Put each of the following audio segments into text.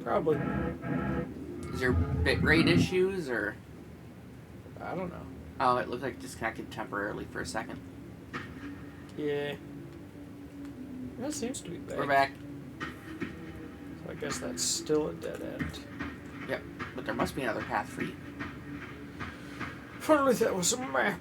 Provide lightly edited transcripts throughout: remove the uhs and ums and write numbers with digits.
Probably. Is there bitrate issues, or? I don't know. Oh, it looked like it disconnected temporarily for a second. Yeah. That seems to be back. We're back. So I guess that's still a dead end. Yep, but there must be another path for you. If only that was a map.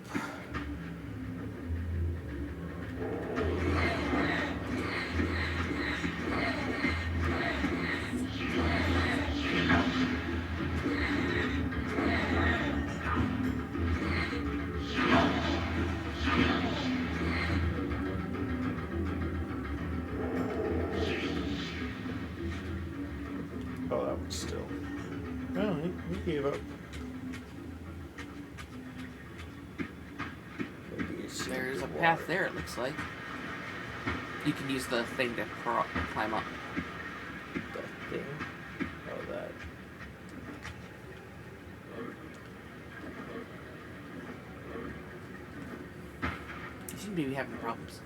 Oh, that one's still. No, he gave up. There's a path there, it looks like. You can use the thing to climb up. That thing? Oh, that. You seem to be having problems.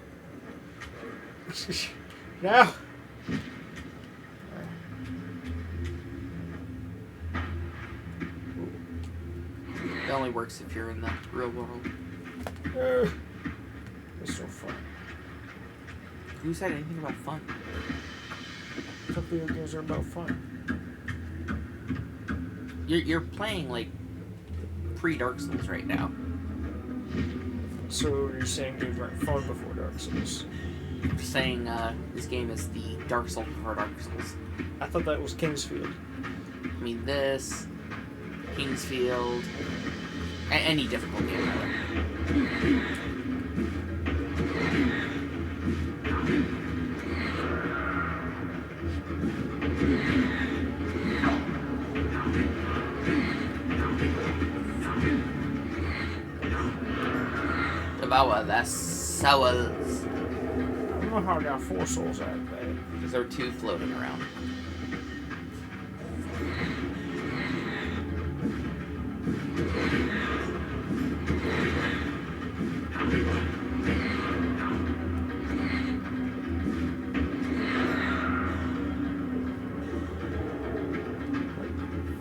Now! It only works if you're in the real world. It's so fun. Who said anything about fun? Some video games are about fun. You're playing like pre-Dark Souls right now. So you're saying games weren't fun before Dark Souls? I'm saying this game is the Dark Souls before Dark Souls. I thought that was Kingsfield. I mean, this, Kingsfield, any difficult game really. About that's souls. I don't know how I got 4 souls out of that. Because there are 2 floating around.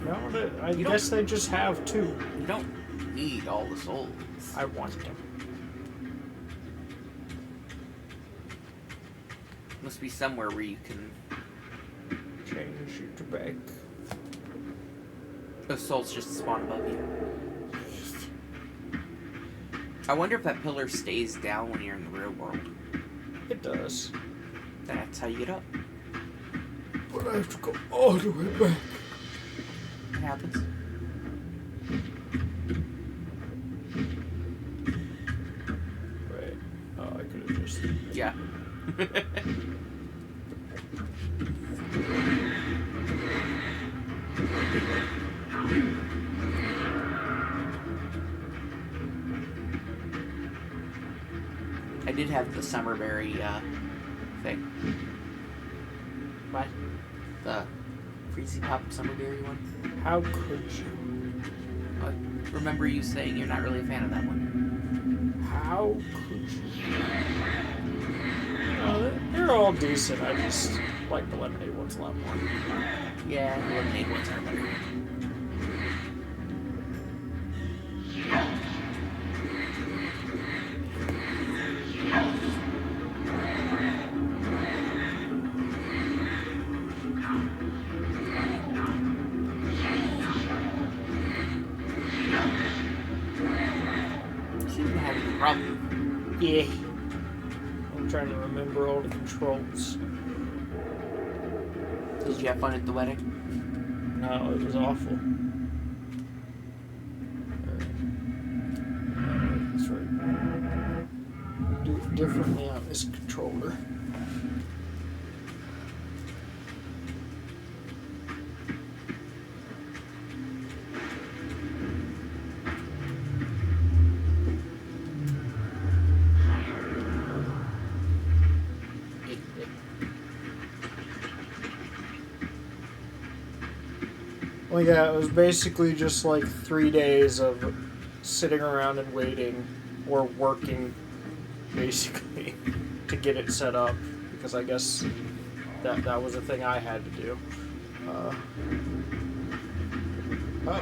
No, I guess they just have 2. You don't need all the souls. I want them. Must be somewhere where you can Change you to back. those souls just spawn above you. I wonder if that pillar stays down when you're in the real world. It does. That's how you get up. But I have to go all the way back. It happens. Right. Oh, I could have just... Yeah. I did have the Summerberry thing. What? The Freezy Pop Summerberry one. How could you? I remember you saying you're not really a fan of that one. How could you? They're all decent. I just like the lemonade ones a lot more. Yeah, the lemonade ones are better. Seem to have a problem. Yeah. I'm trying to remember all the controls. Did you have fun at the wedding? No, it was awful. That's right. Do it differently on this controller. Well, yeah, it was basically just like 3 days of sitting around and waiting, or working, basically, to get it set up, because I guess that was a thing I had to do. Oh. Oh,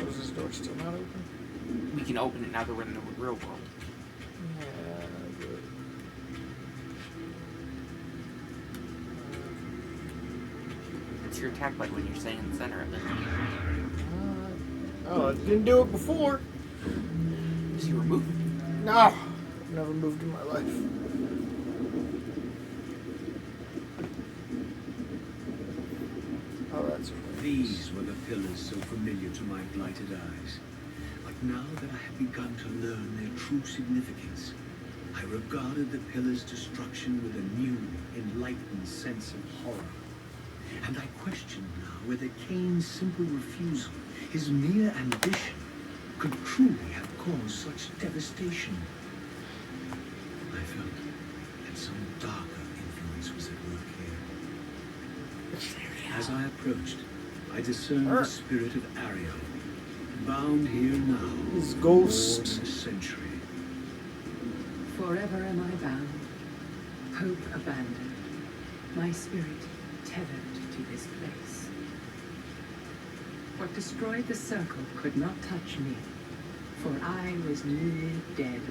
is this door still not open? We can open it now that we're in the real world. Yeah, good. It's your attack button when you're staying in the center of it. Oh, I didn't do it before. Because you were moving. No, I've never moved in my life. Oh, that's right. These were the pillars so familiar to my blighted eyes. But now that I have begun to learn their true significance, I regarded the pillars' destruction with a new, enlightened sense of horror. And I questioned now whether Cain's simple refusal, his mere ambition, could truly have caused such devastation. I felt that some darker influence was at work here. As I approached, I discerned the spirit of Ariel, bound here now, His more ghost. than a century. Forever am I bound, hope abandoned, my spirit tethered to this place. What destroyed the circle could not touch me, for I was newly dead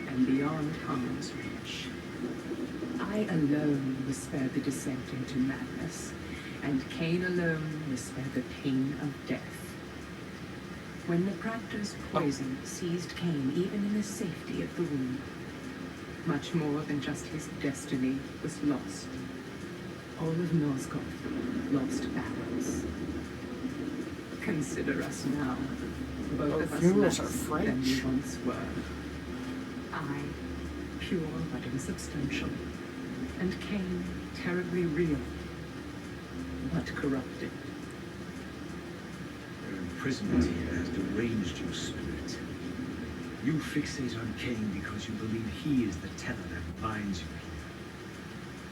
and beyond harm's reach. I alone was spared the descent into madness, and Cain alone was spared the pain of death. When the Raptor's poison seized Cain even in the safety of the womb, much more than just his destiny was lost. All of Nosgoth lost balance. Consider us now, both of us funerals less are than we French. once were. I, pure but insubstantial, and Cain, terribly real, but corrupted. Their imprisonment here has deranged your spirit. You fixate on Cain because you believe he is the tether that binds you here.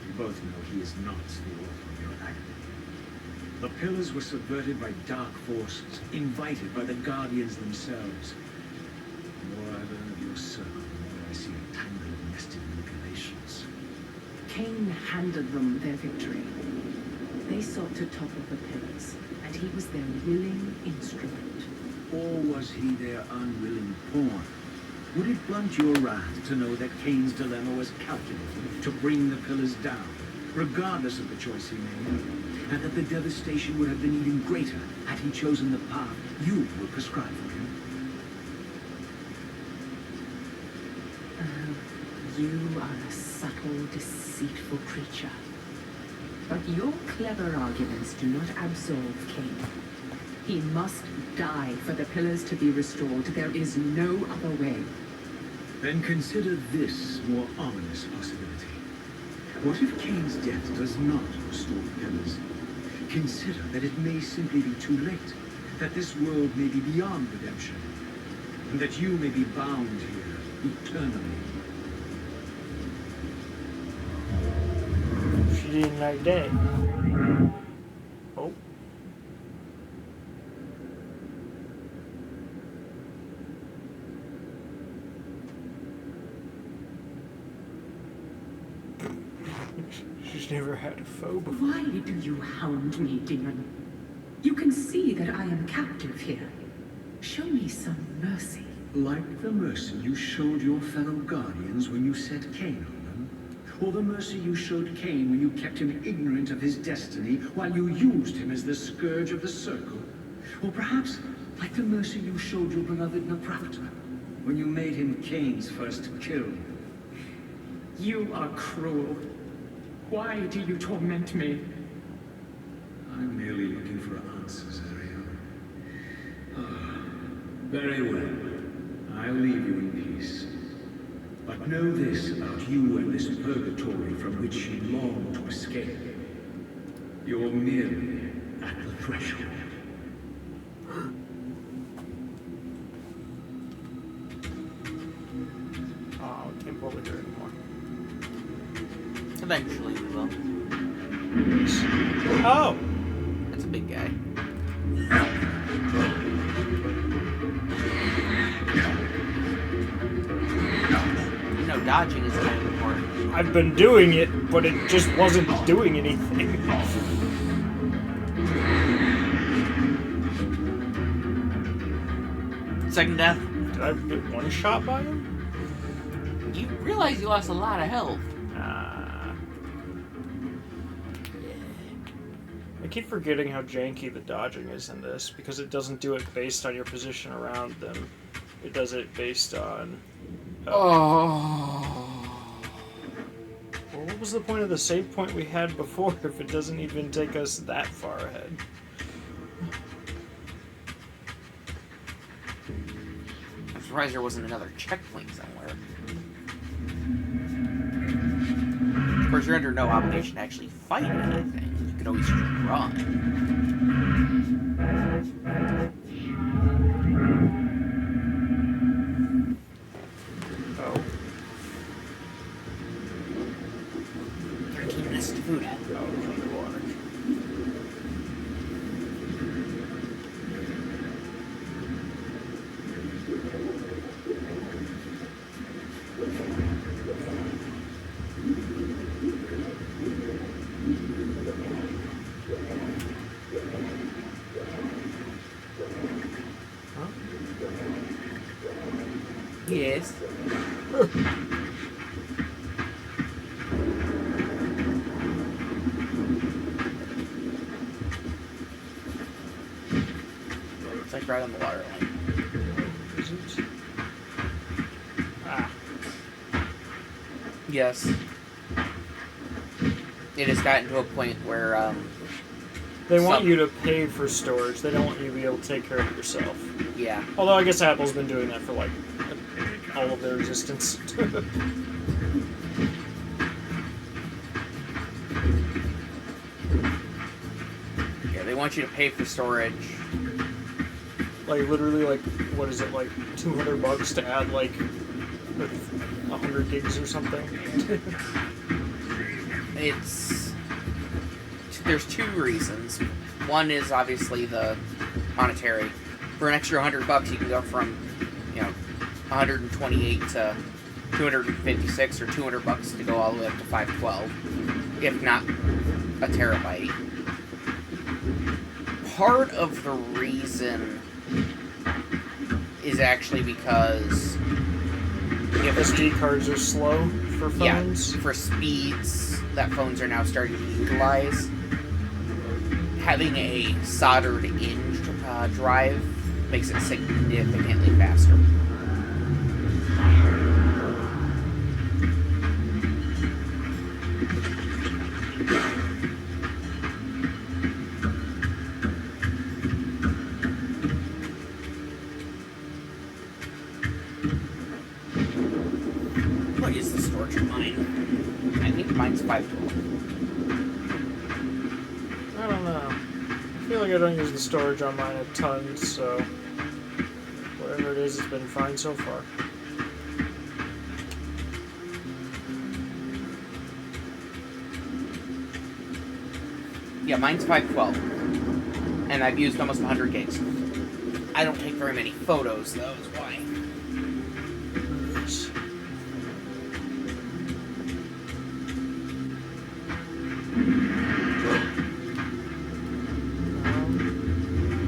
You both know he is not the author of your agony. The pillars were subverted by dark forces, invited by the Guardians themselves. The more I learn of your circle, the more I see a tangle of nested manipulations. Cain handed them their victory. They sought to topple the pillars, and he was their willing instrument. Or was he their unwilling pawn? Would it blunt your wrath to know that Cain's dilemma was calculated to bring the pillars down, regardless of the choice he made, and that the devastation would have been even greater had he chosen the path you would prescribe for him? Oh, you are a subtle, deceitful creature. But your clever arguments do not absolve Cain. He must die for the pillars to be restored. There is no other way. Then consider this more ominous possibility. What if Cain's death does not restore the pillars? Consider that it may simply be too late, that this world may be beyond redemption, and that you may be bound here eternally. She didn't like that. Oh. She's never had a foe before. Why do you hound me, demon? You can see that I am captive here. Show me some mercy. Like the mercy you showed your fellow Guardians when you set Cain on them, or the mercy you showed Cain when you kept him ignorant of his destiny while you used him as the scourge of the circle, or perhaps like the mercy you showed your beloved Naprapta when you made him Cain's first kill. You are cruel. Why do you torment me? I'm merely looking for answers, Ariel. Ah, very well. I'll leave you in peace. But know this about you and this purgatory from which you long to escape. You're merely at the threshold. Oh, I can't pull the her anymore. Eventually we will. Oh! It's a big guy. You know, dodging is kind of important. I've been doing it, but it just wasn't doing anything. Second death. Did I get one shot by him? You realize you lost a lot of health. I keep forgetting how janky the dodging is in this, because it doesn't do it based on your position around them. It does it based on... Oh. Well, what was the point of the save point we had before if it doesn't even take us that far ahead? I'm surprised there wasn't another checkpoint somewhere. Of course, you're under no obligation to actually fight anything. You could always just run. Oh. 13 minutes to food. Oh, underwater. Yes. It's like right on the water line. Is it? Ah. Yes. It has gotten to a point where, They want you to pay for storage. They don't want you to be able to take care of it yourself. yeah. Although I guess Apple's been doing that for, like, all of their existence. Yeah, they want you to pay for storage. Like, literally, like, what is it, like, $200 to add, like, 100 gigs or something? There's two reasons. One is obviously the monetary. For an extra $100, you can go from, 128 to 256, or $200 to go all the way up to 512, if not a terabyte. Part of the reason is actually because if SD cards are slow for phones. Yeah, for speeds that phones are now starting to utilize, having a soldered-in drive makes it significantly faster. What is the storage of mine? I think mine's 512. I don't know. I feel like I don't use the storage on mine a ton, so whatever it is, it's been fine so far. Yeah, mine's 512. And I've used almost 100 gigs. I don't take very many photos, though, is why. I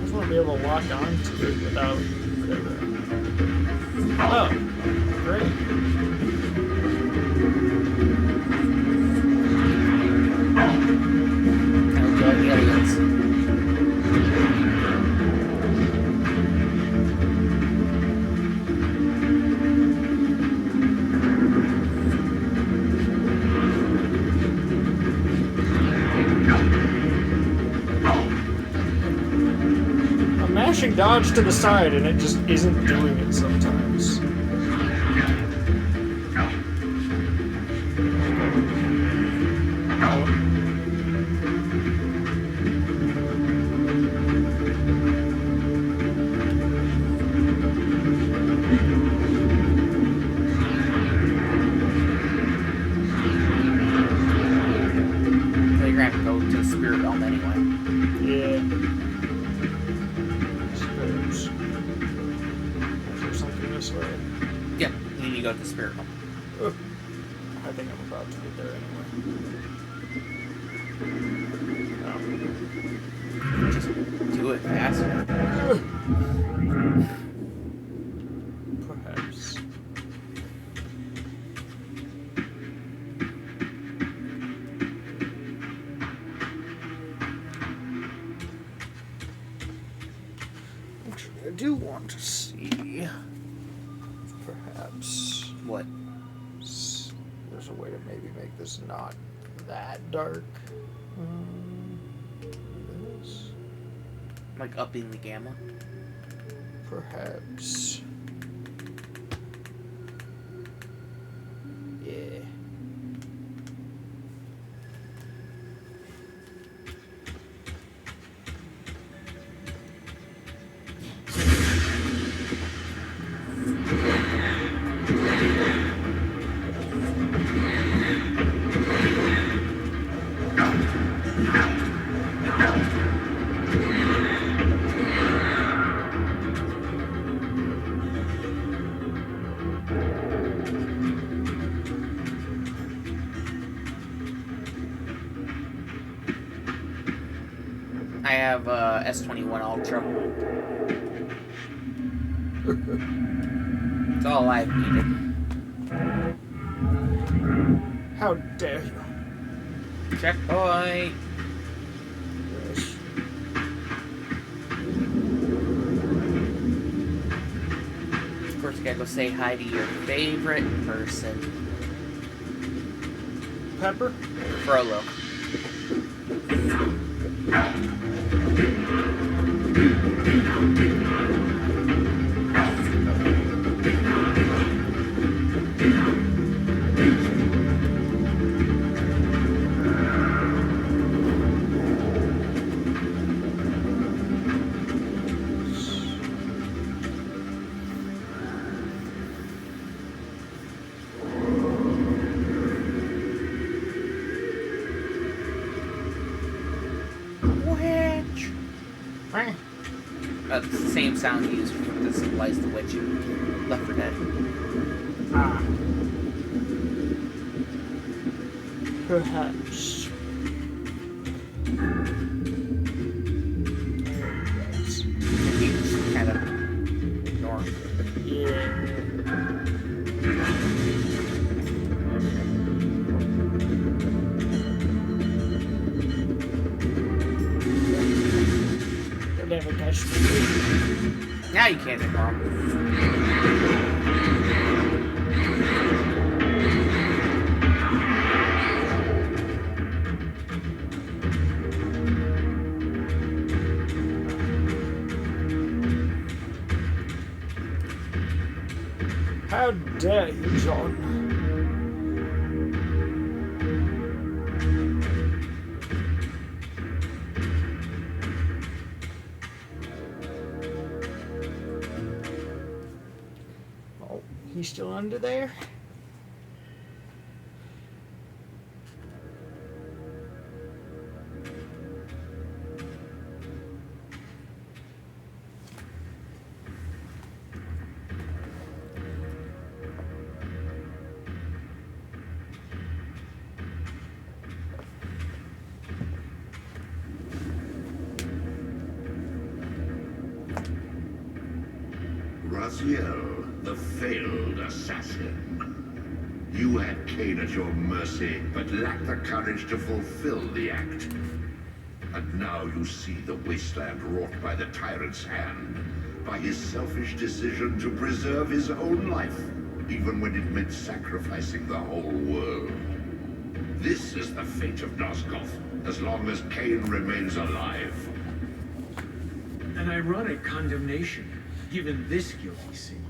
just want to be able to lock onto it without whatever. Oh, great. Aliens. I'm mashing dodge to the side and it just isn't doing it sometimes. home anyway. Yeah. I suppose. Is there something this way? Yep, then you go to the spirit home. Ugh. I think I'm about to get there anyway. Just do it faster. Perhaps. Actually, I do want to see. Perhaps. What? There's a way to maybe make this not that dark. This. Like upping the gamma? Perhaps. Yeah. I have S21 Ultra. That's all I've needed. How dare you? Checkpoint! Yes. Of course, you gotta go say hi to your favorite person. Pepper? Frollo. Witch! That's the same sound used to symbolize the witch in Left 4 Dead. Ah. Perhaps. Yes. You just kind of ignore him. Yeah. You'll never touch me. Now you can't ignore him. How dare you, John? Oh, he's still under there? Raziel, the failed assassin. You had Cain at your mercy, but lacked the courage to fulfill the act. And now you see the wasteland wrought by the tyrant's hand, by his selfish decision to preserve his own life, even when it meant sacrificing the whole world. This is the fate of Nosgoth, as long as Cain remains alive. An ironic condemnation, given this guilty sin.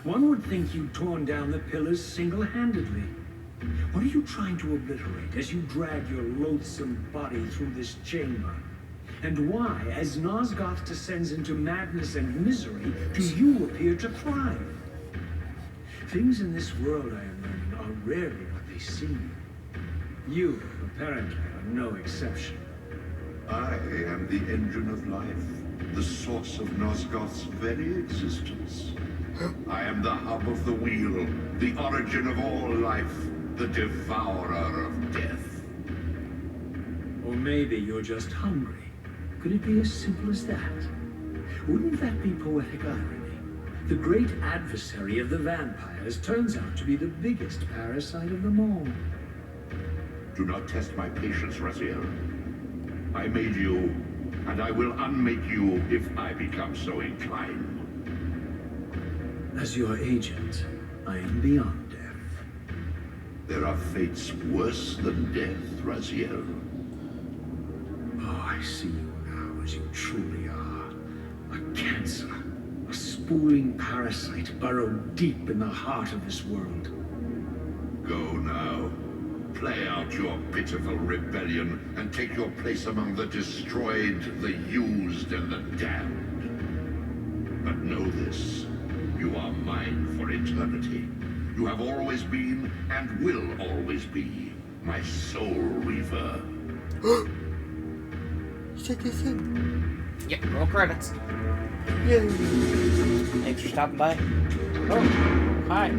One would think you'd torn down the pillars single-handedly. What are you trying to obliterate as you drag your loathsome body through this chamber? And why, as Nosgoth descends into madness and misery, do you appear to thrive? Things in this world, I am learning, are rarely what they seem. You, apparently, are no exception. I am the engine of life, the source of Nosgoth's very existence. I am the hub of the wheel, the origin of all life, the devourer of death. Or maybe you're just hungry. Could it be as simple as that? Wouldn't that be poetic irony? The great adversary of the vampires turns out to be the biggest parasite of them all. Do not test my patience, Raziel. I made you, and I will unmake you if I become so inclined. As your agent, I am beyond death. There are fates worse than death, Raziel. Oh, I see you now as you truly are. A cancer, a spoiling parasite burrowed deep in the heart of this world. Go now. Play out your pitiful rebellion and take your place among the destroyed, the used, and the damned. But know this, you are mine for eternity. You have always been, and will always be, my soul Reaver. Check this in. Yep, roll credits. Yay. Thanks for stopping by. Oh, hi.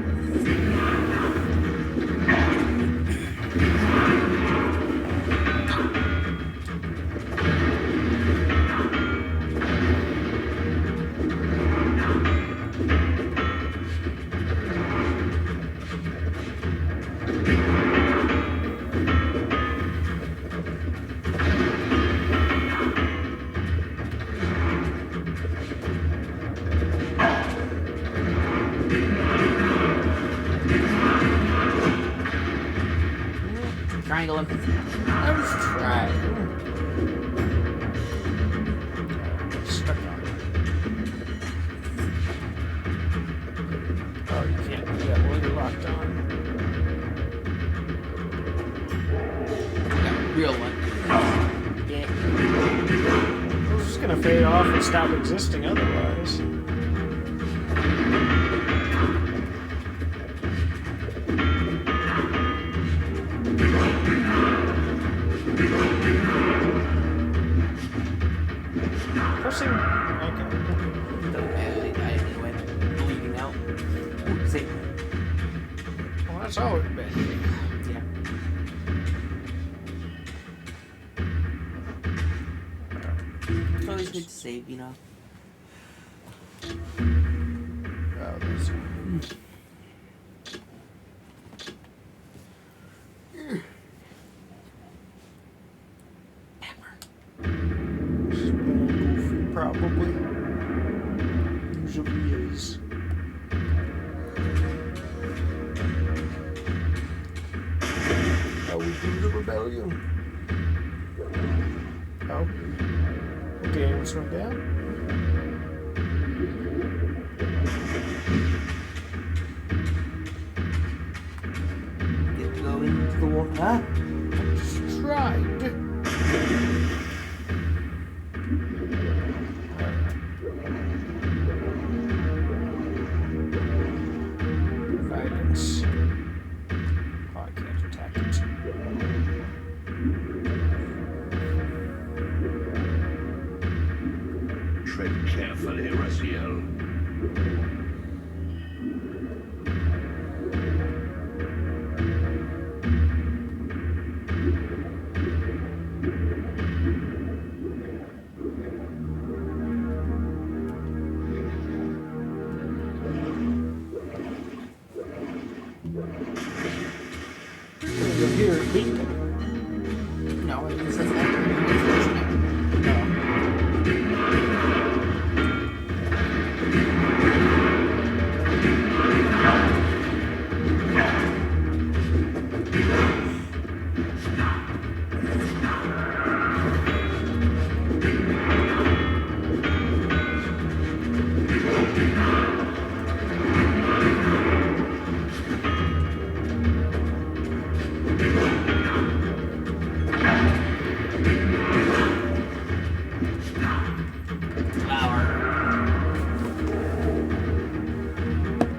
Triangle him. I was trying. Stuck on it. Oh, you can't do that while you're locked on. Yeah, real one. Yeah. It's just gonna fade off and stop existing otherwise. Pressing. Okay. I didn't win. Bleeding out. Ooh, see. Well, that's always been. Yeah. It's always good to save, you know. Oh, there's. Goofy, probably. Usually is. How we do the rebellion. Oh. The games went down. Get to go into the water. Huh? Just tried. Guidance. Oh, I can't attack it. Tread carefully, Raziel. You'll hear it beeping. No, it says that.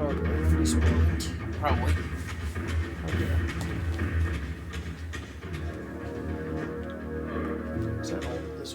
Oh, the respawned. Probably. Okay. Is that all this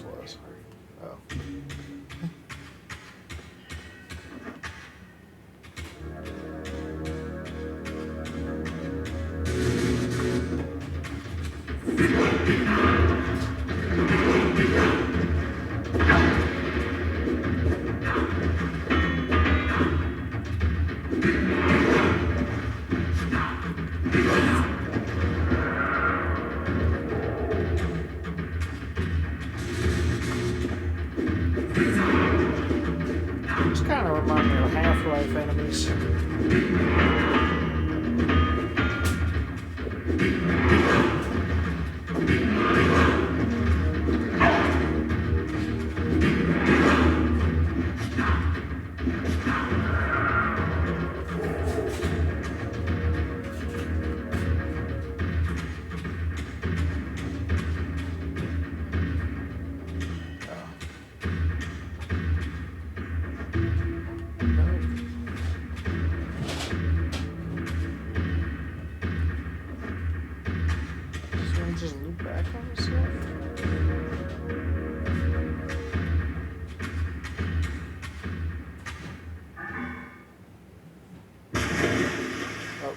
Thanks. Just loop back on myself? Oh.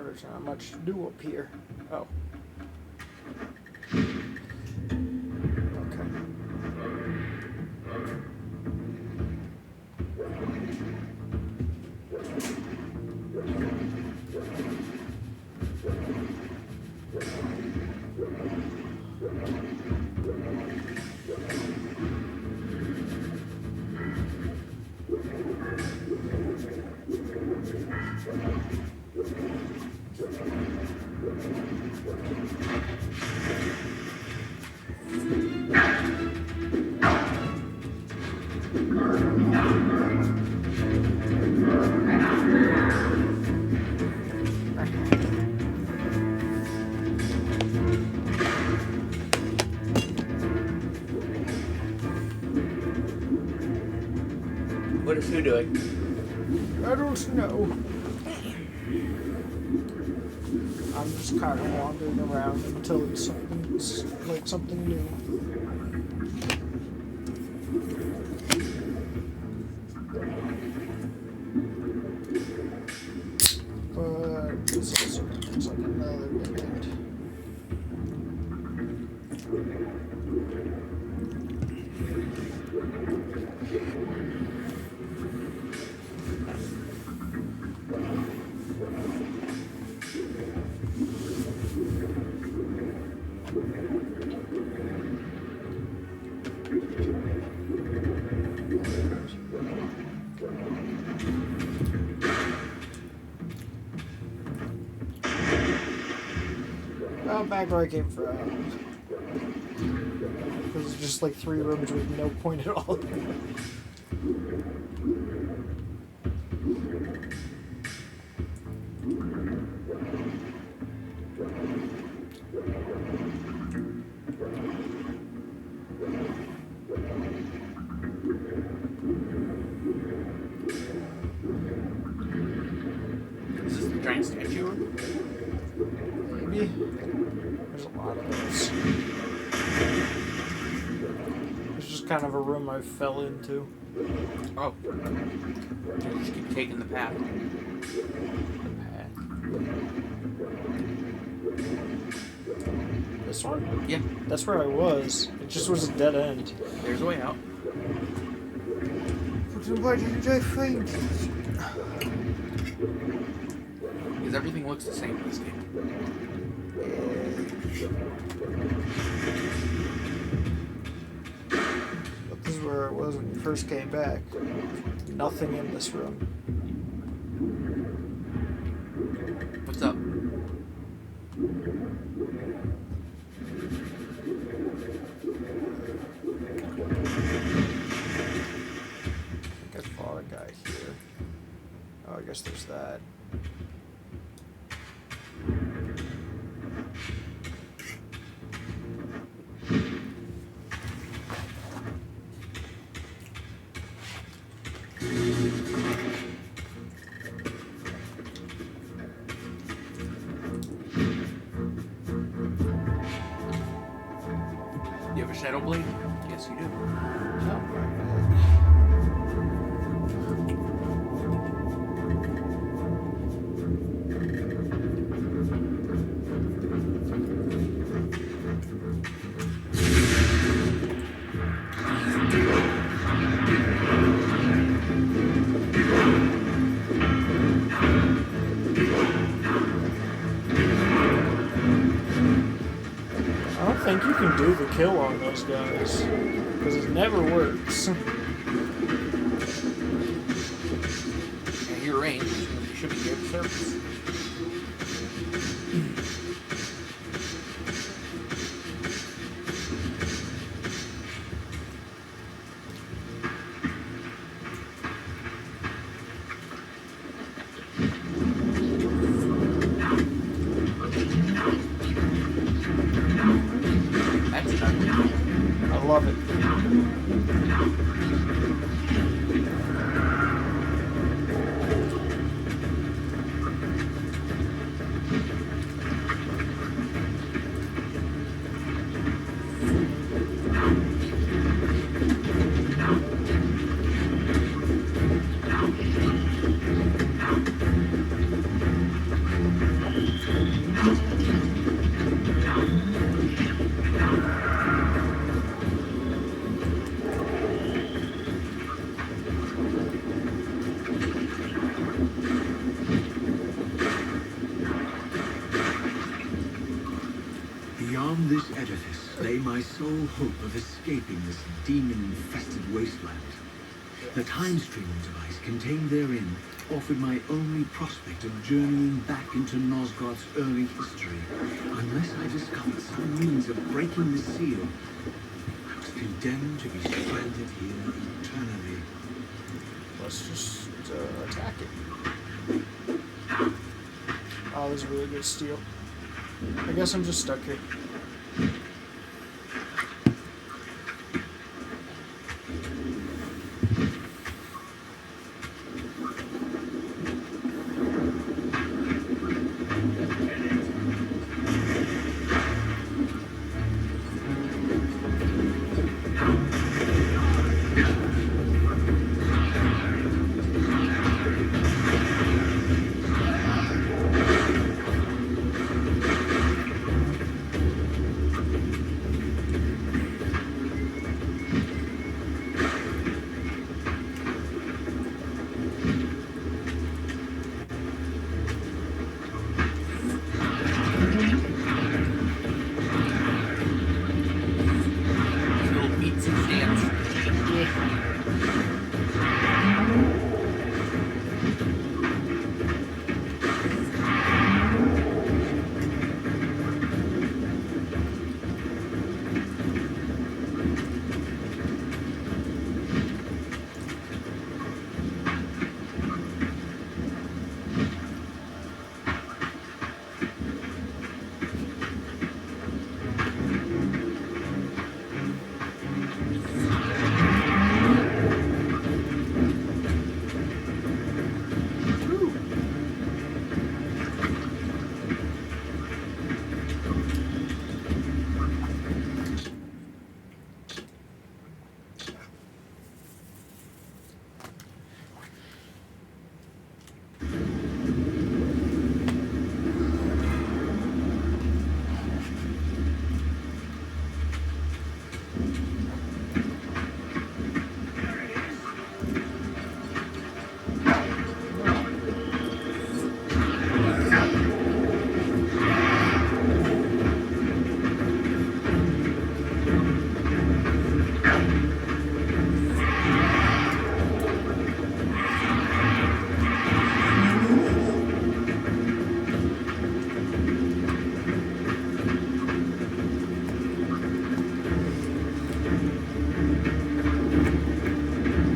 There's not much to do up here. Oh. Okay. What is who doing? I don't know. I'm just kind of wandering around until it's something new. But this also looks like another dead end. Oh, back where I came from. There's just like 3 rooms with no point at all. Is this the giant statue? Maybe. There's a lot of those. It's just kind of a room I fell into. Oh. You just keep taking the path. This one? Yeah. That's where I was. It just was a dead end. There's a way out. But why didn't I find it? Because everything looks the same in this game. But this is where it was when you first came back. Nothing in this room. What's up? I fought a guy here. Oh, I guess there's that. Shadow Blade? Yes, you do. Oh my god. I don't think you can do the kill on those guys, because it never works. At your range, you should be good service. That's ugly. I love it. Beyond this edifice lay my sole hope of escaping this demon-infested wasteland. The time streaming device contained therein offered my only prospect of journeying back into Nosgoth's early history. Unless I discovered some means of breaking the seal, I was condemned to be stranded here eternally. Let's just attack it. Oh, this is really good steel. I guess I'm just stuck here. Little beats and dance.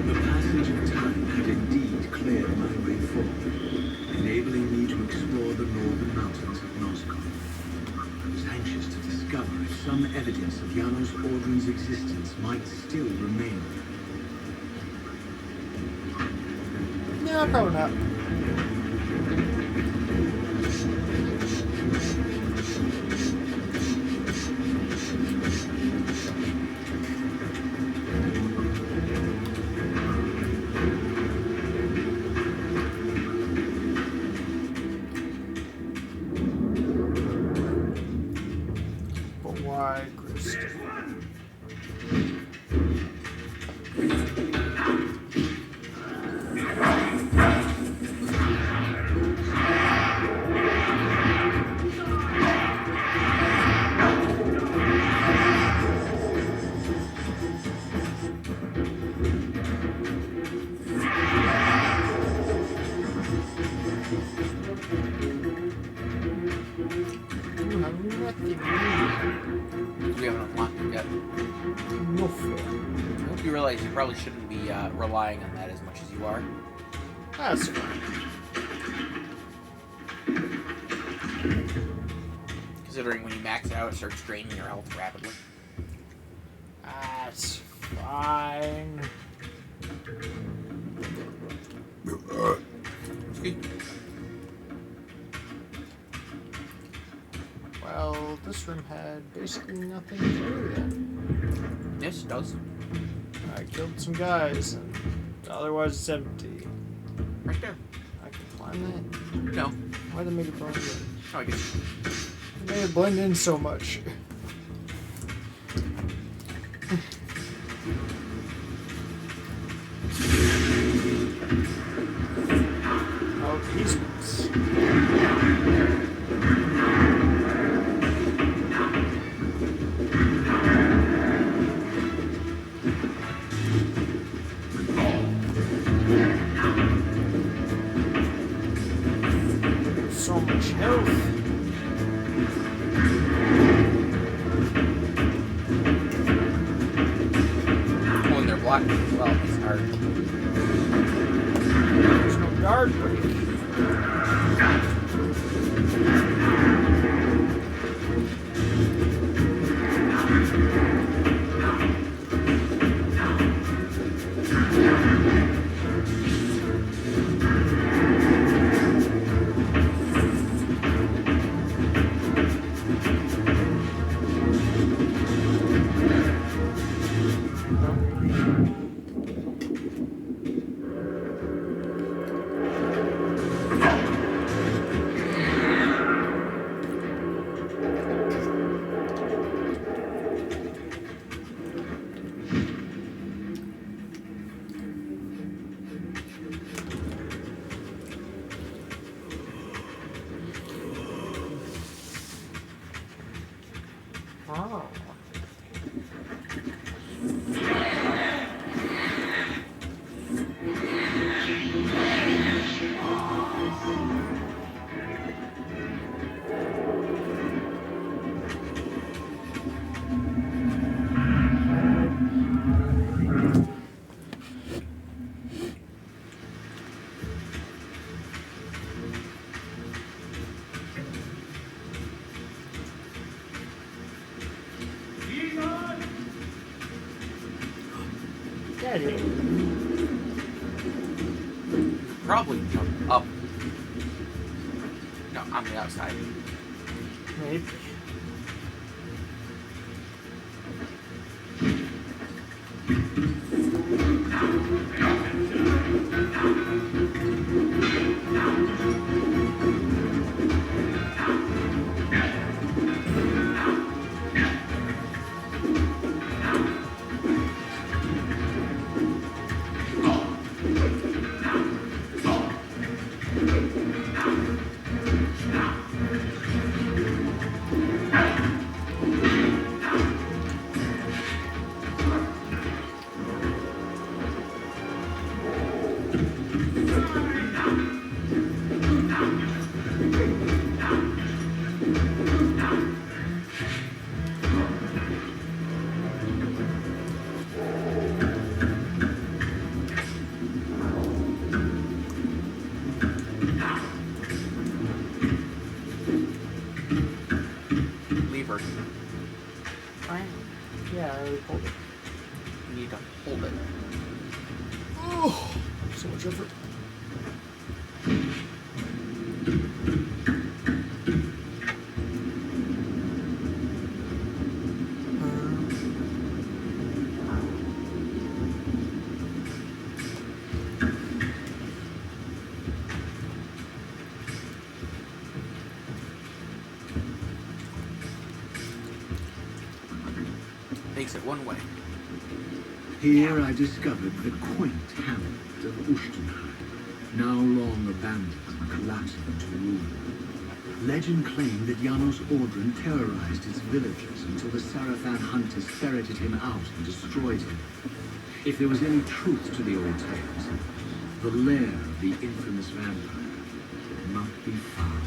The passage of time had indeed cleared my way forward, enabling me to explore the northern mountains of Nosgoth. I was anxious to discover if some evidence of Janos Ordren's existence might still remain. No, probably not. You realize you probably shouldn't be relying on that as much as you are. That's fine. Considering when you max it out, it starts draining your health rapidly. That's fine. Well, this room had basically nothing to do then. Yes, it does. I killed some guys, and otherwise it's empty. Right there. I can climb that. No. Why'd they make it blend in? Oh, I guess. They made it blend in so much. Oh, peacefulness. So much health. When they're blocking as well, it's hard. There's no guard break. Oh. Daddy. Probably jump up. No, on the outside. Maybe. Lever. Yeah, I already pulled it. You need to hold it. Oh, so much effort. Takes it one way. Here I discovered the quaint hamlet of Ustenheim, now long abandoned and collapsing into ruin. Legend claimed that Janos Audron terrorized its villagers until the Sarafan hunters ferreted him out and destroyed him. If there was any truth to the old tales, the lair of the infamous vampire might be far away.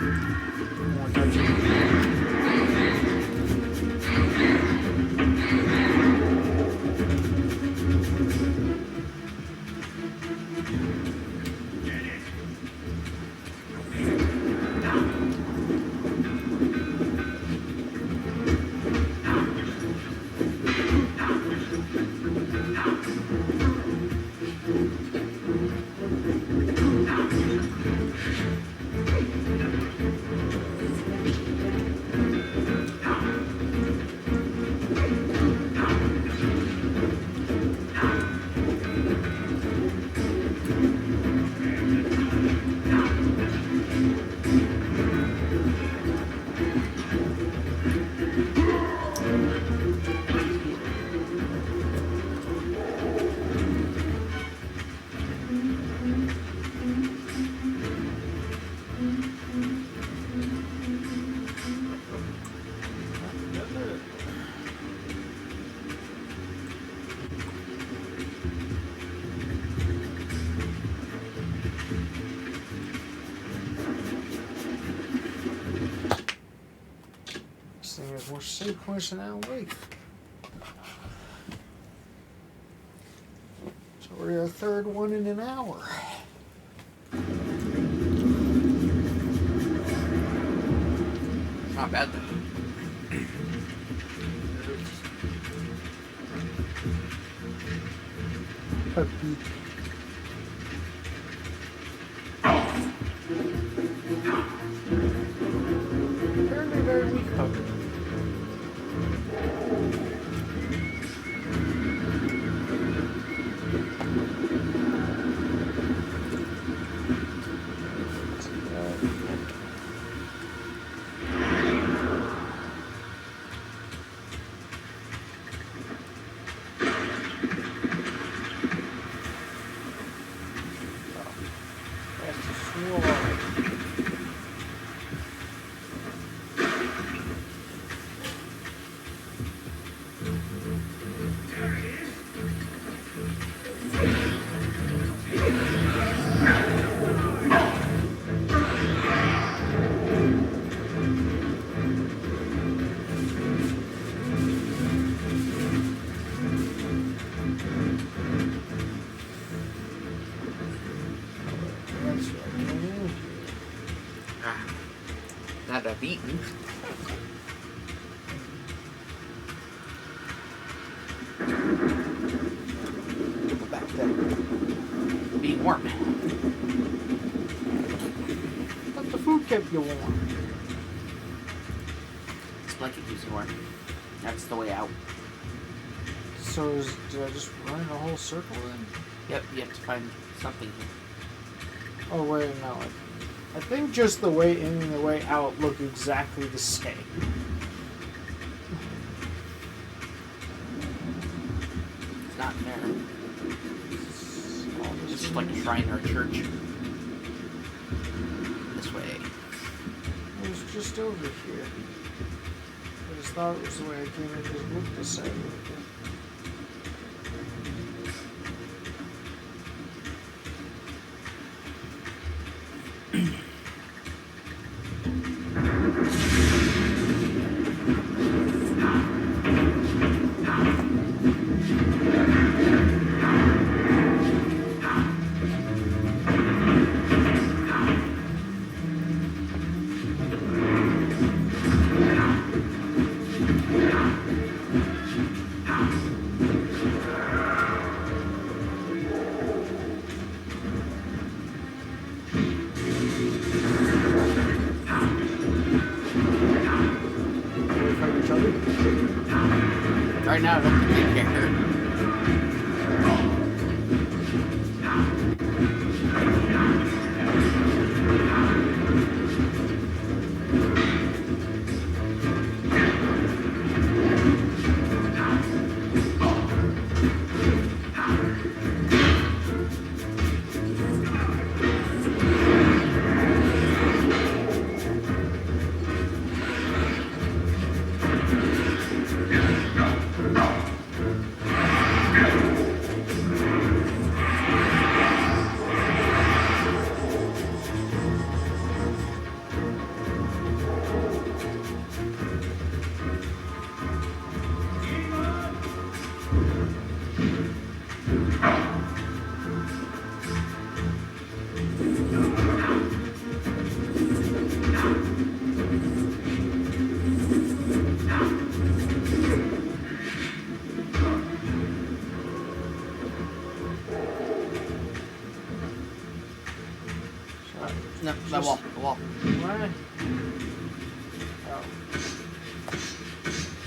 More touching. This thing has more save points than Alan Wake. So we're our third one in an hour. Not bad though. Puppy. Apparently very weak puppy. Not I've eaten. Go back to being warm. But the food kept you warm. This blanket keeps me warm. That's the way out. So did I just run in a whole circle then? Yep, you have to find something here. Oh wait, no. I think just the way in and the way out look exactly the same. It's not there. It's just like a shrine or a church. This way. It was just over here. I just thought it was the way I came in because it looked the same. Right now, I don't think they care. I? Oh.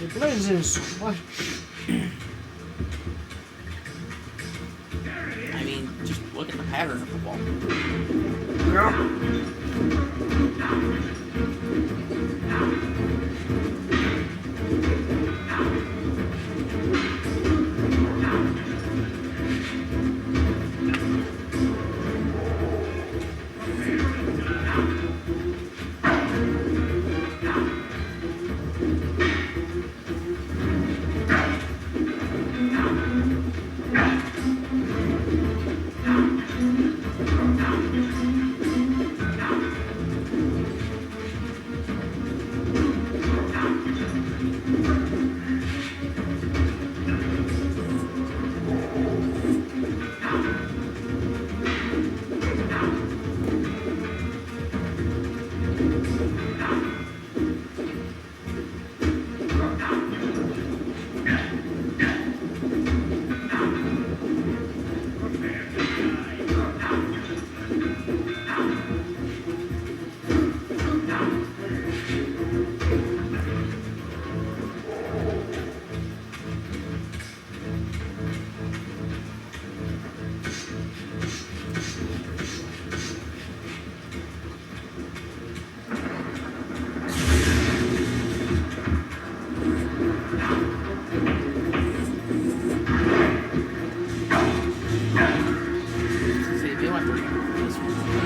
It blends in so much. I mean, just look at the pattern of the wall.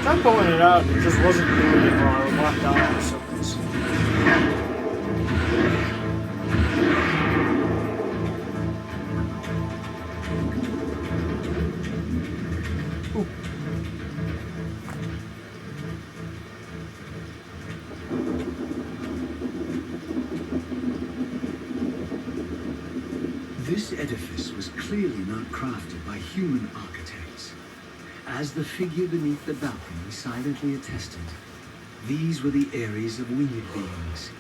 I'm pulling it out, it just wasn't doing it while I was locked down for some reason. Ooh. This edifice was clearly not crafted by human architects. As the figure beneath the balcony silently attested, these were the areas of winged beings.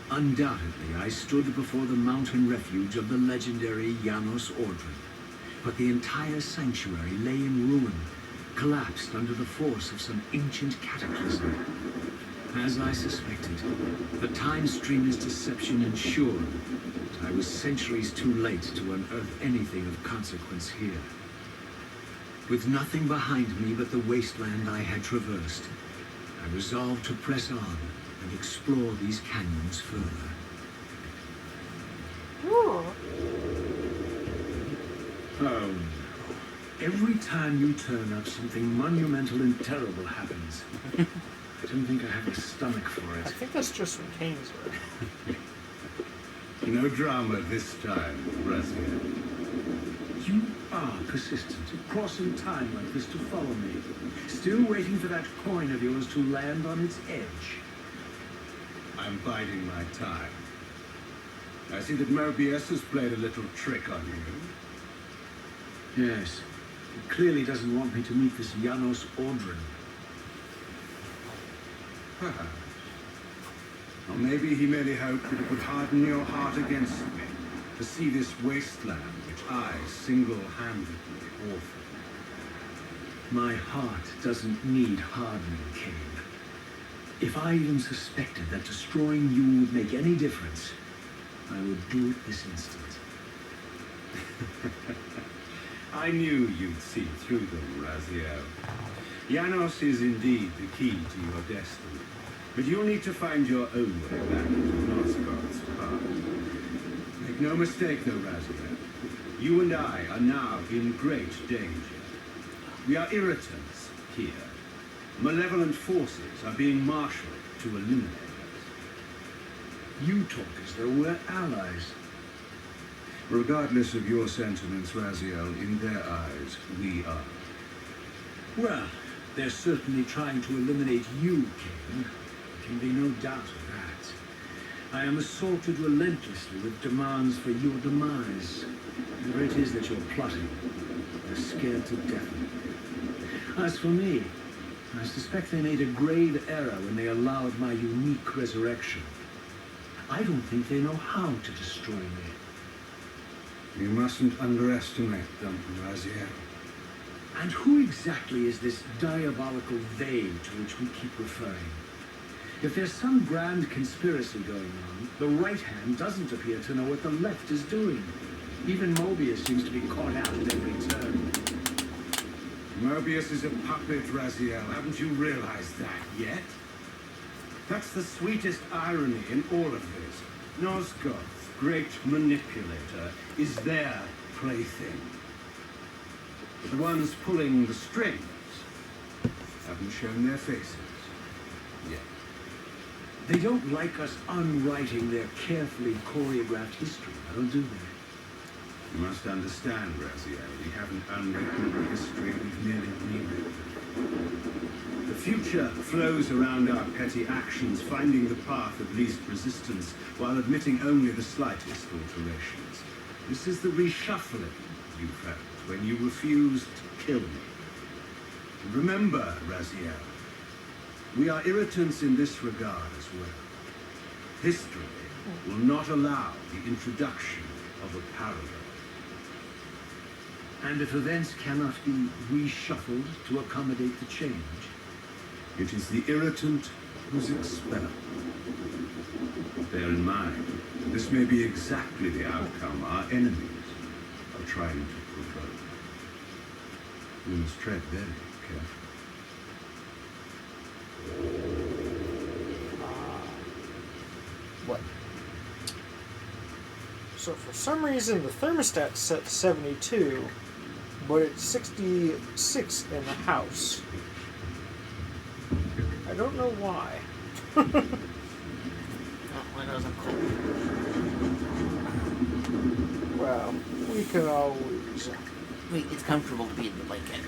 Undoubtedly, I stood before the mountain refuge of the legendary Janos Ordren, but the entire sanctuary lay in ruin, collapsed under the force of some ancient cataclysm. As I suspected, the time streamer's deception ensured that I was centuries too late to unearth anything of consequence here. With nothing behind me but the wasteland I had traversed, I resolved to press on and explore these canyons further. Ooh. Oh no. Every time you turn up, something monumental and terrible happens. I don't think I have the stomach for I it. think that's just what Kane's are. No drama this time, Raziel. You are persistent, crossing time like this to follow me. Still waiting for that coin of yours to land on its edge. I'm biding my time. I see that Mobius has played a little trick on you. Yes. He clearly doesn't want me to meet this Janos Ordren. Perhaps. Or maybe he merely hoped that it would harden your heart against me, to see this wasteland which I single-handedly orphaned. My heart doesn't need hardening, Kane. If I even suspected that destroying you would make any difference, I would do it this instant. I knew you'd see through them, Raziel. Janos is indeed the key to your destiny, but you'll need to find your own way back to Nosgoth's path. Make no mistake, though, Raziel. You and I are now in great danger. We are irritants here. Malevolent forces are being marshaled to eliminate us. You talk as though we're allies. Regardless of your sentiments, Raziel, in their eyes, we are. Well, they're certainly trying to eliminate you, Kane. There can be no doubt of that. I am assaulted relentlessly with demands for your demise. Whatever it is that you're plotting, they're scared to death of me. As for me, I suspect they made a grave error when they allowed my unique resurrection. I don't think they know how to destroy me. You mustn't underestimate them, Raziel. And who exactly is this diabolical they to which we keep referring? If there's some grand conspiracy going on, the right hand doesn't appear to know what the left is doing. Even Mobius seems to be caught out at every turn. Mobius is a puppet, Raziel. Haven't you realized that yet? That's the sweetest irony in all of this. Nosgoth, great manipulator, is their plaything. The ones pulling the strings haven't shown their faces yet. They don't like us unwriting their carefully choreographed history, now do they? You must understand, Raziel, we haven't unwritten the history, we've merely rewritten it. The future flows around our petty actions, finding the path of least resistance, while admitting only the slightest alterations. This is the reshuffling you felt when you refused to kill me. And remember, Raziel, we are irritants in this regard as well. History will not allow the introduction of a paradox. And if events cannot be reshuffled to accommodate the change? It is the irritant who's expelled. Bear in mind, this may be exactly the outcome our enemies are trying to provoke. We must tread very carefully. What? So for some reason the thermostat's set to 72, but it's 66 in the house. I don't know why. Windows are cold. Well, we can always... Wait, it's comfortable to be in the blanket.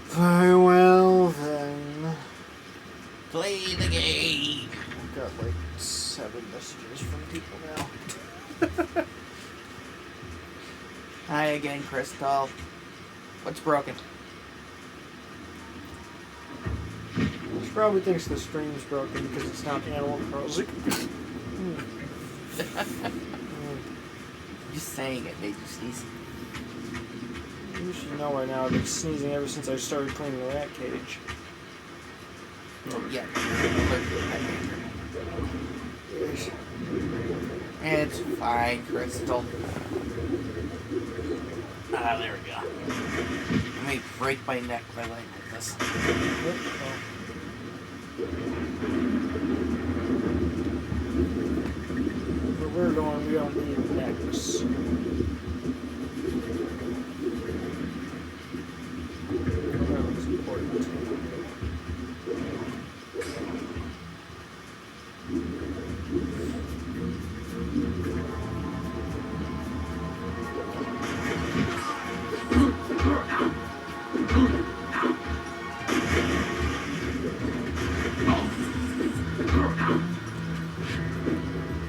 Very well then. Play the game! I've got like 7 messages from people now. Hi again, Crystal. What's broken? She probably thinks the stream's broken because it's not Animal Crossing. Just saying it made you sneeze. You should know by now I've been sneezing ever since I started cleaning the rat cage. Oh, yeah. It's fine, Crystal. Ah, there we go. Let me break my neck by laying like this. Where we're going, we don't need necks. That was important.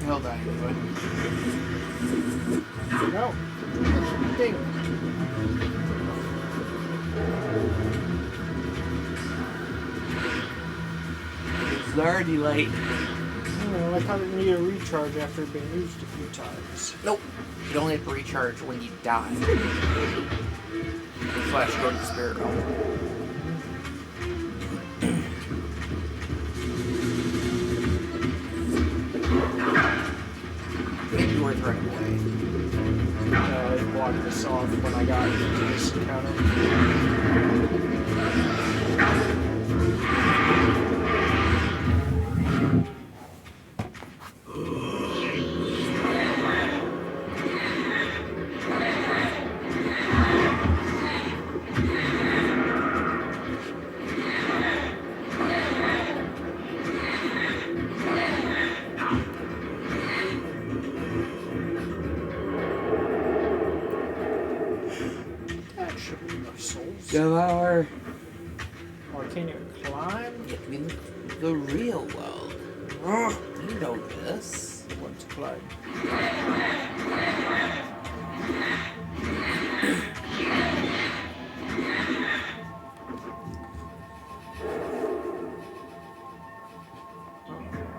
He'll die anyway. No. Ding. It's already late. Oh, I thought it needed a recharge after it being used a few times. Nope. You only have to recharge when you die. Flash, go to the spirit realm. Maybe you were running away. I blocked this off when I got into this encounter. That should be enough souls. Devour. Or can you climb? In the real world. You know this. What's climb?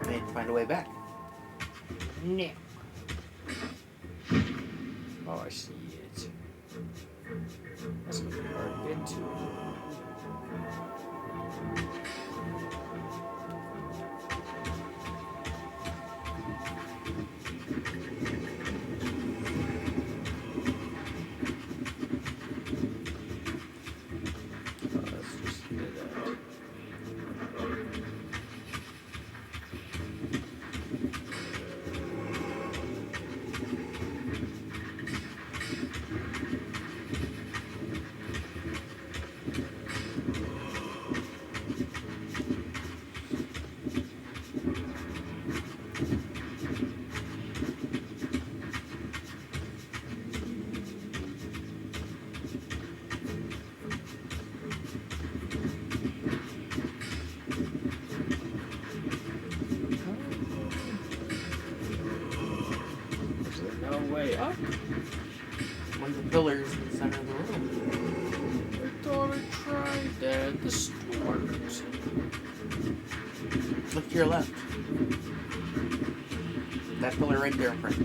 I need to find a way back. No. Oh, I see it. That's gonna be hard to get to. way up? One of the pillars in the center of the room. I thought I tried that at the stores. Look to your left. That pillar right there in front.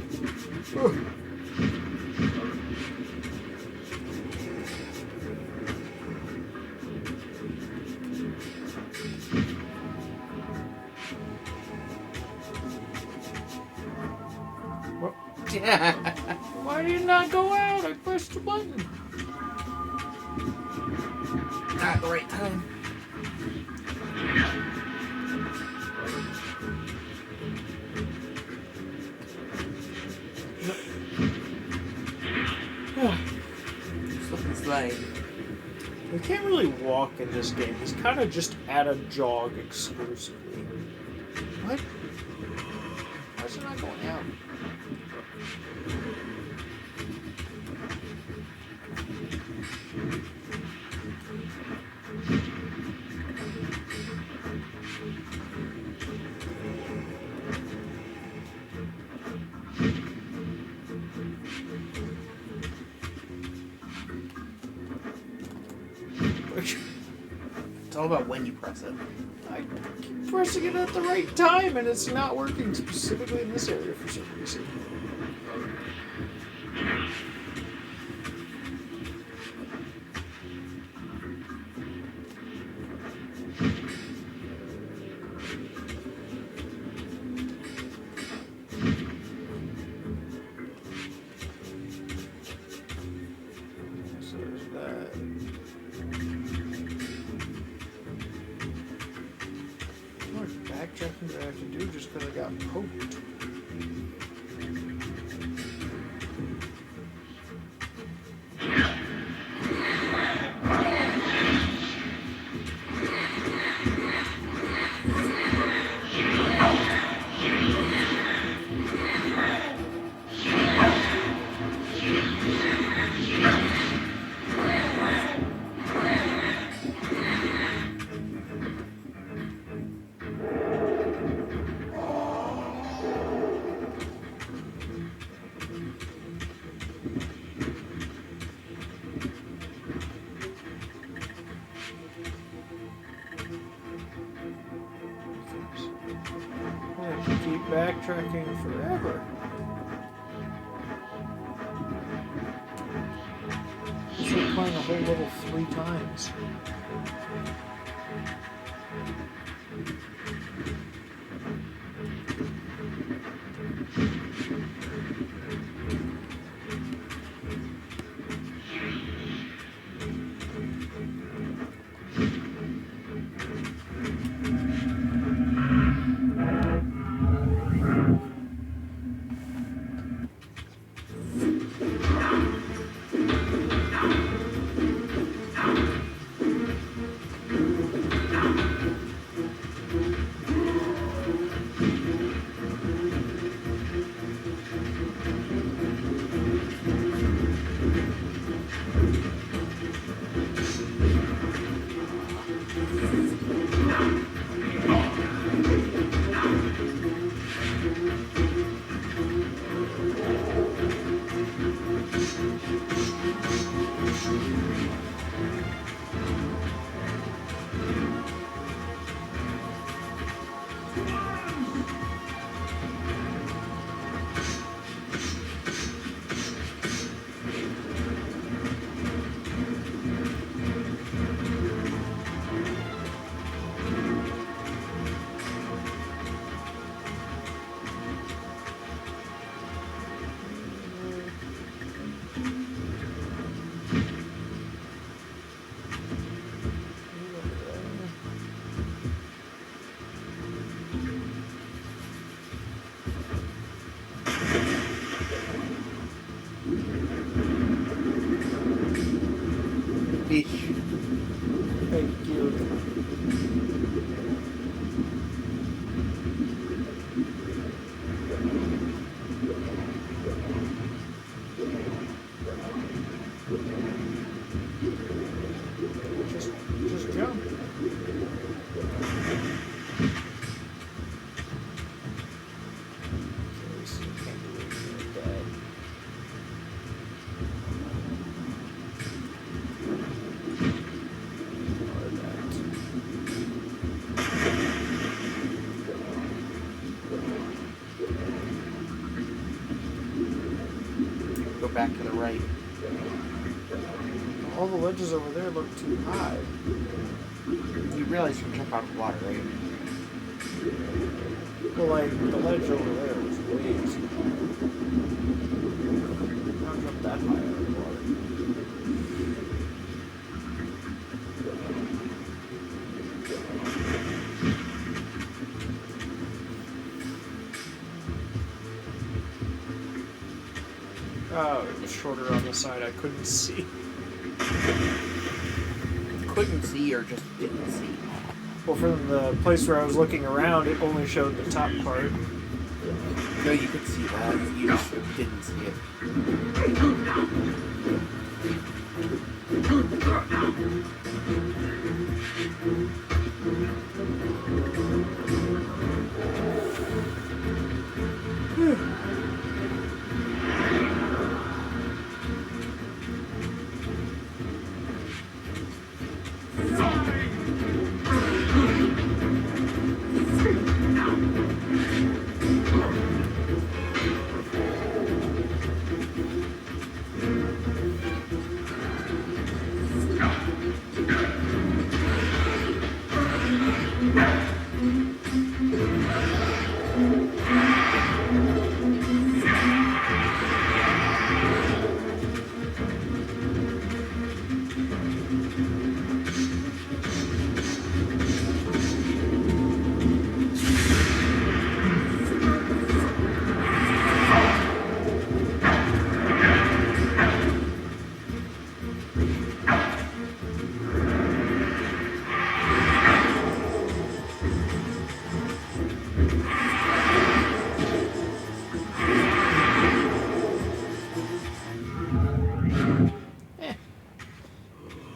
Why did it not go out? I pressed the button. Not at the right time. Slip and slide. We can't really walk in this game. He's kind of just at a jog exclusively. What? Why is it not going out? It's all about when you press it. I keep pressing it at the right time and it's not working specifically in this area for some reason. So there's that. How much backtracking do I have to do just because I got poked? I have to keep backtracking forever. It's like playing a whole level 3 times. go back to the right. All the ledges over there look too high. You realize you can jump out of the water, right? Well, like, the ledge over there was way too high. Not jump that high out of the water. Oh, it was shorter on the side I couldn't see. Couldn't see or just didn't see. Well, from the place where I was looking around, it only showed the top part. No, you could see that. You just didn't see it.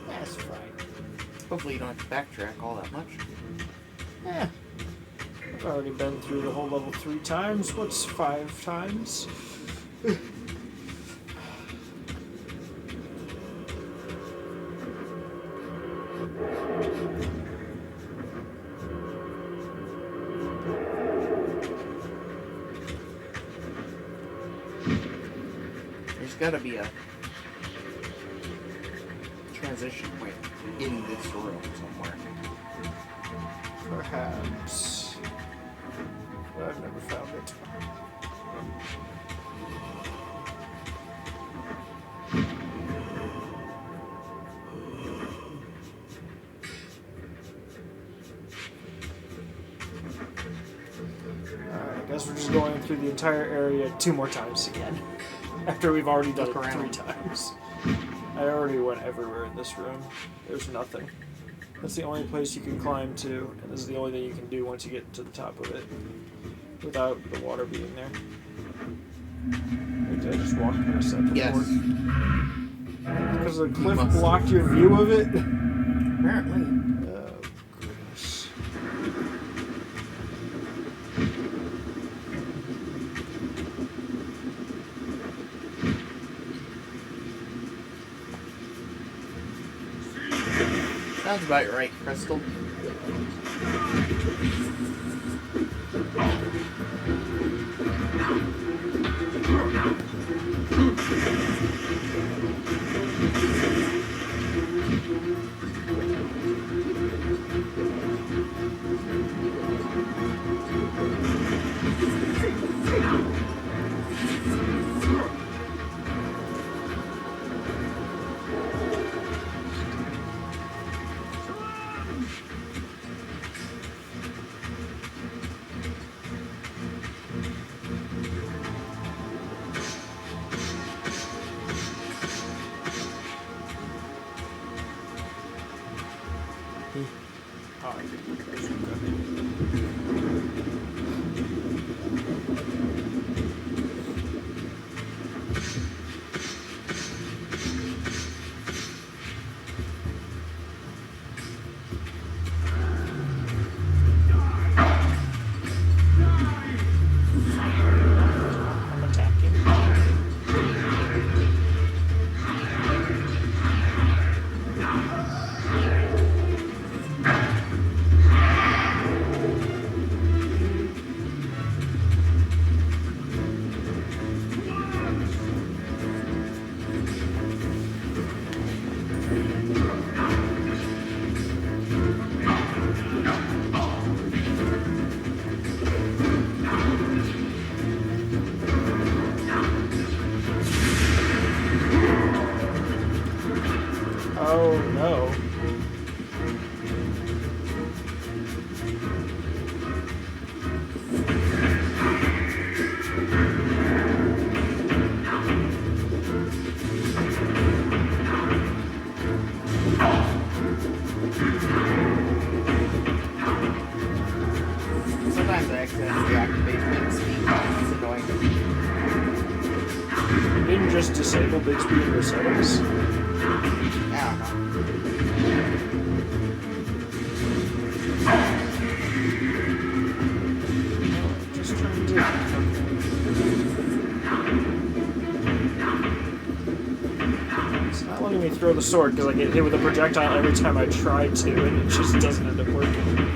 That's fine. Hopefully you don't have to backtrack all that much. Eh. I've already been through the whole level 3 times. What's 5 times? There's gotta be a transition point in this room somewhere. Perhaps. But I've never found it. Alright, I guess we're just going through the entire area 2 more times again. After we've already done it Look 3 around. times. I already went everywhere in this room. There's nothing. That's the only place you can climb to, and this is the only thing you can do once you get to the top of it. Without the water being there. Wait, did I just walk past that before? Yes. Because the cliff must. blocked your view of it? Apparently. Oh, goodness. Sounds about right, Crystal. deactivate Bixby. It's annoying. You didn't just disable Bixby in your settings? I don't know. Just trying to... It's not letting me throw the sword because I get hit with a projectile every time I try to, and it just doesn't end up working.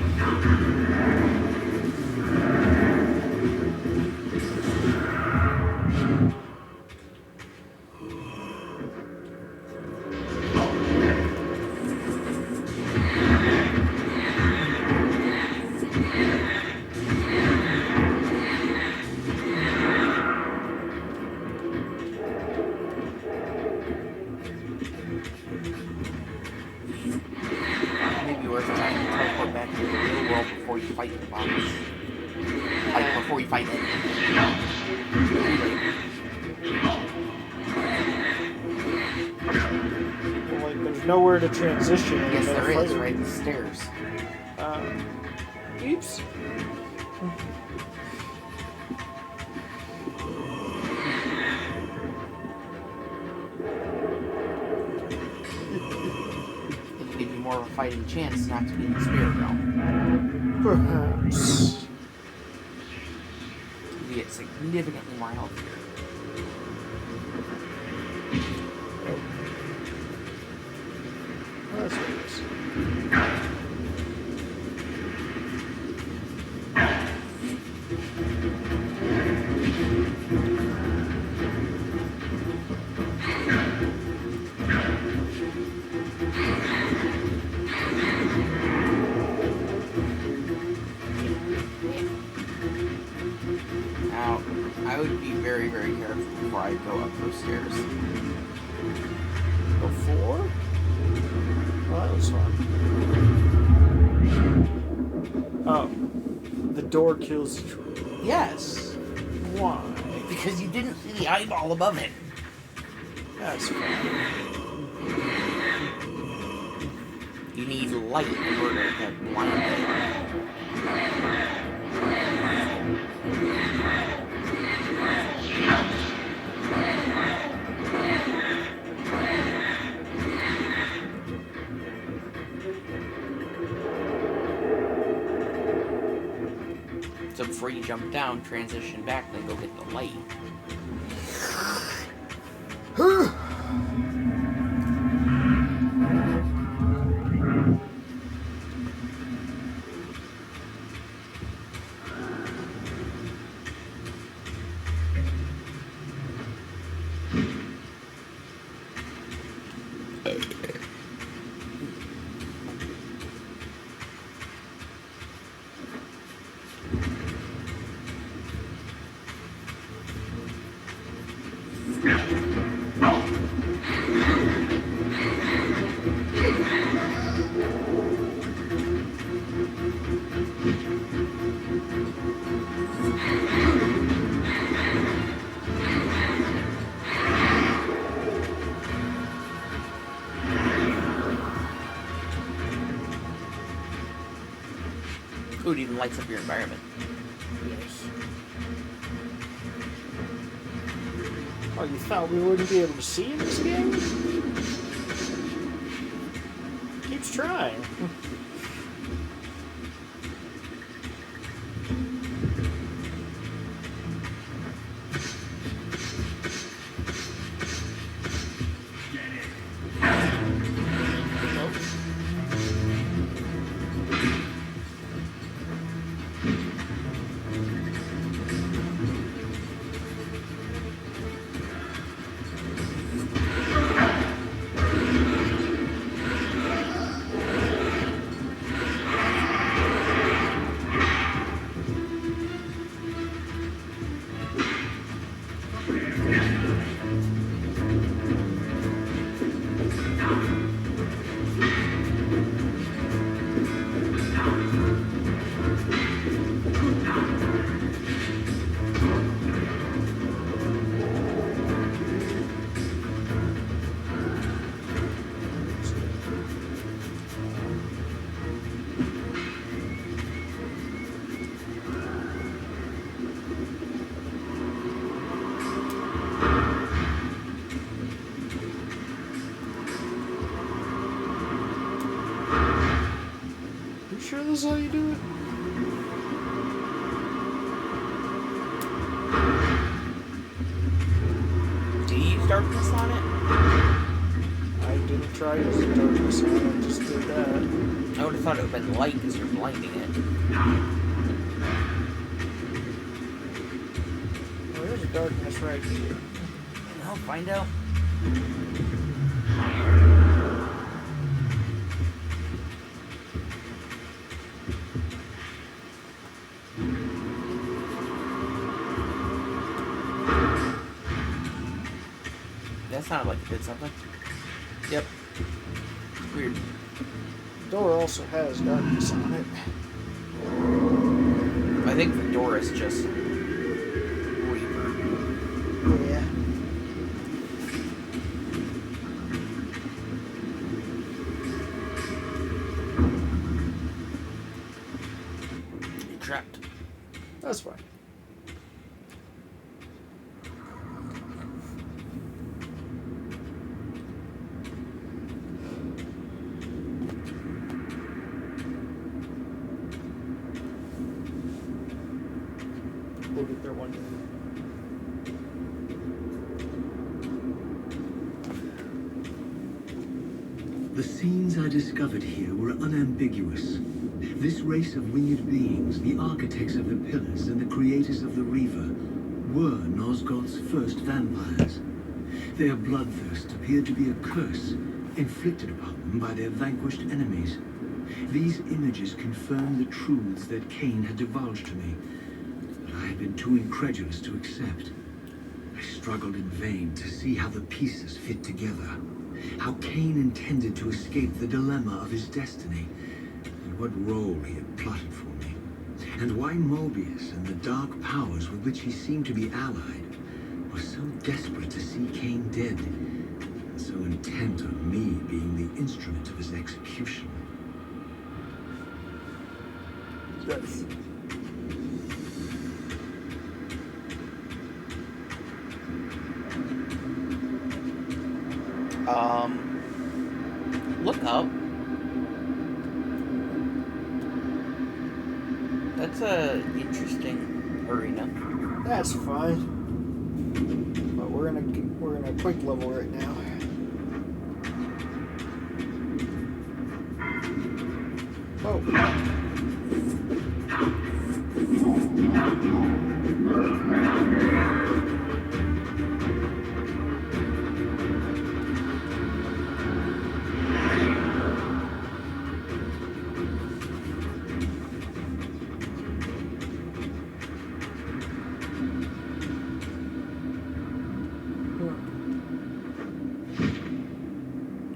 Maybe worth trying to teleport back to the real world before you fight the boss. Like, before you fight it. Well, like, there's nowhere to transition. Yes, without there is, fighting. right? The stairs. Oops. It'll give you more of a fighting chance not to be in the spirit realm. Perhaps. You get significantly more health here. Oh, that's what it is. Now, I would be very, very careful before I go up those stairs. Before? Oh, that was fun. Oh. The door kills you. Yes, Why? because you didn't see the eyeball above it. That's fine. You need light in order to blind it. So before you jump down, transition back, then go get the light. Ooh, it even lights up your environment. Yes. Oh, you thought we wouldn't be able to see in this game? Keeps trying. this how you do it? Do you use darkness on it? I didn't try using darkness on it, I just did that. I would have thought it would have been light because you're blinding it. Well, there's a darkness right here. I'll find out. That sounded like it did something. Yep. Weird. The door also has darkness on it. I think the door is just Reaver. Yeah. You're trapped. That's fine. We'll get there one day. The scenes I discovered here were unambiguous. This race of winged beings, the architects of the pillars and the creators of the Reaver, were Nosgoth's first vampires. Their bloodthirst appeared to be a curse, inflicted upon them by their vanquished enemies. These images confirmed the truths that Cain had divulged to me, but I had been too incredulous to accept. I struggled in vain to see how the pieces fit together, how Cain intended to escape the dilemma of his destiny, and what role he had plotted for me, and why Mobius and the dark powers with which he seemed to be allied were so desperate to see Cain dead, and so intent on me being the instrument of his execution. Yes. Look up. That's a interesting arena. That's fine. But we're in a quick level right now. Oh.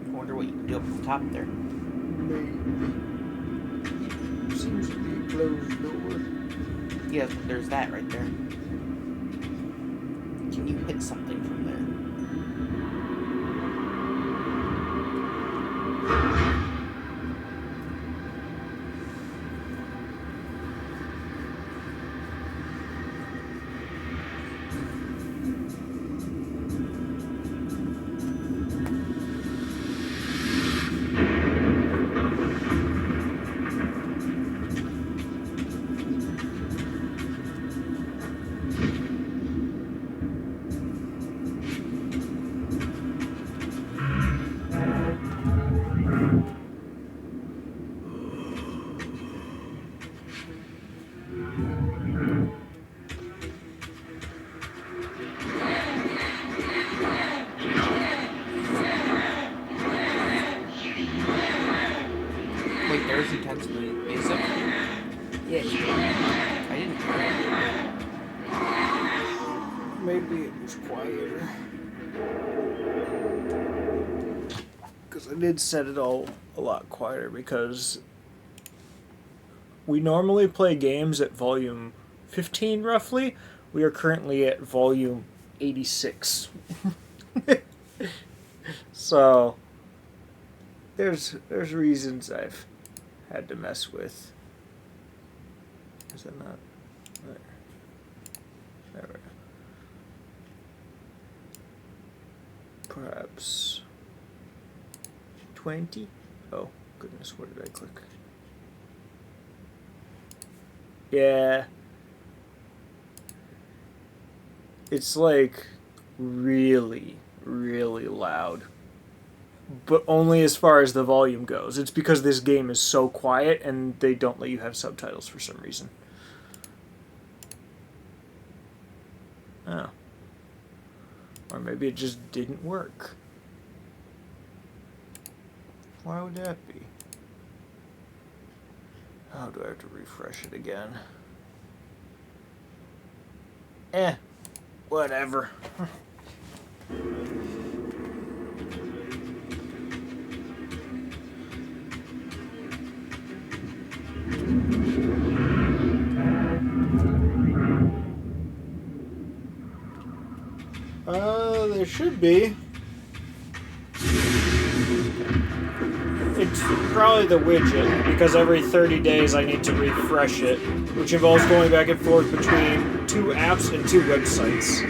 I wonder what you can do up at the top there. Seems to be a closed door. Yeah, there's that right there. Can you hit something from there? Wait, there's intense music? Yeah. I didn't hear it. Maybe it was quieter. Because I did set it all a lot quieter because we normally play games at volume 15 roughly. We are currently at volume 86. So there's reasons I've had to mess with. Is that not there? There we go. Perhaps 20? Oh goodness, what did I click? Yeah. It's like really, really loud. But only as far as the volume goes. It's because this game is so quiet and they don't let you have subtitles for some reason. Oh. Or maybe it just didn't work. Why would that be? Oh, do I have to refresh it again? Whatever. There should be. It's probably the widget, because every 30 days I need to refresh it, which involves going back and forth between 2 apps and 2 websites.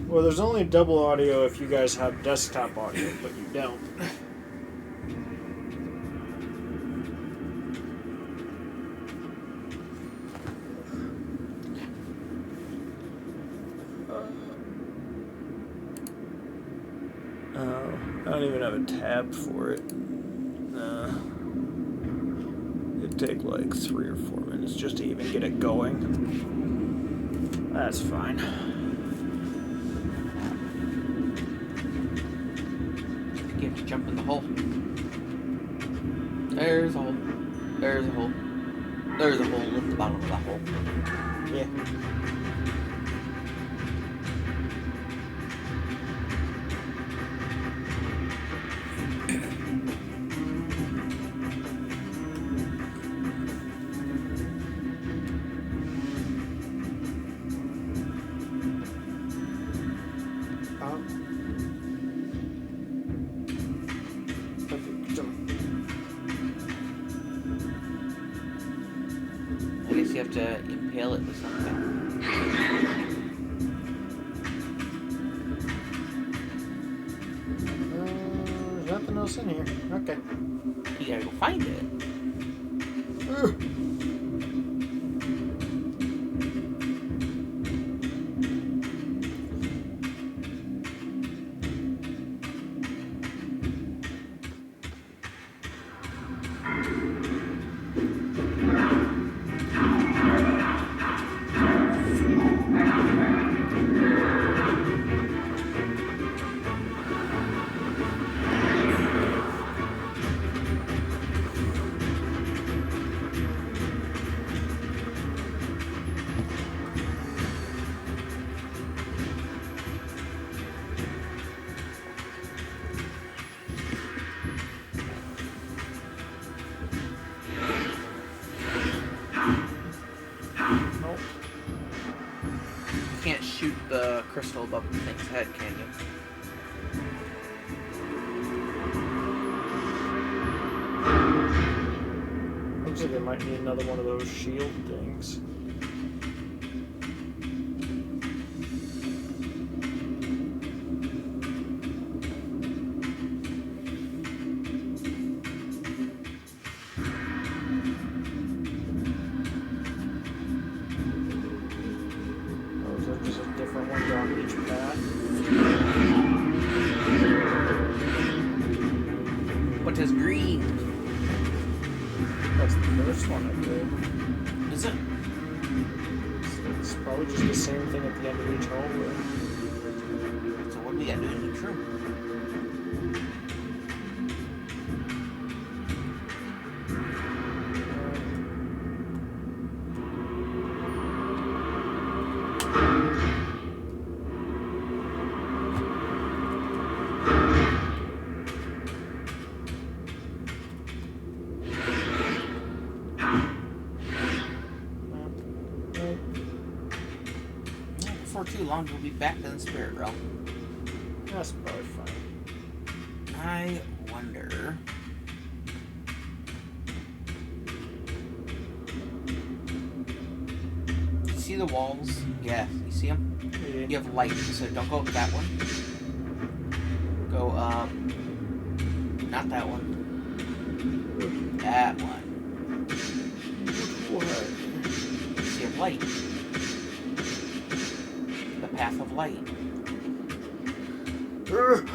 Well, there's only double audio if you guys have desktop audio, but you don't. I don't even have a tab for it. It'd take like 3 or 4 minutes just to even get it going. That's fine. You have to jump in the hole. There's a hole. There's a hole. There's a hole at the bottom of that hole. Yeah. I guess you have to impale it with something. There's nothing else in here. Okay. You gotta go find it. The crystal above the thing's head, can you? Looks like it might be another one of those shield things. as green. That's the first one I did. Is it? It's probably just the same thing at the end of each hallway. So what do we gotta do in each room? Before too long, we'll be back in the spirit realm. That's probably fine. I wonder. You see the walls? Yeah, you see them? Yeah. You have light, so don't go up that one. Go up. Not that one. That one. What? You have light. The path of light. Nope.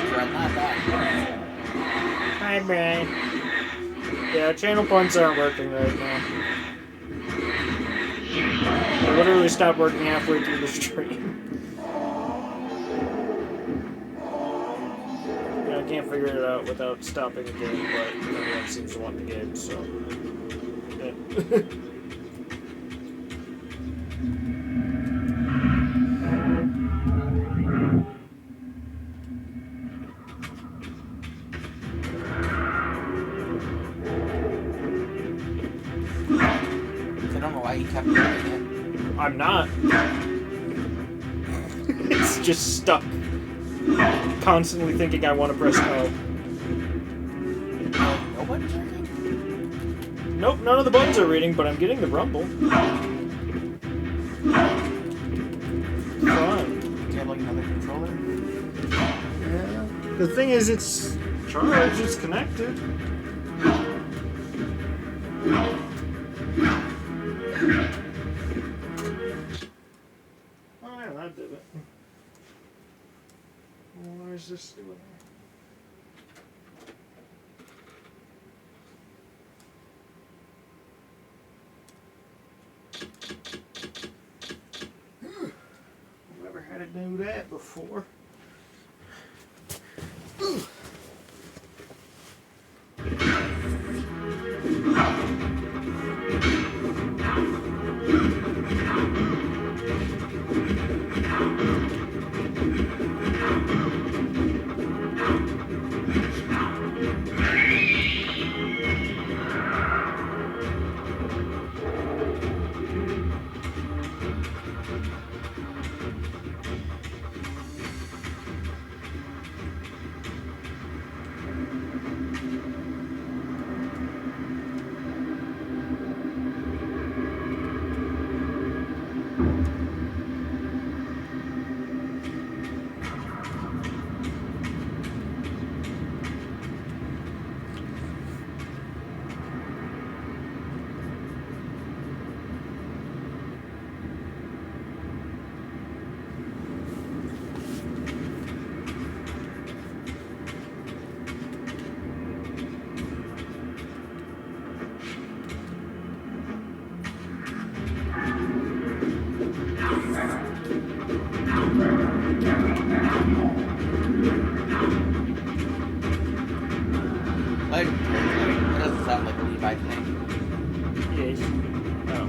Right, not that. Hi, Brian. Yeah, channel points aren't working right now. I literally stopped working halfway through the stream. Yeah, I can't figure it out without stopping the game, but everyone seems to want the game, so. Yeah. I don't know why you kept doing it. I'm not. It's just stuck. Constantly thinking I want to press no. No buttons working? Nope, none of the buttons are reading, but I'm getting the rumble. Fine. Do you have like another controller? Yeah. The thing is, it's charged, it's connected. Oh yeah, that did it. Why is this doing it? Never had it do that before. Like, it doesn't sound like a Levi thing. Yes. Oh.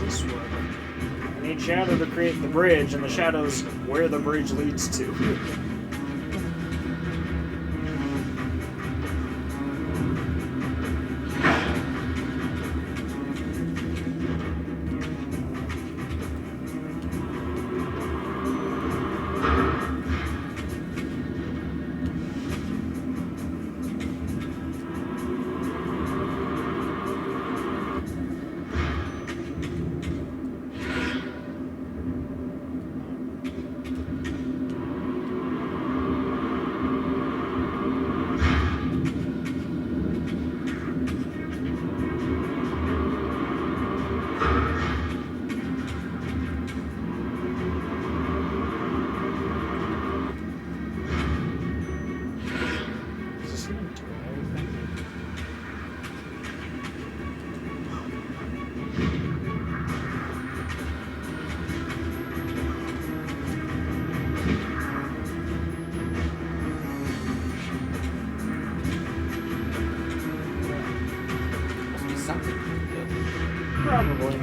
this one. I need shadow to create the bridge, and the shadow's where the bridge leads to. Probably.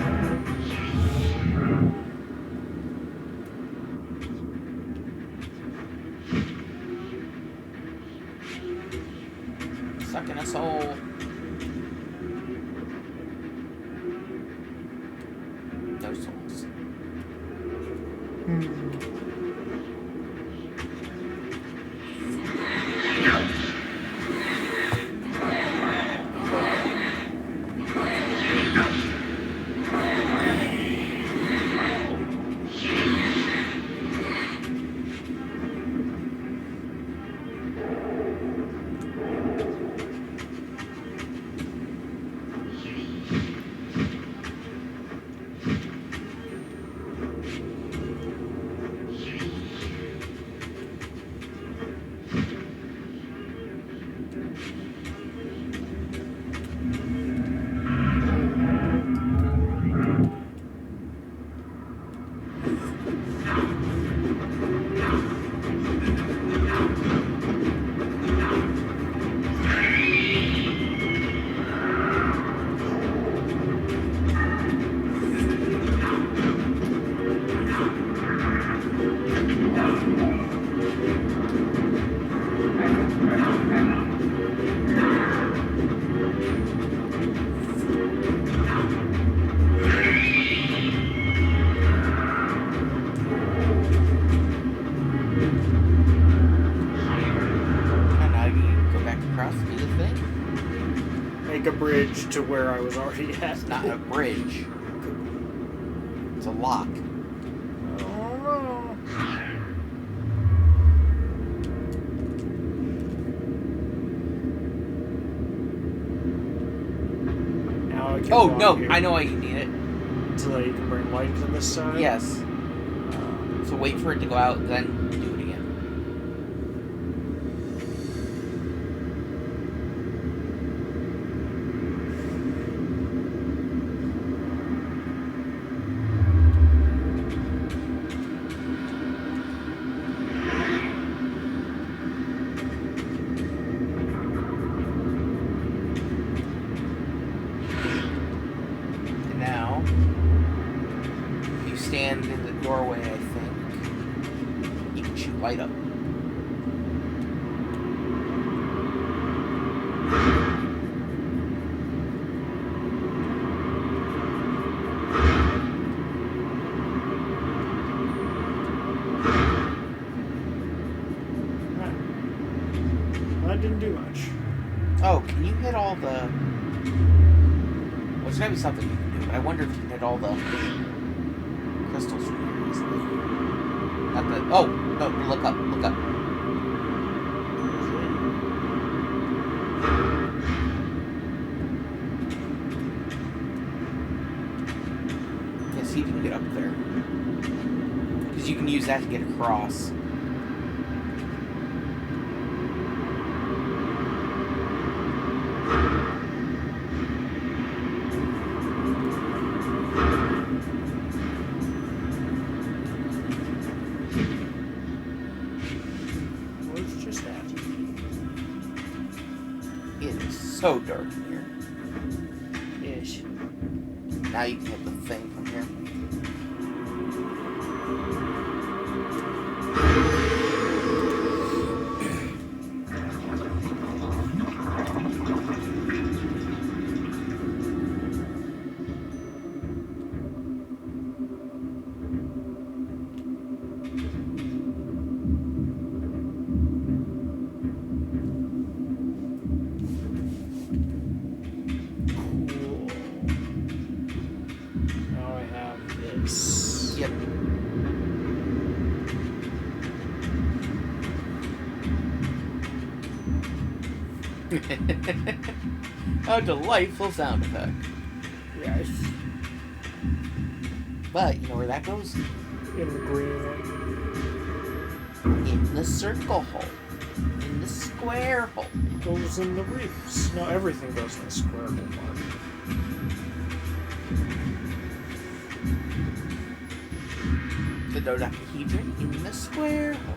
Sucking us all. No souls. Make a bridge to where I was already at. It's not a bridge. It's a lock. Oh, now I can Oh, walk no, here I know why you need it. so that you can bring light to this side. Yes. So wait for it to go out, then do it again. And now, you stand in the doorway, I think. You can shoot light up. Right. Well, that didn't do much. Oh, can you hit all the... Well, there's gotta be something you can do, but I wonder if you can hit all the crystals from here easily. Not the... Oh! No, look up, look up. Yeah, see if you can get up there. Because you can use that to get across. Well, it's just that. It is so dark in here. Yes. now you can hit the thing from here. Cool. Now I have this. Yep. A delightful sound effect. Yes. But you know where that goes? In the green one. In the circle hole. In the square hole. Goes in the reefs. No, everything goes in the square hole mark. The dodecahedron in the square hole.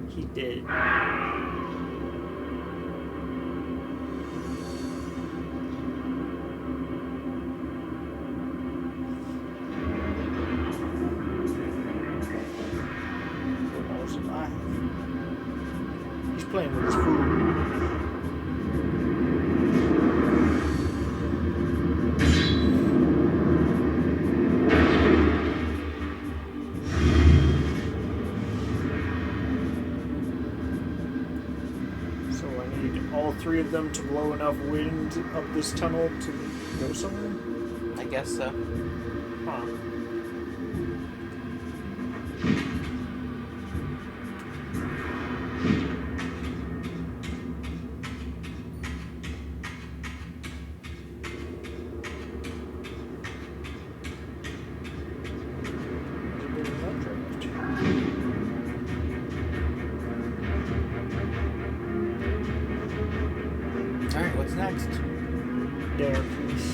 He did. What else did I have? He's playing with his food. So I need all three of them to blow enough wind up this tunnel to go somewhere? I guess so. Huh. Alright, what's next? Dare, please.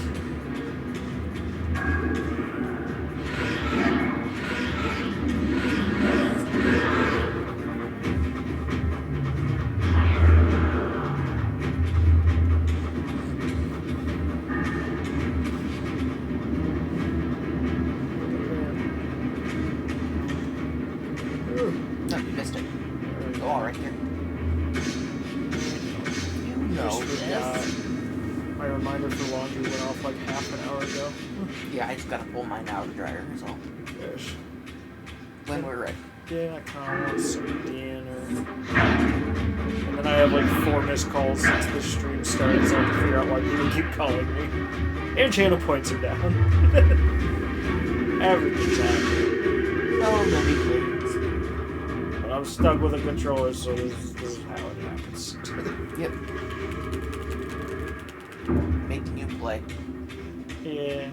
No, you missed it. Go all right there. You know Just this. my reminder for laundry went off like half an hour ago. Yeah, I just gotta pull mine out of the dryer, is all. Gosh. When we're ready. Yeah, I kind of want some dinner. And then I have like 4 missed calls since the stream started, so I have to figure out why people keep calling me. And channel points are down. Everything's happening. So many things. But I'm stuck with a controller, so this is how it happens. Yep. Making you play. Yeah.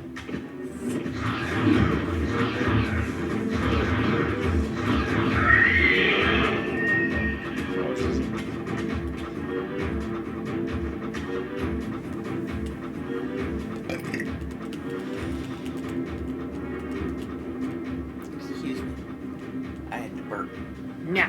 Excuse me. I had to burp. Nah.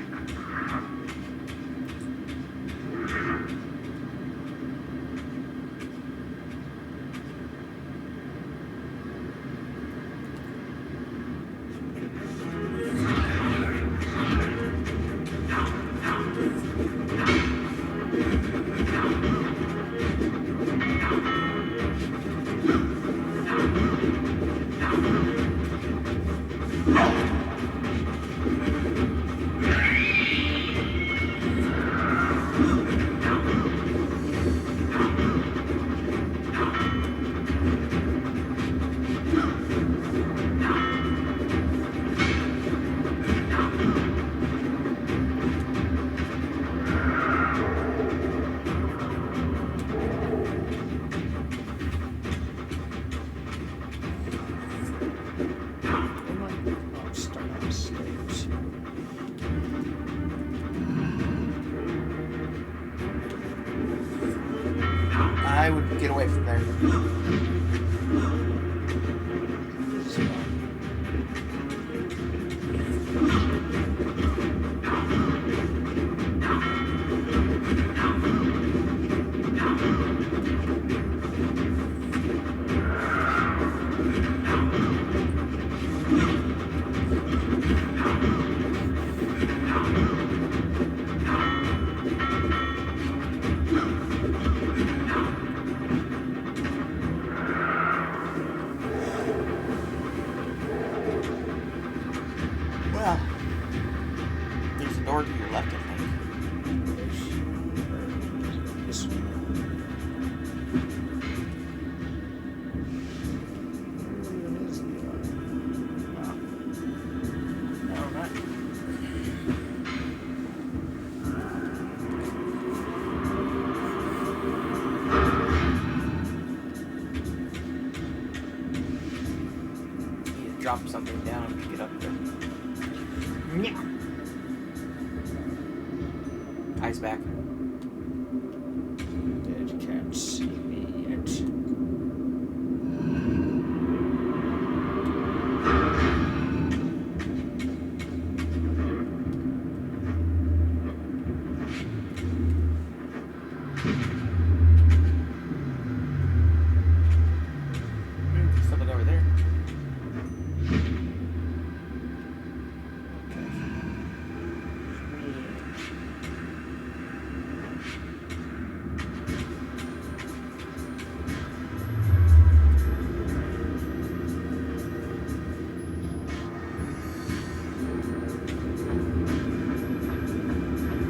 Oh, start upstairs. I would get away from there. drop something down to get up there. Yeah. Eyes back. Dead can't see me yet. Something over there.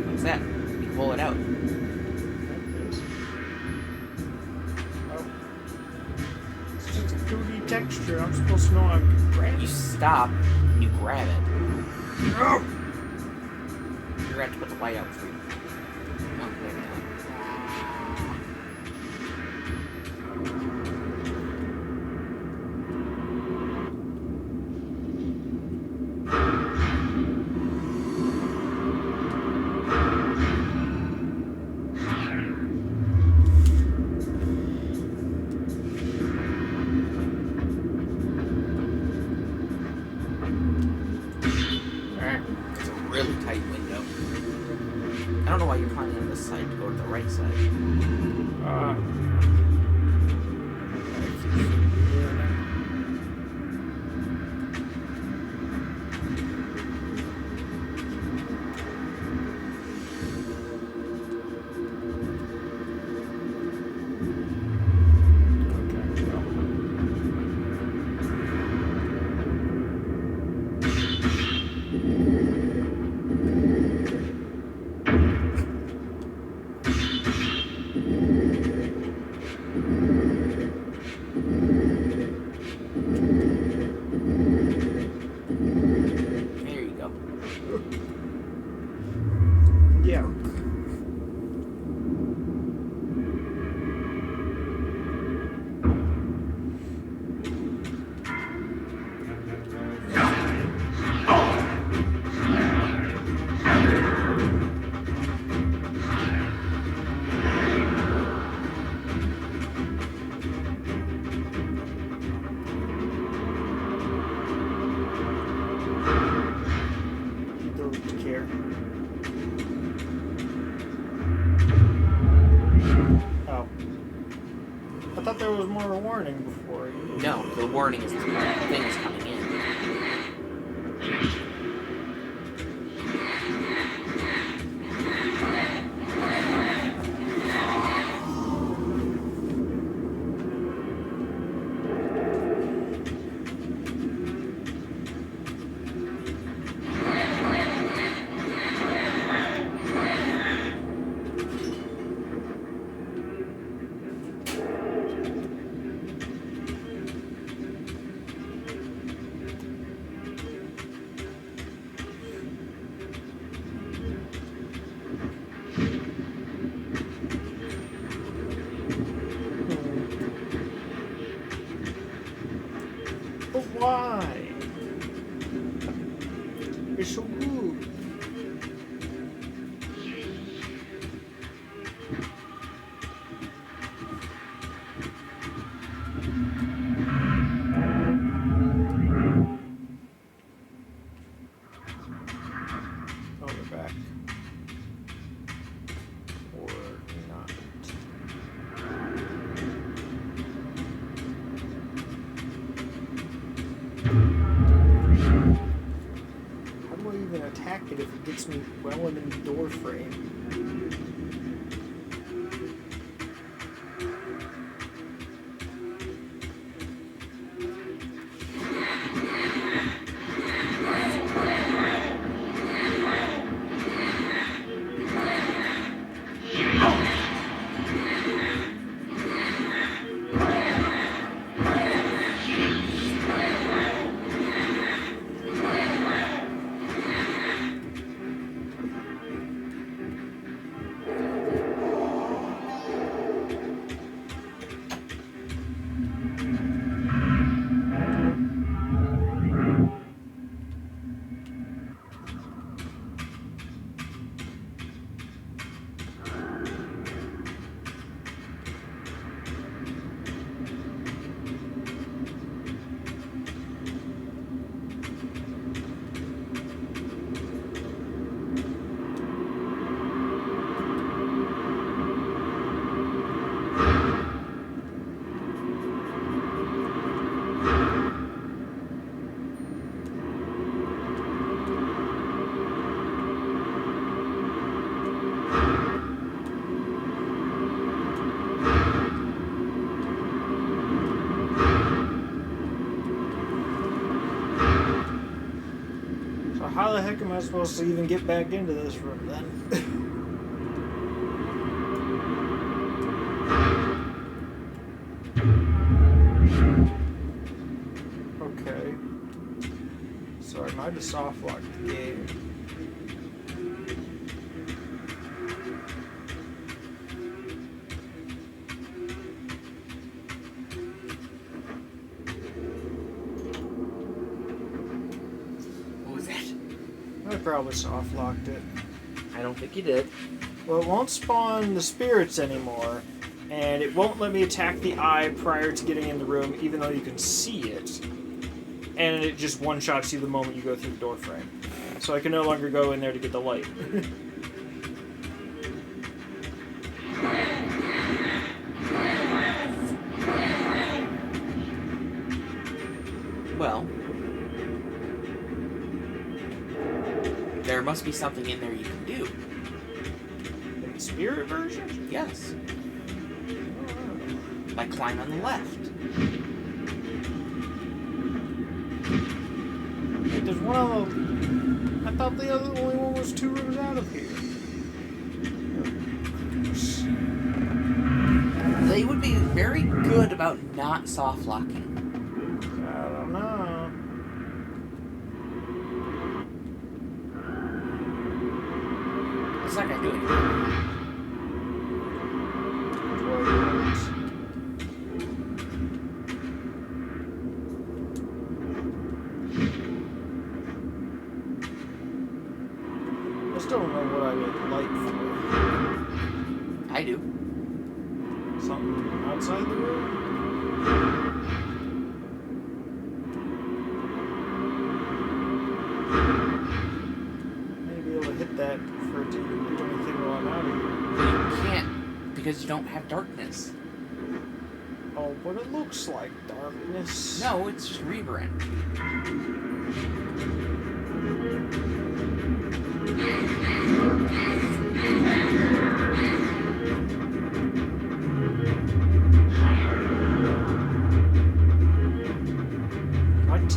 What's that? You can pull it out. Oh. It's just a 2D texture. I'm supposed to know how to grab You it. stop and you grab it. No! You're going to have to put the light out for you. Oh, there we go. It's a really tight window. I don't know why you're climbing on this side to go to the right side. There you go. Yeah. Don't care. Oh. I thought there was more warning before you. No, the warning is the thing is coming in. But why? You're so rude. Oh, we're back. Or not. How do I even attack it if it gets me well into the door frame? how the heck am I supposed to even get back into this room then? Okay. So I might have soft locked the game. What was that? I probably soft locked it. I don't think you did. Well, it won't spawn the spirits anymore, and it won't let me attack the eye prior to getting in the room, even though you can see it. And it just one-shots you the moment you go through the door frame. So I can no longer go in there to get the light. Well, there must be something in there you can do. In the spirit version? Yes. Like climb on the left. Wait, there's one of them. I thought the only one was 2 rooms out of here. They would be very good about not soft locking. I don't know. It's not gonna do anything. I still don't know what I need light for. I do. Something outside the room? Maybe be able to hit that for it to even do anything while I'm out of here. But you can't because you don't have darkness. Oh, but it looks like darkness. No, it's just Reaver energy. What?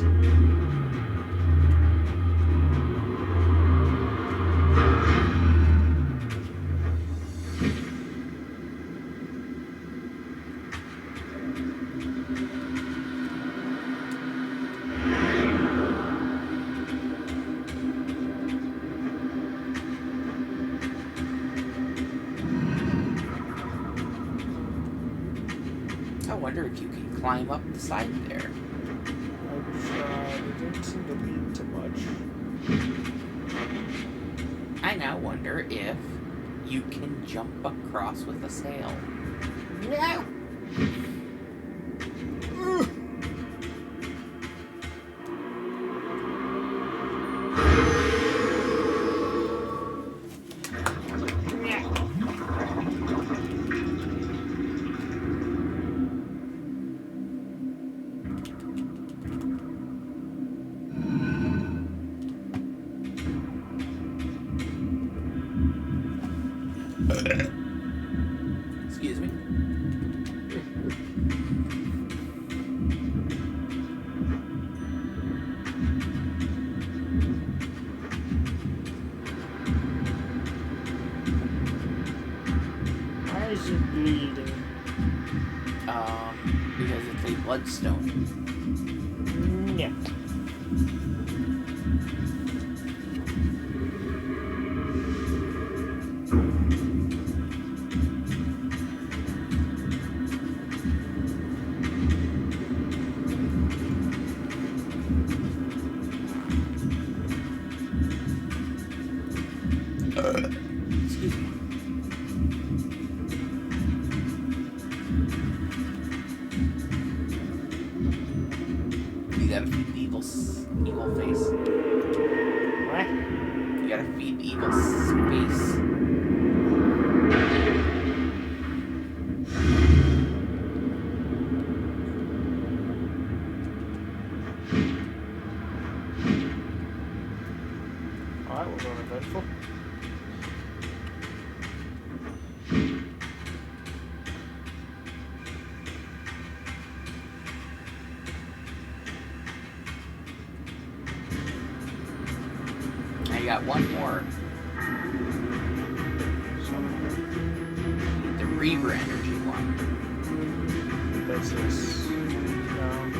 I wonder if you can climb up the side there. I tried. It didn't seem to lead to much. I now wonder if you can jump across with a sail. No! Excuse me. Why is it bleeding? Because it's a bloodstone. Yeah. Excuse me. You gotta feed the evil face. What? You gotta feed the evil face. Oh, that was uneventful. you got one more. The Reaver energy one. That's this. No.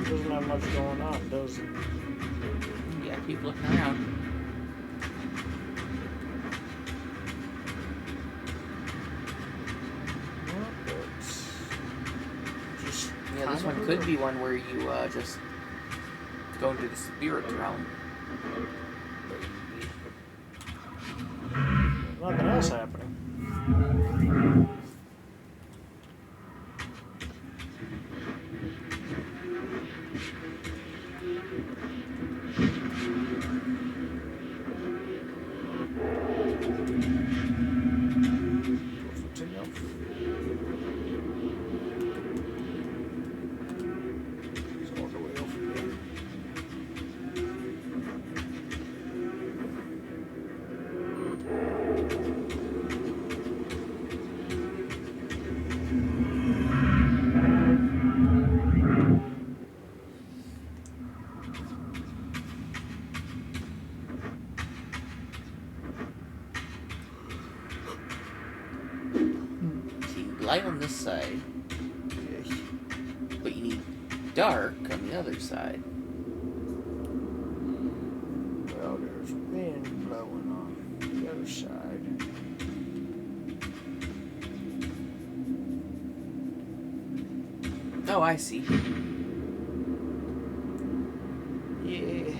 Doesn't have much going on, does it? Yeah, keep looking around. Well, it's just Yeah, this one could be one where you just go into the spirit realm. Nothing else happening. It's all the way over here. See, light on this side, but you need dark on the other side. Well, there's wind blowing on the other side. Oh, I see. Yeah.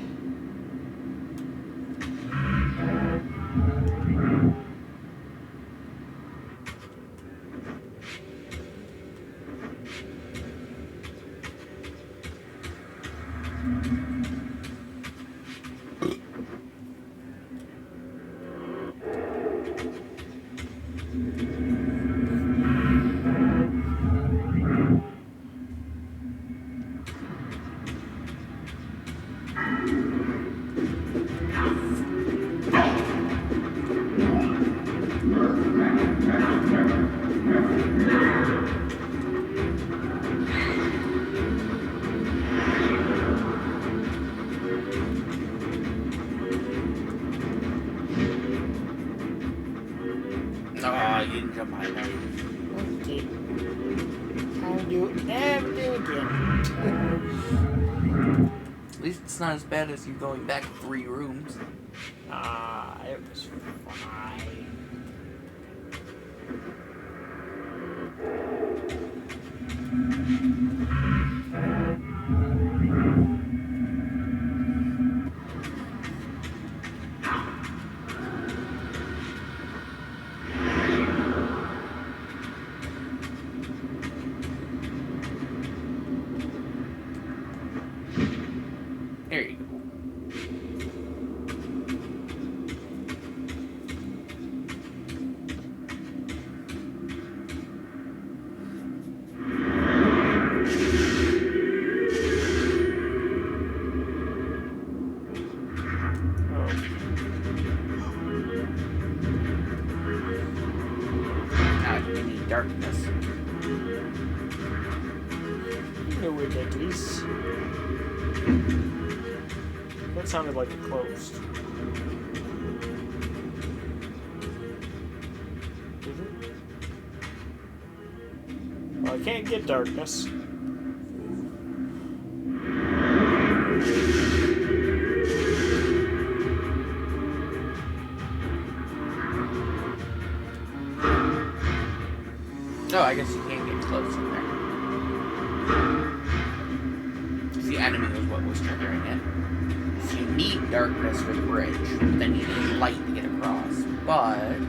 Oh, you didn't jump behind that. Okay. I'll do everything again. At least it's not as bad as you going back 3 rooms. It was fine. is. That sounded like it closed. Did it? Well, I can't get darkness. No, I guess you can't get close in there. The enemy was what was triggering it. So you need darkness for the bridge, but then you need light to get across. But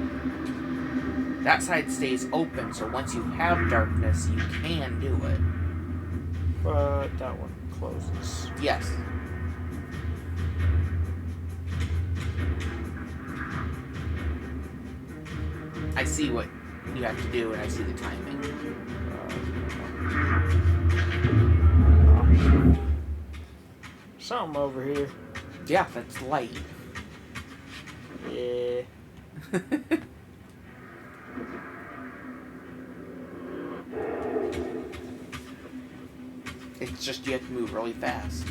that side stays open, so once you have darkness, you can do it. But that one closes. Yes. I see what you have to do, and I see the timing. Something over here. Yeah, that's light. Yeah. It's just you have to move really fast.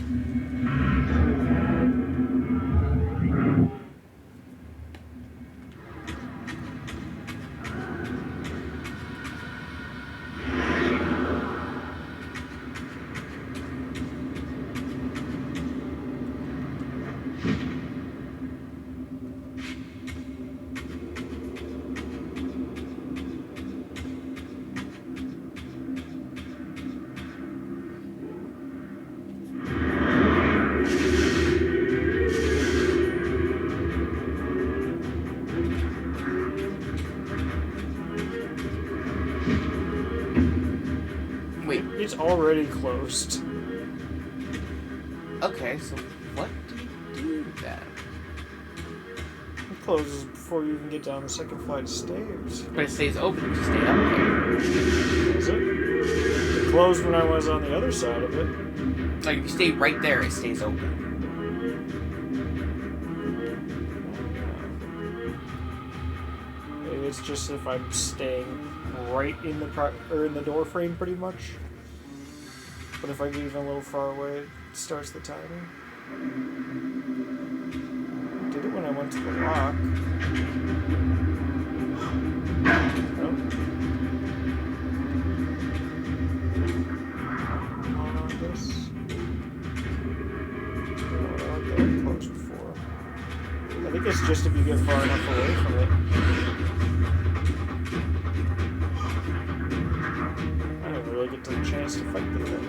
Wait, It's already closed. okay, so what do you do then? It closes before you even get down the second flight of stairs. But it stays open to stay up there. Is it? It closed when I was on the other side of it. Like, if you stay right there, it stays open. Maybe it's just if I'm staying right in the in the door frame, pretty much. But if I get even a little far away, it starts the timer. Did it when I went to the lock. Nope. On this. Oh, that closed before. I think it's just if you get far enough away from it. I didn't really get the chance to fight the thing.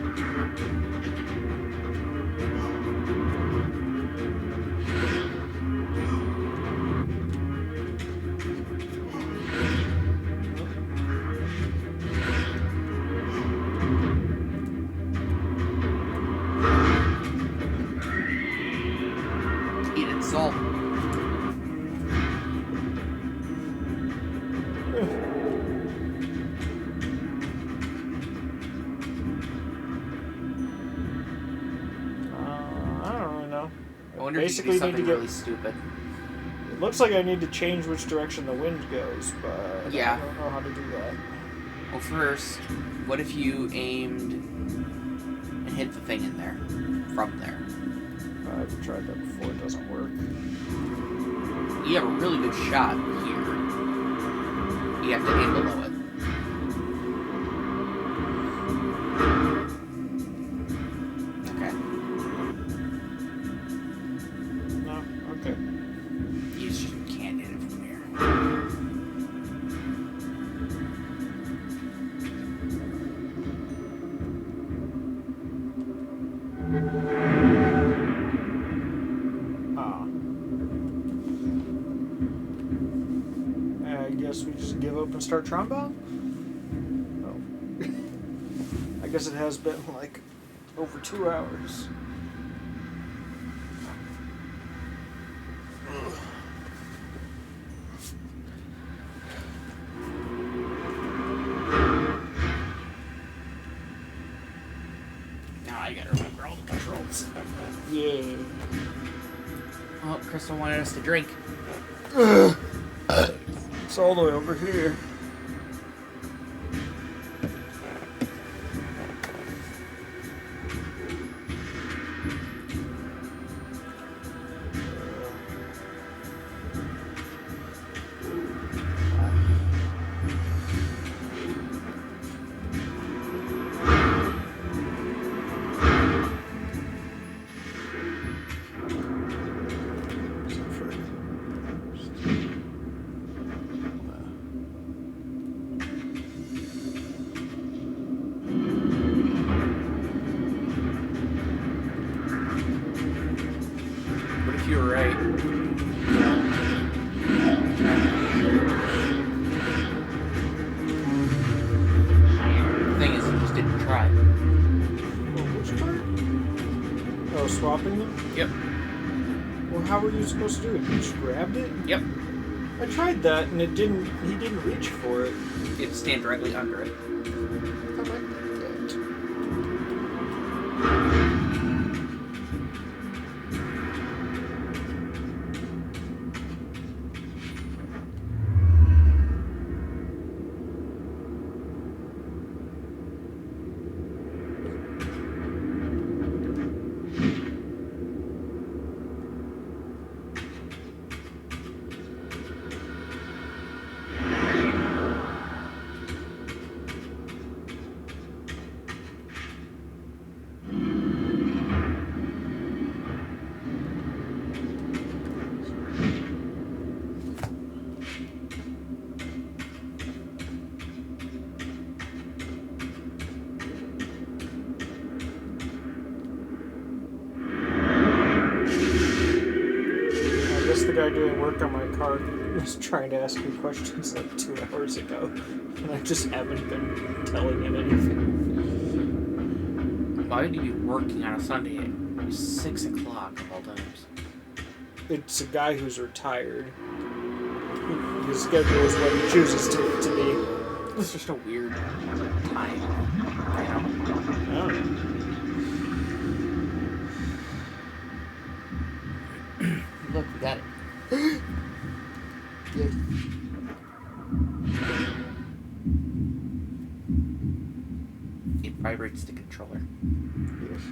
Eat its soul. I don't really know. I wonder if you could do something really stupid. It looks like I need to change which direction the wind goes, but Yeah. I don't know how to do that. Well, first, what if you aimed and hit the thing in there? From there. I've tried that before, it doesn't work. You have a really good shot here. You have to aim below it. Okay. No? Okay. You just can't hit it from here. I guess we just give up and start trombone? Oh. I guess it has been like over 2 hours. Now I gotta remember all the controls. Yeah. Oh, Crystal wanted us to drink. It's all the way over here. You were right. The thing is, he just didn't try. Oh, which part? Oh, swapping them? Yep. Well, how were you supposed to do it? You just grabbed it? Yep. I tried that and it didn't. He didn't reach for it. It stand directly under it. I might do that. I guess the guy doing work on my car was trying to ask me questions like 2 hours ago, and I just haven't been telling him anything. Why would you be working on a Sunday at 6 o'clock of all times? It's a guy who's retired. His schedule is what he chooses to be. It's just a weird time, you know? I don't know. Look, we got it. Yeah. It vibrates the controller. Yes.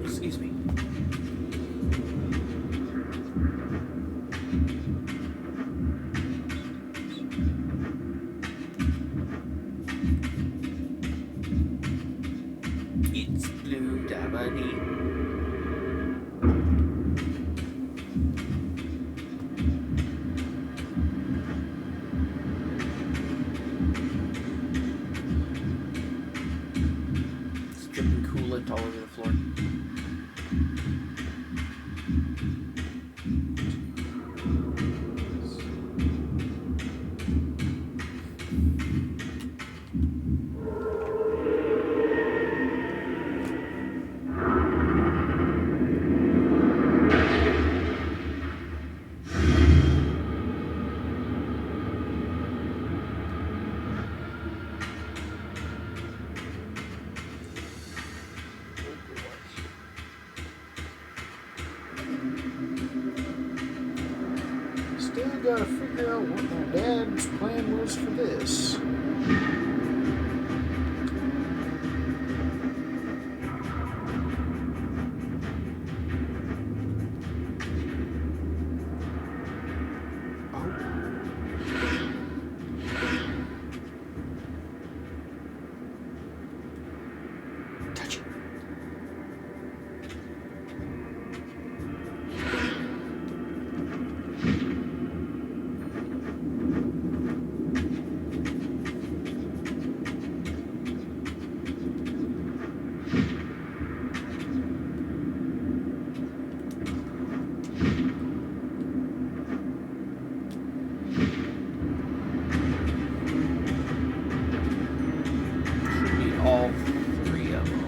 Excuse me. It's Blue Dabadi. It's dripping coolant all over the floor. Still gotta figure out what my dad's plan was for this. Touch it. Should be all three of them.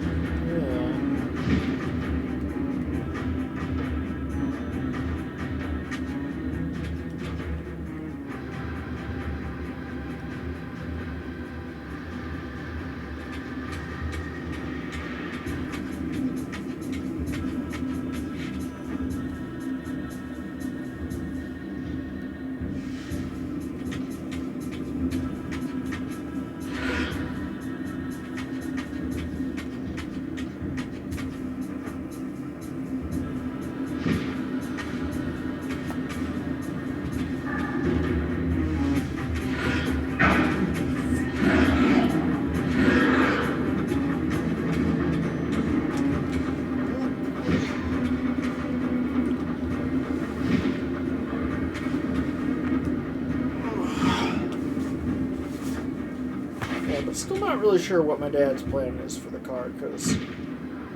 not really sure what my dad's plan is for the car, because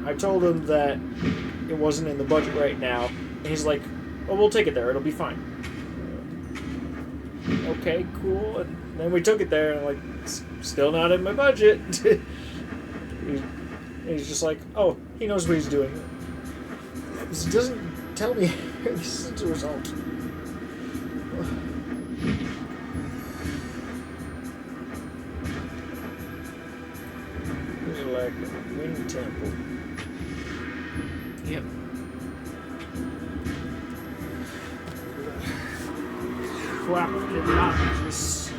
I told him that it wasn't in the budget right now, and he's like, "Oh, we'll take it there. It'll be fine." Okay, cool. And then we took it there, and like, still not in my budget. He's just like, "Oh, he knows what he's doing." He doesn't tell me. This is the result. Like a wind temple. Yep. Flap it not just.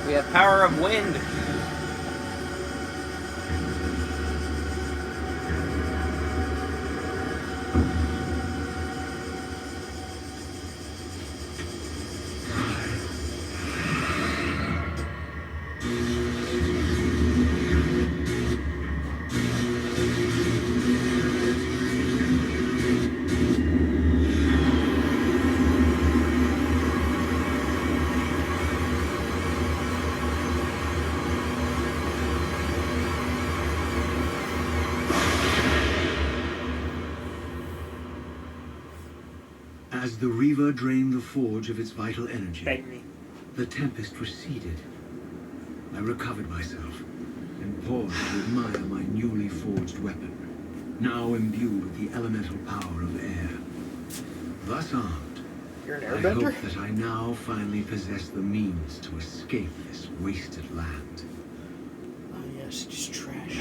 We have power of wind. As the Reaver drained the forge of its vital energy, Beg me. the tempest receded. I recovered myself and paused to admire my newly forged weapon, now imbued with the elemental power of air. Thus armed, You're an I airbender? hope that I now finally possess the means to escape this wasted land. Oh yes, it's trash.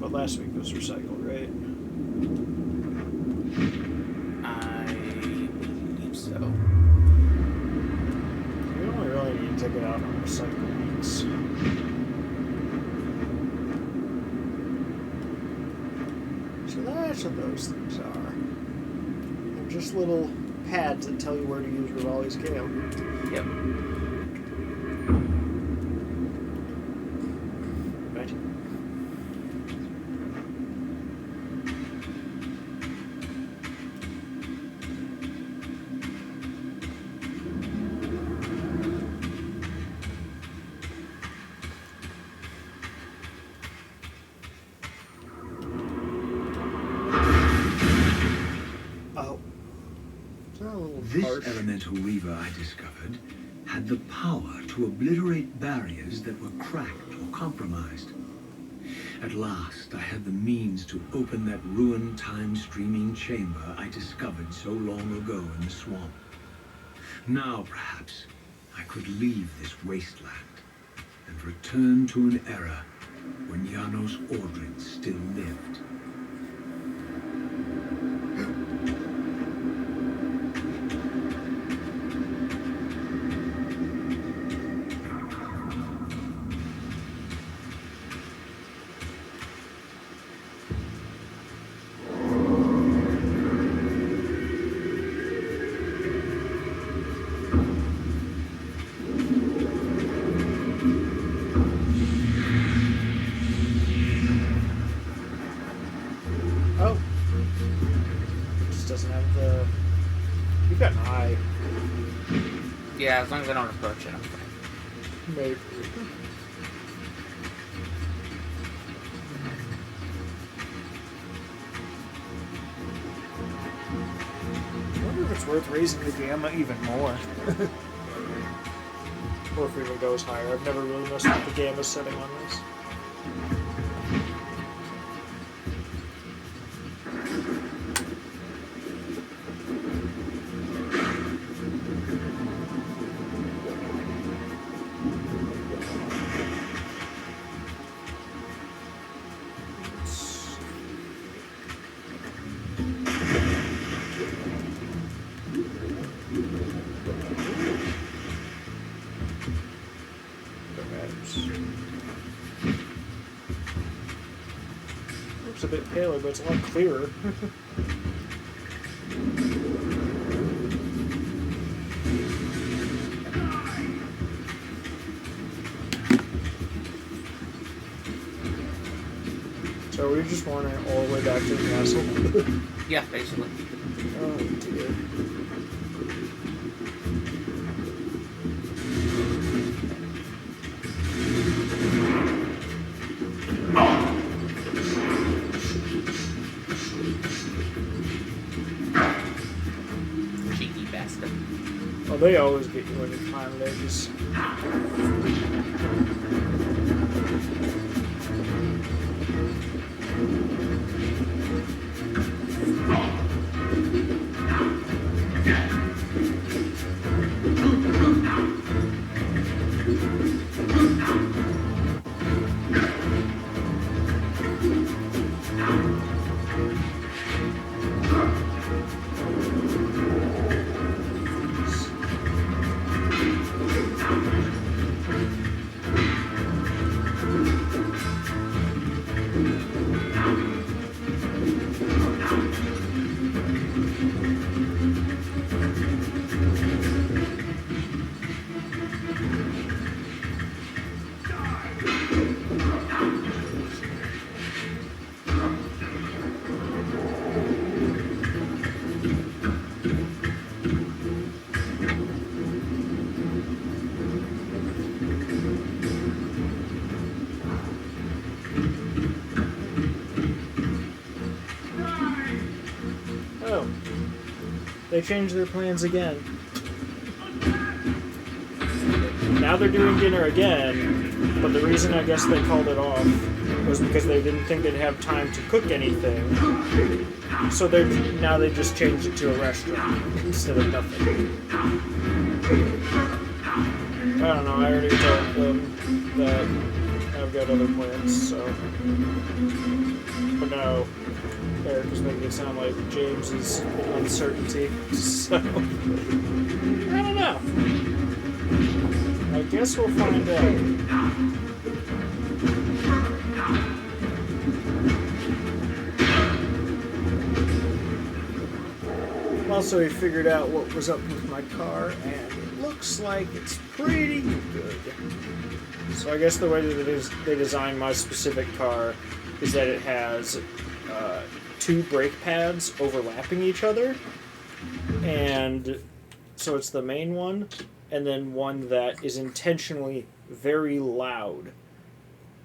But last week was recycled, right? I believe so. We only really need to take it out on recycle weeks. So that's what those things are. They're just little pads that tell you where to use Rivali's scale. Yep. Right? Oh. Is that a little This harsh? elemental Reaver I discovered had the power to obliterate barriers that were cracked or compromised. At last, I had the means to open that ruined time-streaming chamber I discovered so long ago in the swamp. Now, perhaps, I could leave this wasteland and return to an era when Janos Ordrin still lived. Oh. It just doesn't have the... You've got an eye. Yeah, as long as I don't approach it, I'm fine. Maybe. it's worth raising the gamma even more. Or if it even goes higher. I've never really messed with the gamma setting on this. Looks a bit paler, but it's a lot clearer. So we just wandering all the way back to the castle. Yeah, basically. Oh dear. Cheeky bastard. Oh, they always get you when you climb ledges. Oh. They changed their plans again. Now they're doing dinner again, but the reason I guess they called it off was because they didn't think they'd have time to cook anything. So now they just changed it to a restaurant instead of nothing. I don't know, I already told them that I've got other plans, so... But no, Eric making it sound like James is in uncertainty, so... I don't know. I guess we'll find out. Also, we figured out what was up with my car, and it looks like it's pretty good. So I guess the way that they designed my specific car is that it has two brake pads overlapping each other, and so it's the main one, and then one that is intentionally very loud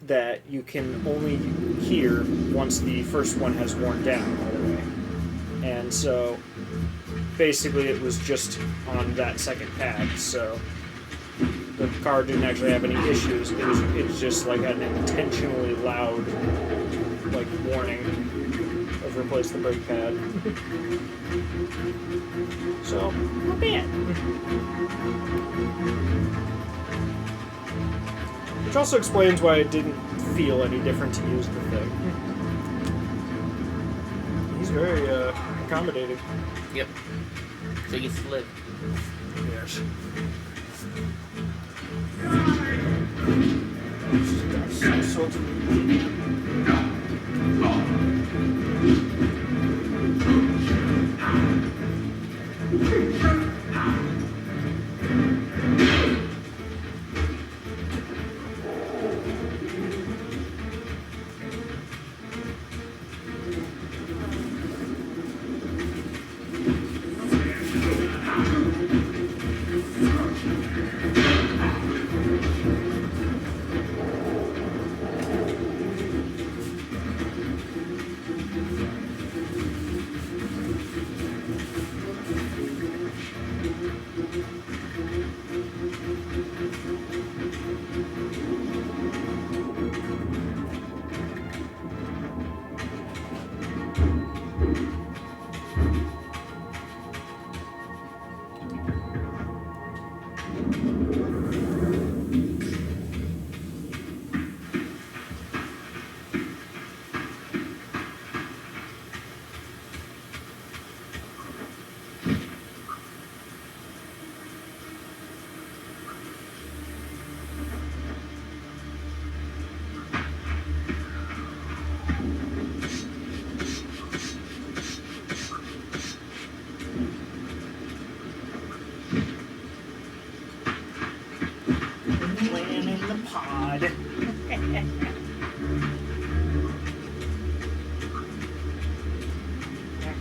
that you can only hear once the first one has worn down all the way. And so basically it was just on that second pad, so the car didn't actually have any issues. It's just like an intentionally loud like warning of replace the brake pad. So, not bad. Which also explains why it didn't feel any different to use the thing. He's very accommodating. Yep. So you slid. Yes.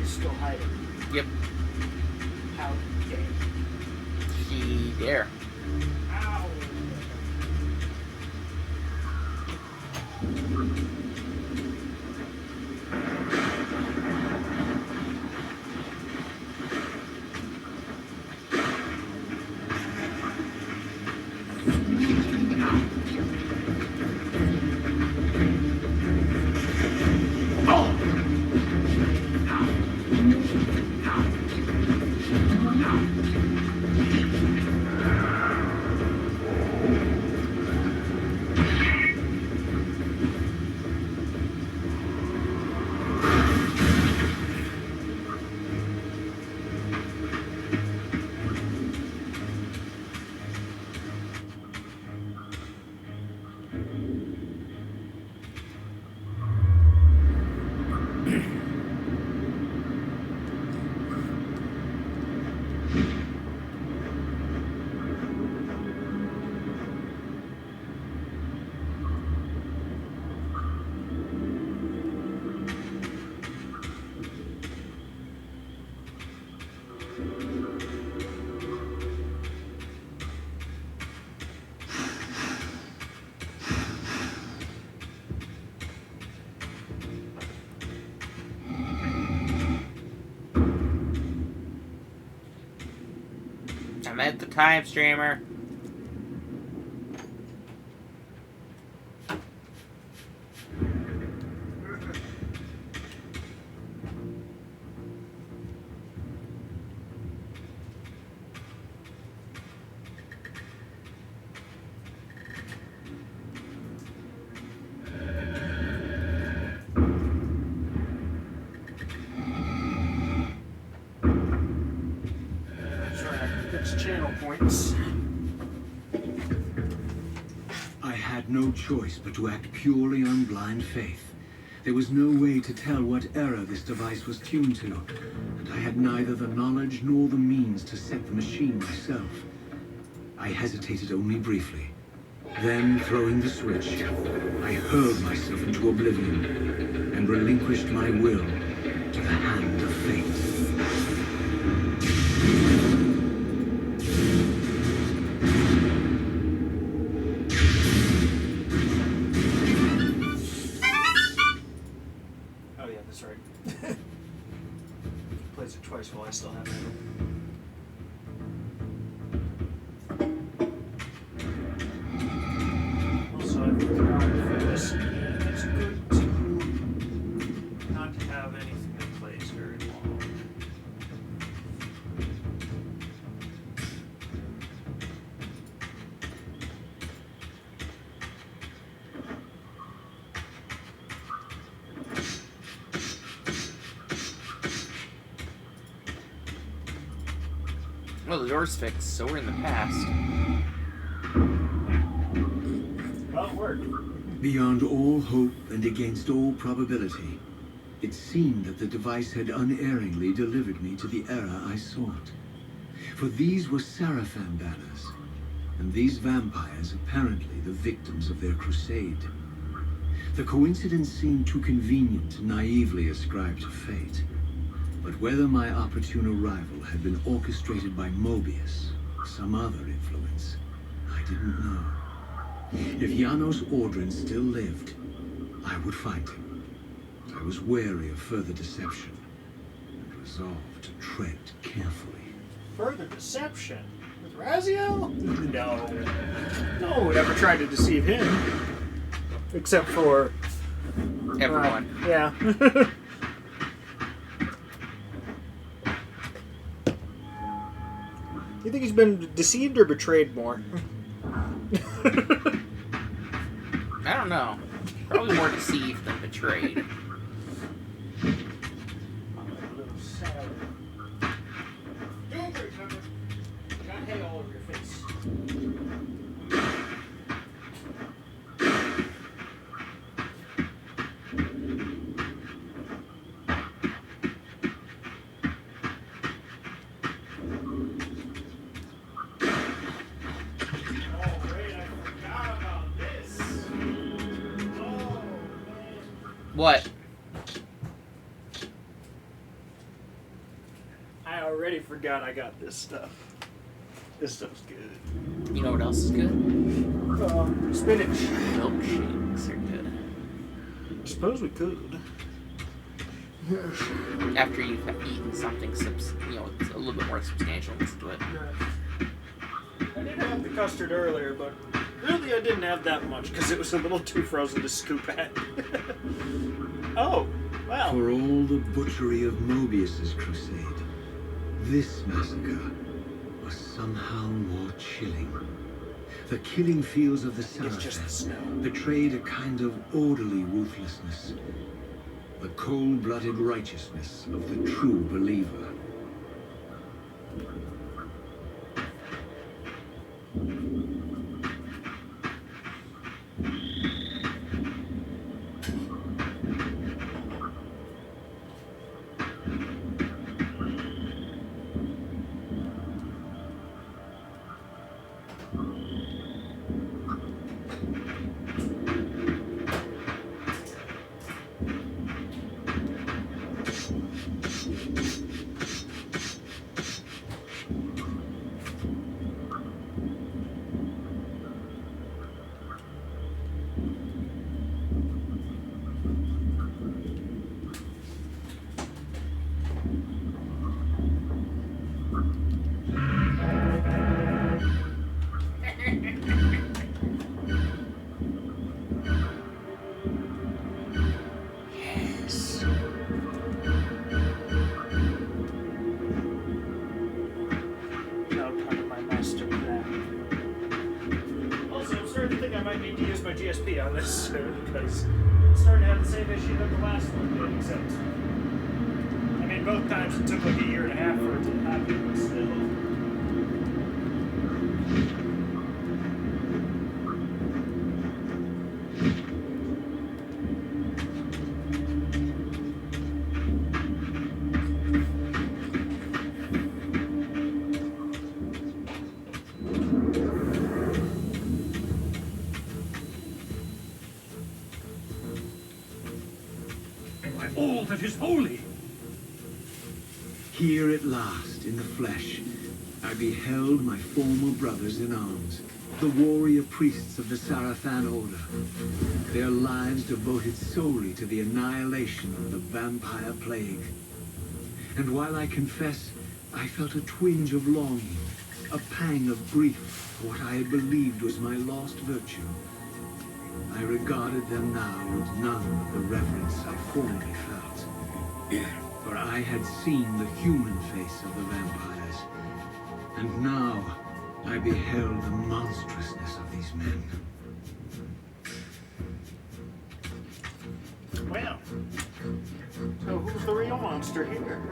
She's still hiding. Yep. How dare. She dare. Ow. I meant the time streamer. Channel points. I had no choice but to act purely on blind faith. There was no way to tell what error this device was tuned to, and I had neither the knowledge nor the means to set the machine myself. I hesitated only briefly. Then, throwing the switch, I hurled myself into oblivion and relinquished my will to the hand of fate. Oh yeah, that's right. Plays it twice while I still have it. Also, I forgot for this game, it's good to not have anything that plays very long. Well, the door's fixed, so we're in the past. Well, it worked. Beyond all hope and against all probability, it seemed that the device had unerringly delivered me to the era I sought. For these were Seraphim banners, and these vampires apparently the victims of their crusade. The coincidence seemed too convenient to naively ascribe to fate. But whether my opportune arrival had been orchestrated by Mobius or some other influence, I didn't know. If Janos Ordrin still lived, I would find him. I was wary of further deception and resolved to tread carefully. Further deception? With Raziel? No. No one would ever try to deceive him. Except for... Everyone. Yeah. You think he's been deceived or betrayed more? I don't know. Probably more deceived than betrayed. Got hay all over your face. What? I already forgot I got this stuff. This stuff's good. You know what else is good? Spinach. Milkshakes are good. I suppose we could. After you've eaten something, it's a little bit more substantial to it. I did have the custard earlier, but really I didn't have that much because it was a little too frozen to scoop at. Oh, wow. For all the butchery of Mobius's crusade, this massacre was somehow more chilling. The killing fields of the It's just the South snow. betrayed a kind of orderly ruthlessness, the cold-blooded righteousness of the true believer. GSP on this soon because it's starting to have the same issue that the last one did, except I mean both times it took like a year and a half for it to happen, but still. All that is holy! Here at last, in the flesh, I beheld my former brothers in arms, the warrior priests of the Sarathan Order, their lives devoted solely to the annihilation of the vampire plague. And while I confess, I felt a twinge of longing, a pang of grief for what I had believed was my lost virtue, I regarded them now with none of the reverence I formerly felt. For I had seen the human face of the vampires, and now I beheld the monstrousness of these men. Well, so who's the real monster here?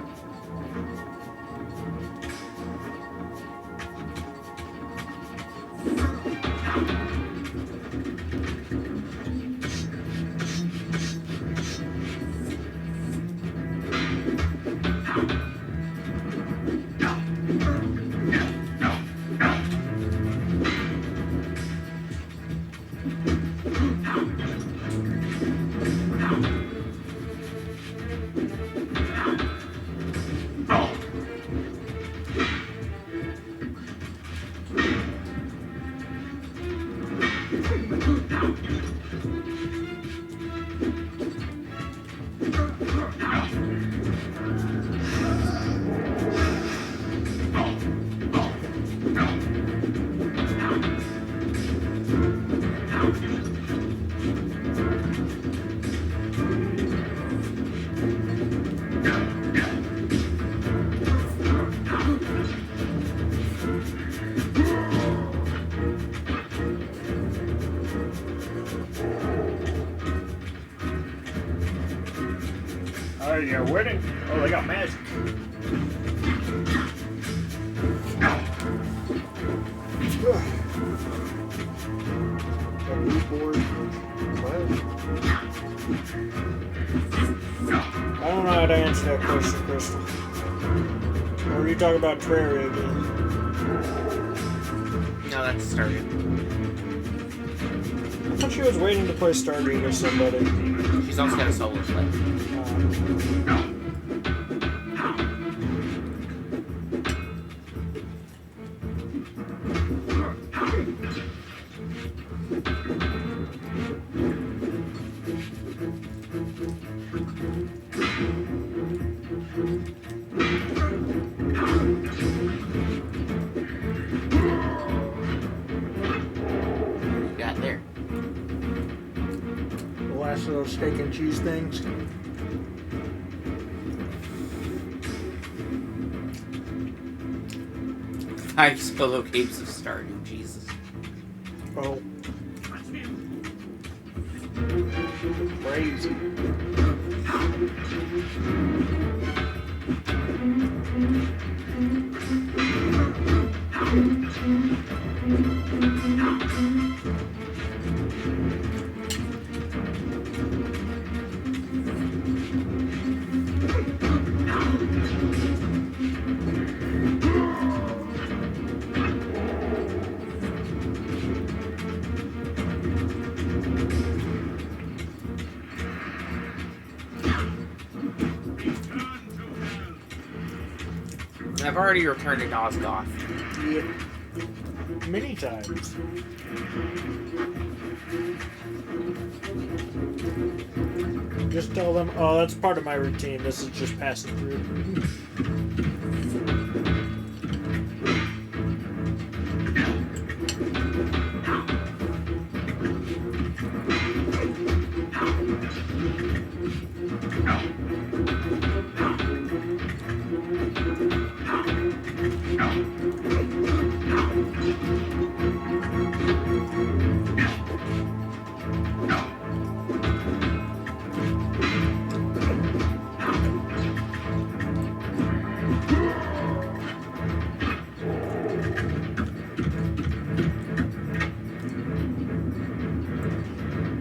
Oh, you're winning? Oh, they got magic. I don't know how to answer that question, Crystal. Or are you talking about Terraria again? No, that's started. I thought she was waiting to play Stardew with somebody. She's also got a solo play. steak and cheese things. Five solo capes of Stardew, Jesus. Oh. Crazy. I've already returned to Nosgoth. Yeah. Many times. Just tell them, oh, that's part of my routine. This is just passing through.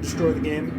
Destroy the game.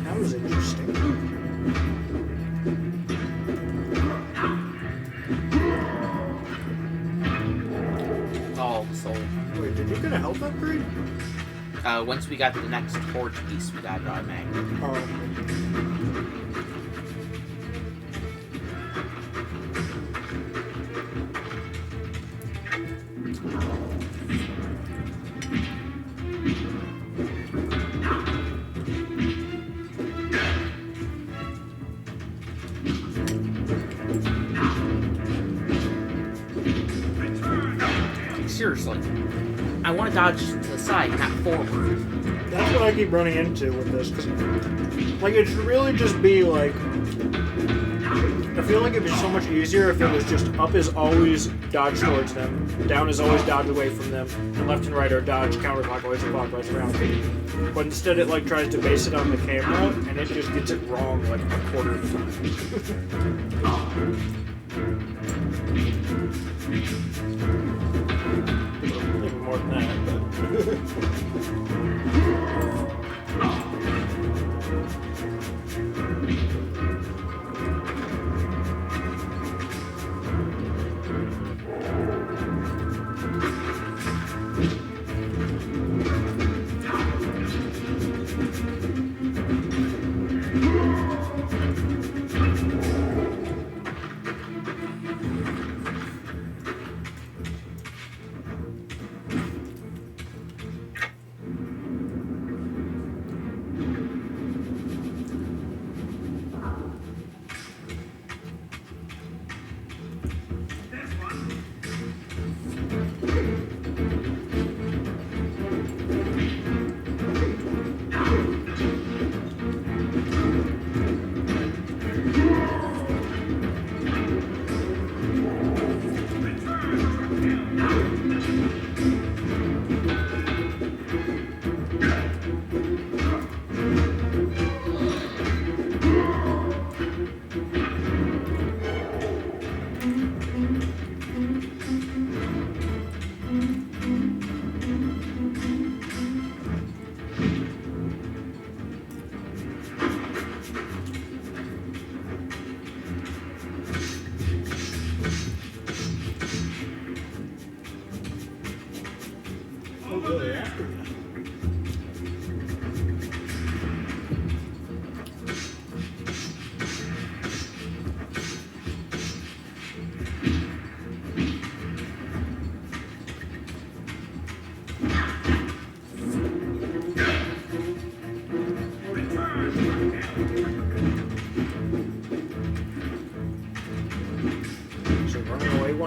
That was interesting. Oh, so Wait, did you get a health upgrade? once we got to the next forge piece, we got it automatically. Oh. Seriously, I want to dodge to the side, not forward. That's what I keep running into with this, because, like, it should really just be, like, I feel like it'd be so much easier if it was just up is always dodge towards them, down is always dodge away from them, and left and right are dodge counterclockwise or clockwise around. But instead it, like, tries to base it on the camera, and it just gets it wrong, like, a quarter of the time. Even more than that, but...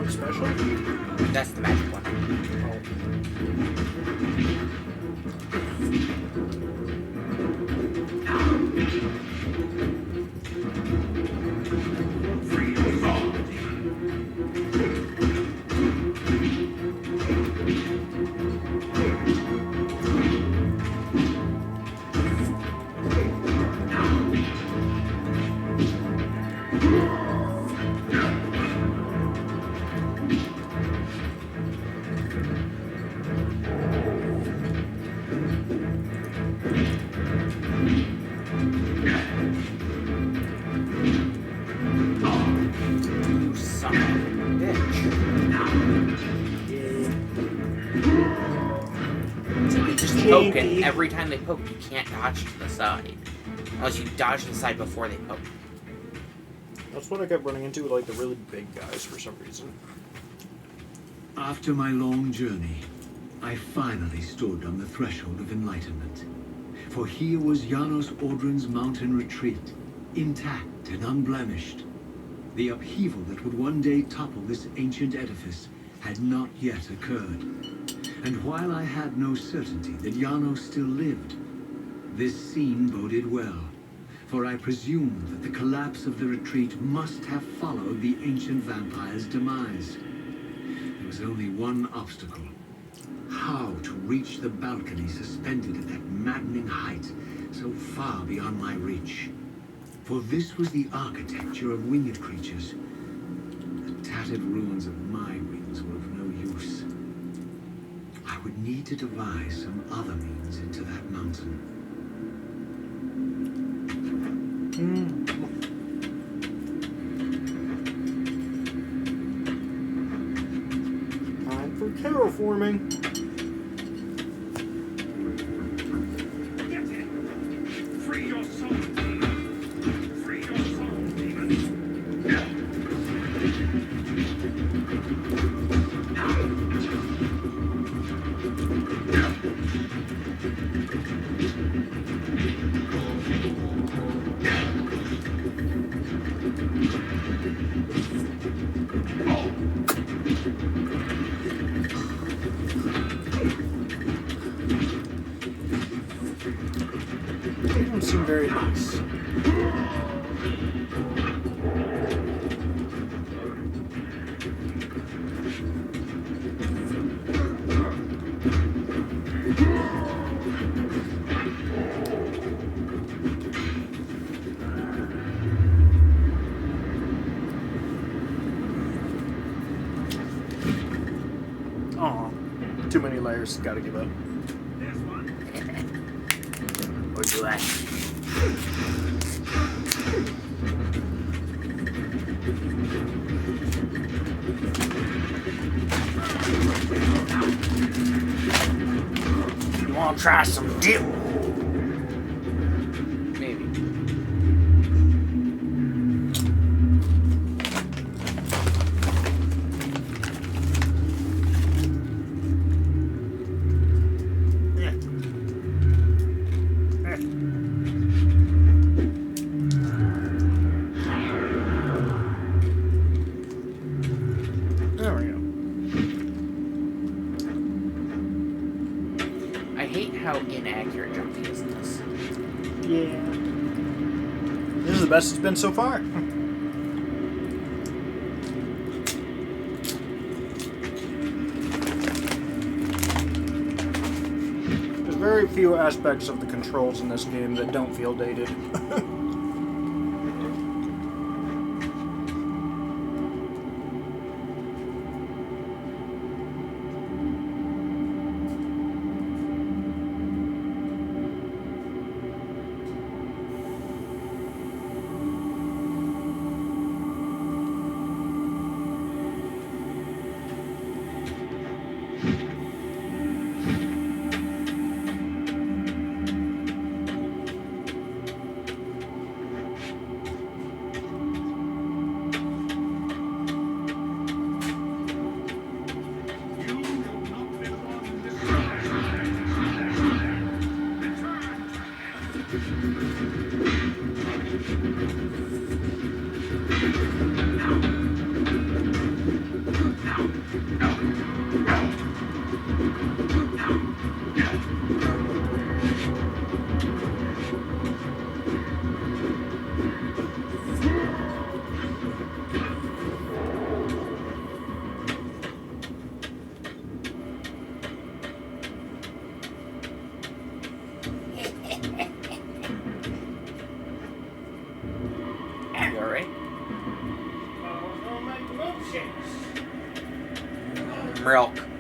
one special? That's the magic one. Free your soul, You son of a bitch. So they just poke, and every time they poke, you can't dodge to the side. Unless you dodge to the side before they poke. That's what I kept running into with like the really big guys for some reason. After my long journey, I finally stood on the threshold of enlightenment. For here was Janos Audron's mountain retreat, intact and unblemished. The upheaval that would one day topple this ancient edifice had not yet occurred. And while I had no certainty that Janos still lived, this scene boded well, for I presumed that the collapse of the retreat must have followed the ancient vampire's demise. There was only one obstacle: how to reach the balcony suspended at that maddening height so far beyond my reach. For this was the architecture of winged creatures. The tattered ruins of my wings were of no use. I would need to devise some other means into that mountain. Time for terraforming. Get it! Free your soul, demon! Free your soul, demon! They don't seem very nice. Aw, too many layers. Gotta give up. There's one. Or do I? You wanna try some dip? Maybe. There we go. I hate how inaccurate jumping is in this. Yeah. This is the best it's been so far. There's very few aspects of the controls in this game that don't feel dated. some milk.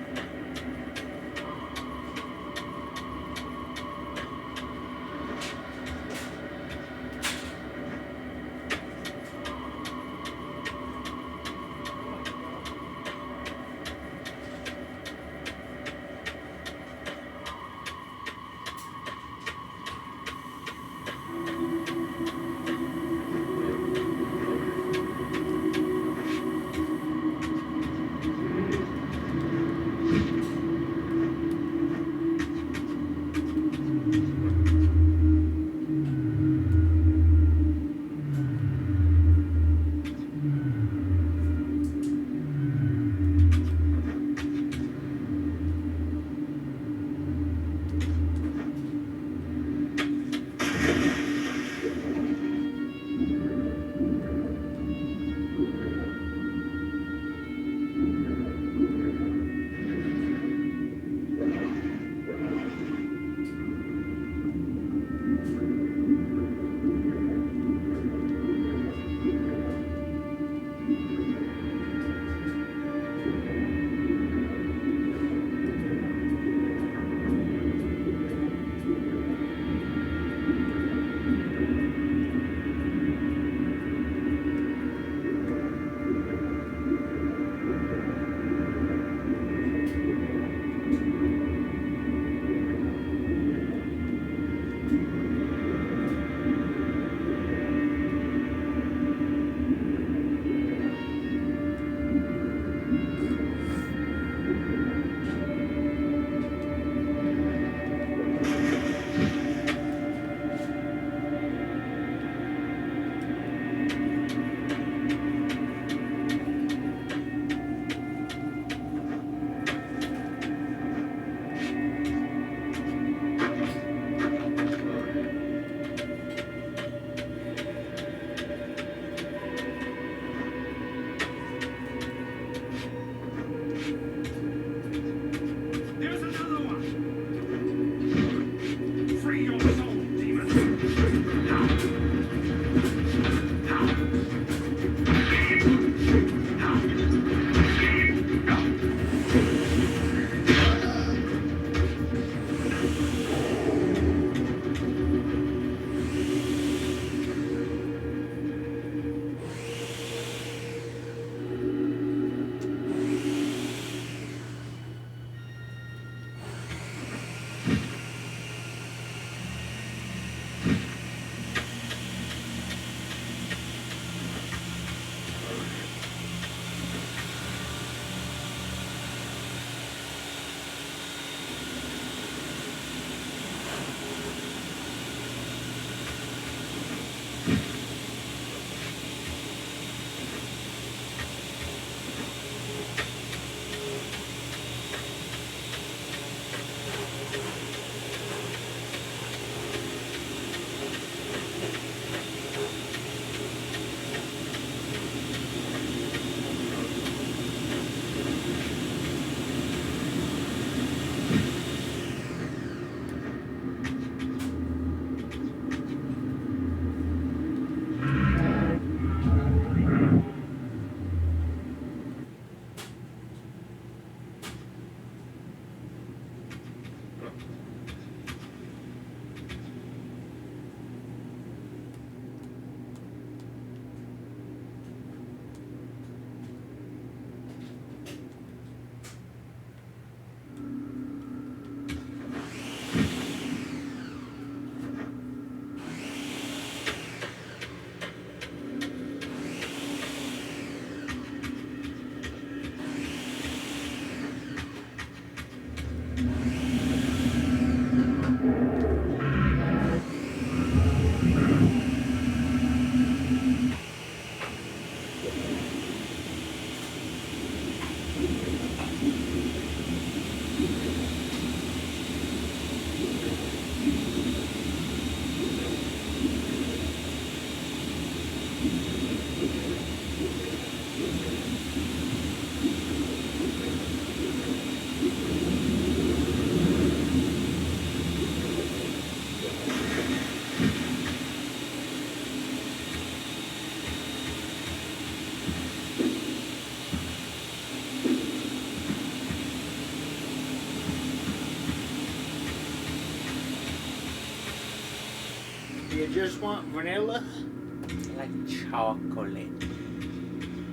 You just want vanilla? I like chocolate.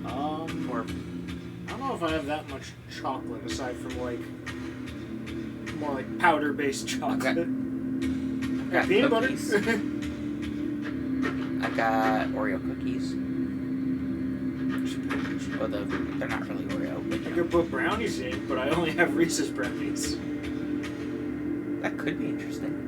Or I don't know if I have that much chocolate aside from like more like powder-based chocolate. I've got peanut cookies. butter. I've got Oreo cookies. Well, they're not really Oreo, but I could put brownies in, but I only have Reese's brownies. that could be interesting.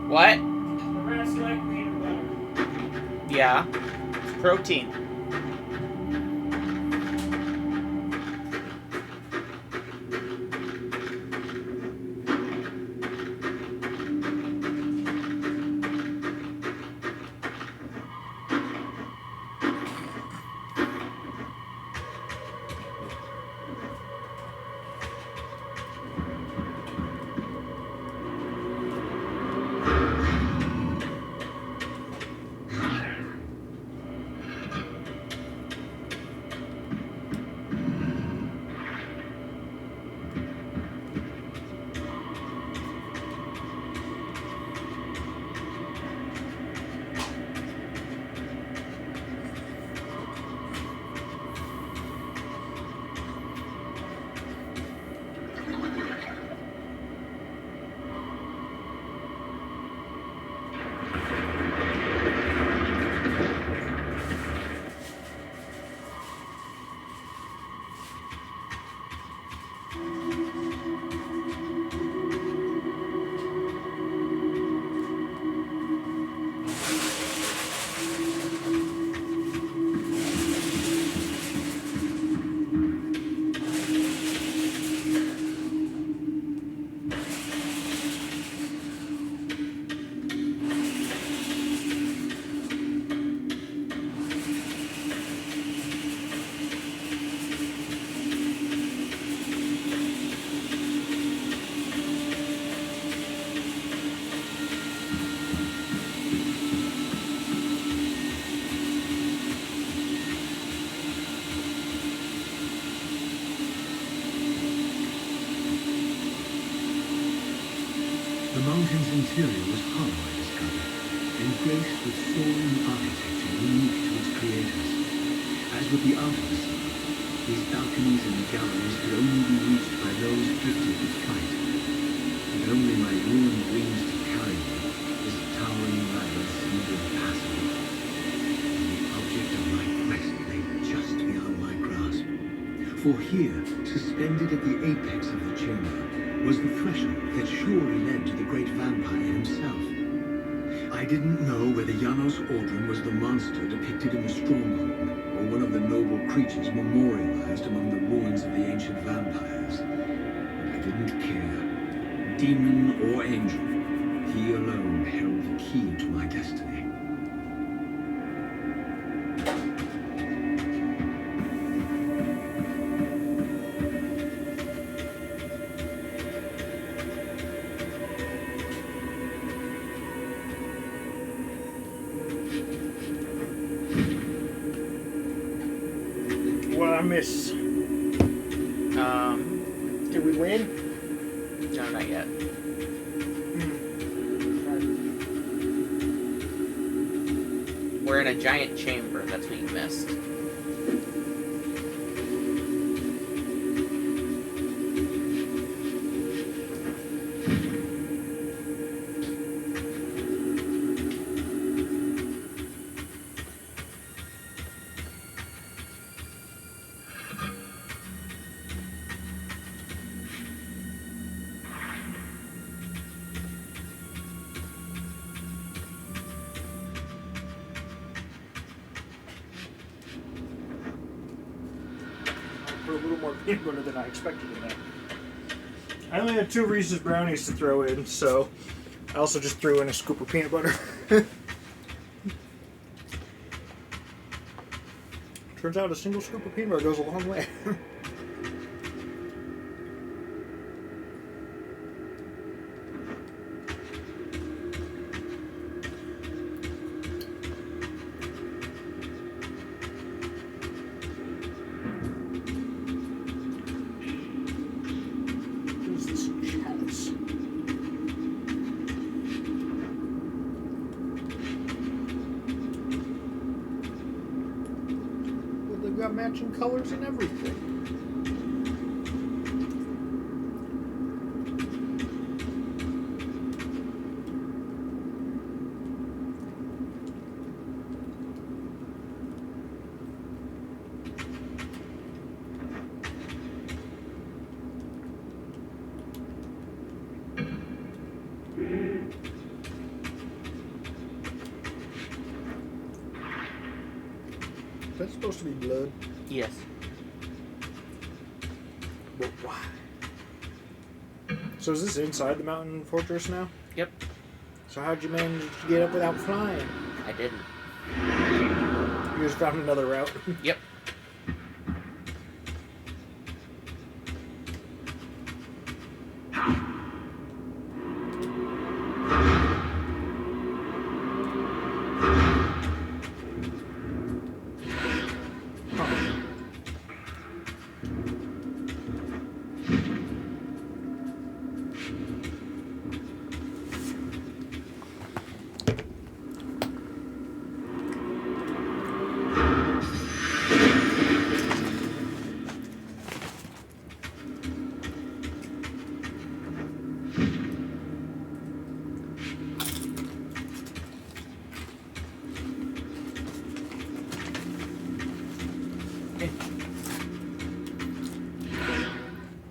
What? The rats like peanut butter. Yeah. Protein. The mountain's interior was hollow, I discovered, and graced with soaring architecture unique to its creators. As with the outer facade, these balconies and galleries could only be reached by those gifted with flight. And only my ruined wings to carry me, this towering ladder seemed impassable. The object of my quest lay just beyond my grasp. For here, suspended at the apex of the chamber, was the threshold that surely led to the great vampire himself. I didn't know whether Janos Audron was the monster depicted in the stronghold, or one of the noble creatures memorialized among the ruins of the ancient vampires. But I didn't care. Demon or angel, he alone held the key to my destiny. Miss. Did we win? No, not yet. We're in a giant chamber. That's what you missed. Put a little more peanut butter than I expected in that. I only had 2 Reese's brownies to throw in, so I also just threw in a scoop of peanut butter. Turns out a single scoop of peanut butter goes a long way. Matching colors and everything. Is that supposed to be blood? Yes. But why? So is this inside the mountain fortress now? Yep. So how'd you manage to get up without flying? I didn't. You just found another route? Yep.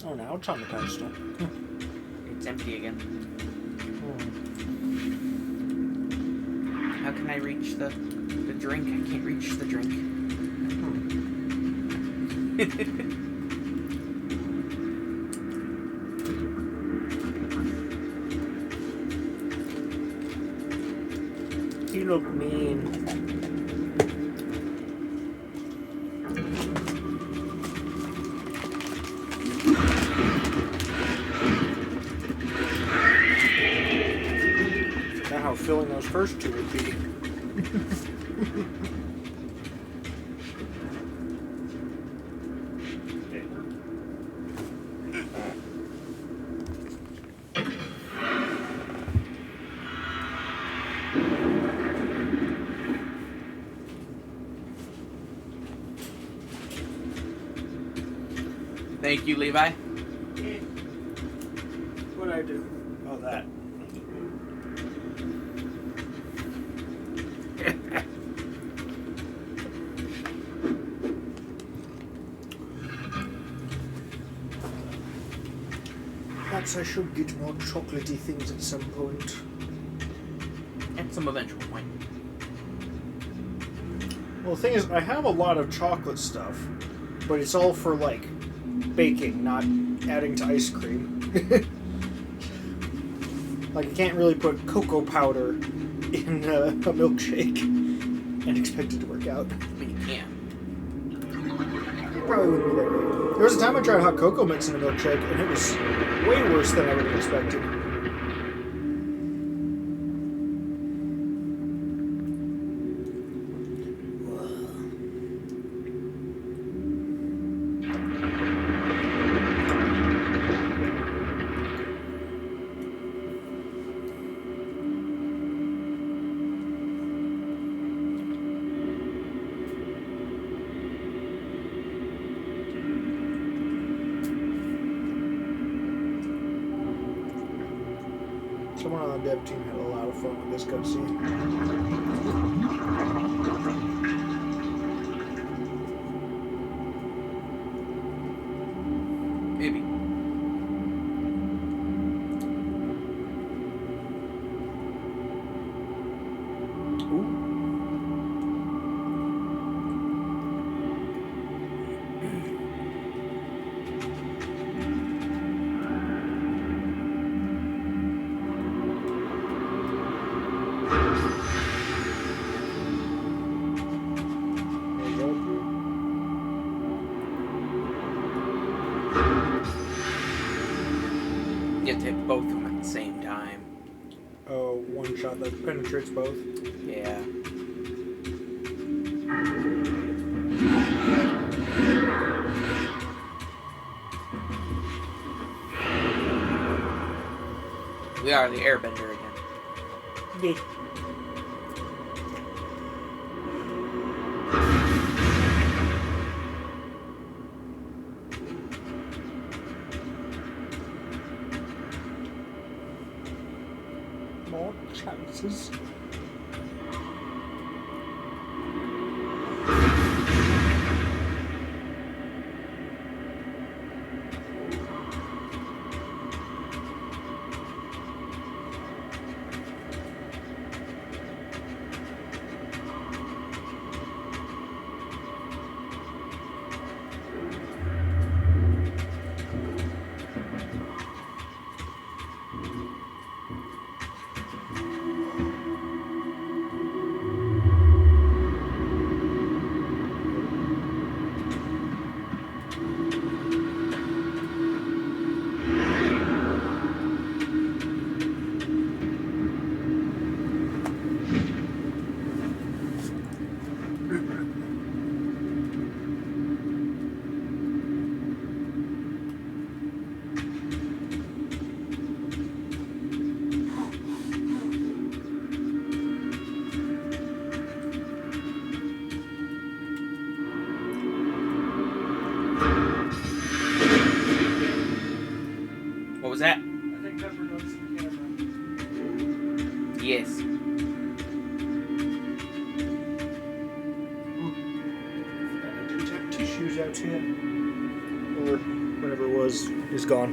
Oh, now it's on the pedestal. It's empty again. Oh. How can I reach the drink? I can't reach the drink. You look mean. Not how filling those first 2 would be. Thank you, Levi. What'd I do? Oh, that. Perhaps I should get more chocolatey things at some point. At some eventual point. Well, the thing is, I have a lot of chocolate stuff, but it's all for, like, baking, not adding to ice cream. Like, I can't really put cocoa powder in a milkshake and expect it to work out. I mean, you can. It probably wouldn't be that great. There was a time I tried hot cocoa mix in a milkshake, and it was way worse than I would have expected. Someone on the dev team had a lot of fun with this cutscene. Maybe. You have to hit both of them at the same time. Oh, one shot that penetrates both. Yeah. We are the airbender again. Yeah. More chances. What was that? I think Pepper noticed the camera. Yes. And the detect tissues out here. Or whatever it was is gone.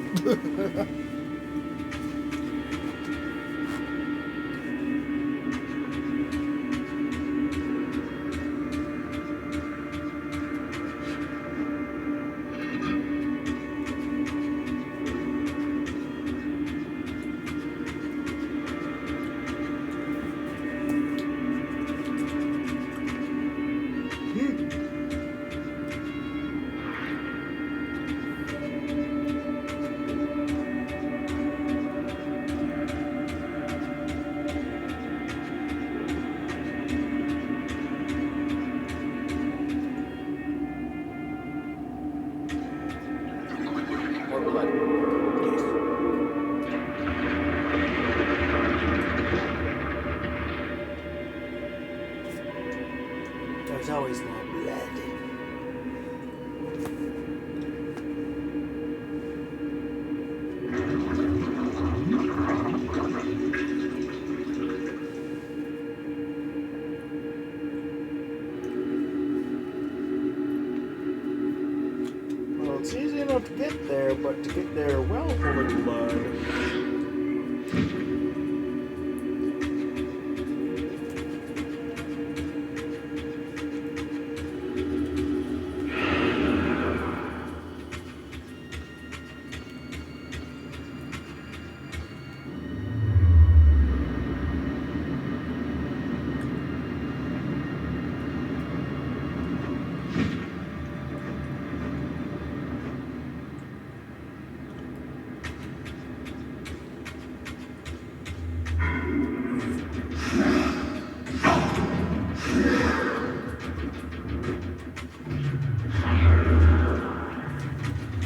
But to get there, well, full of blood.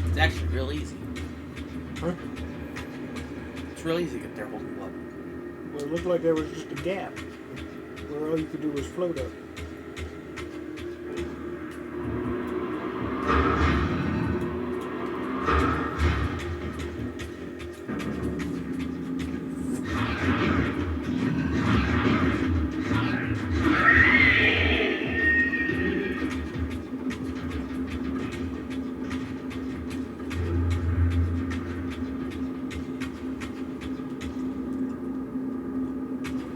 It's actually real easy. Huh? It's real easy to get there holding blood. Well, it looked like there was just a gap where all you could do was float up.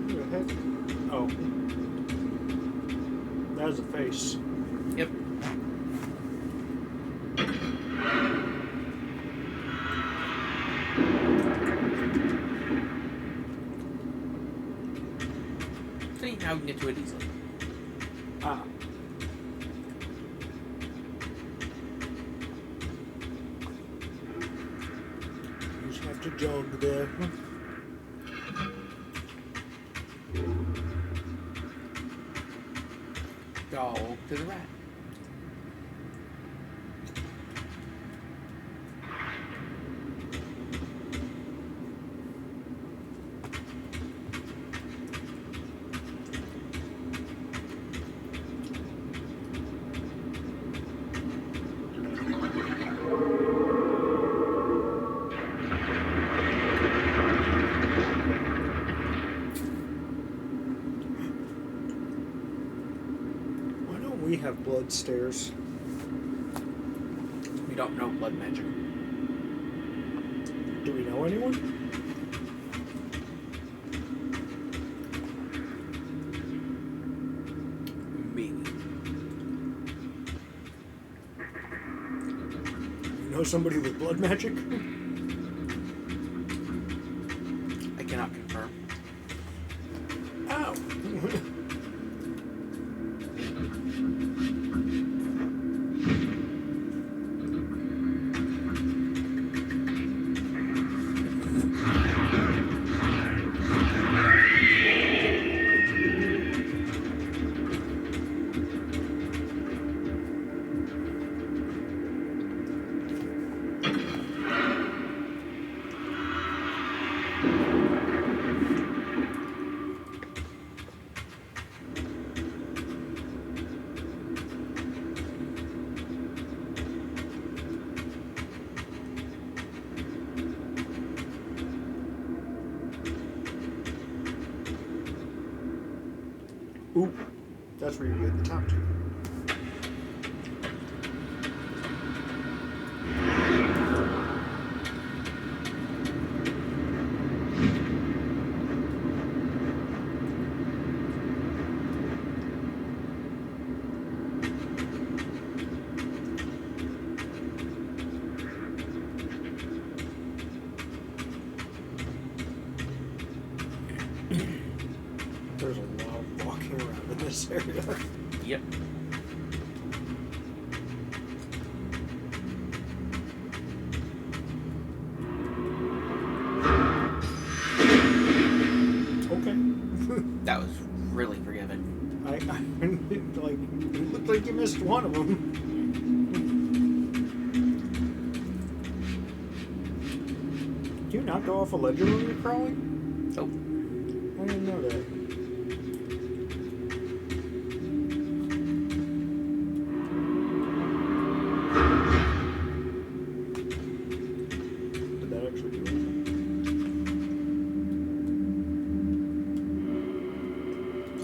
What the heck? Oh. That was a face. Yep. See, now we can get to it easily. Ah. You just have to jog there. Go to the rat. Why don't we have blood stairs? We don't know blood magic. Do we know anyone? Maybe. You know somebody with blood magic? I cannot confirm. Ow! Ooh, that's where you get the top two. There's a lot of walking around in this area. Yep. Okay. That was really forgiving. Like, it looked like you missed one of them. Do you not go off a ledger when you're crawling? Oh. I didn't know that. Did that actually do anything?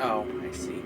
Oh, I see.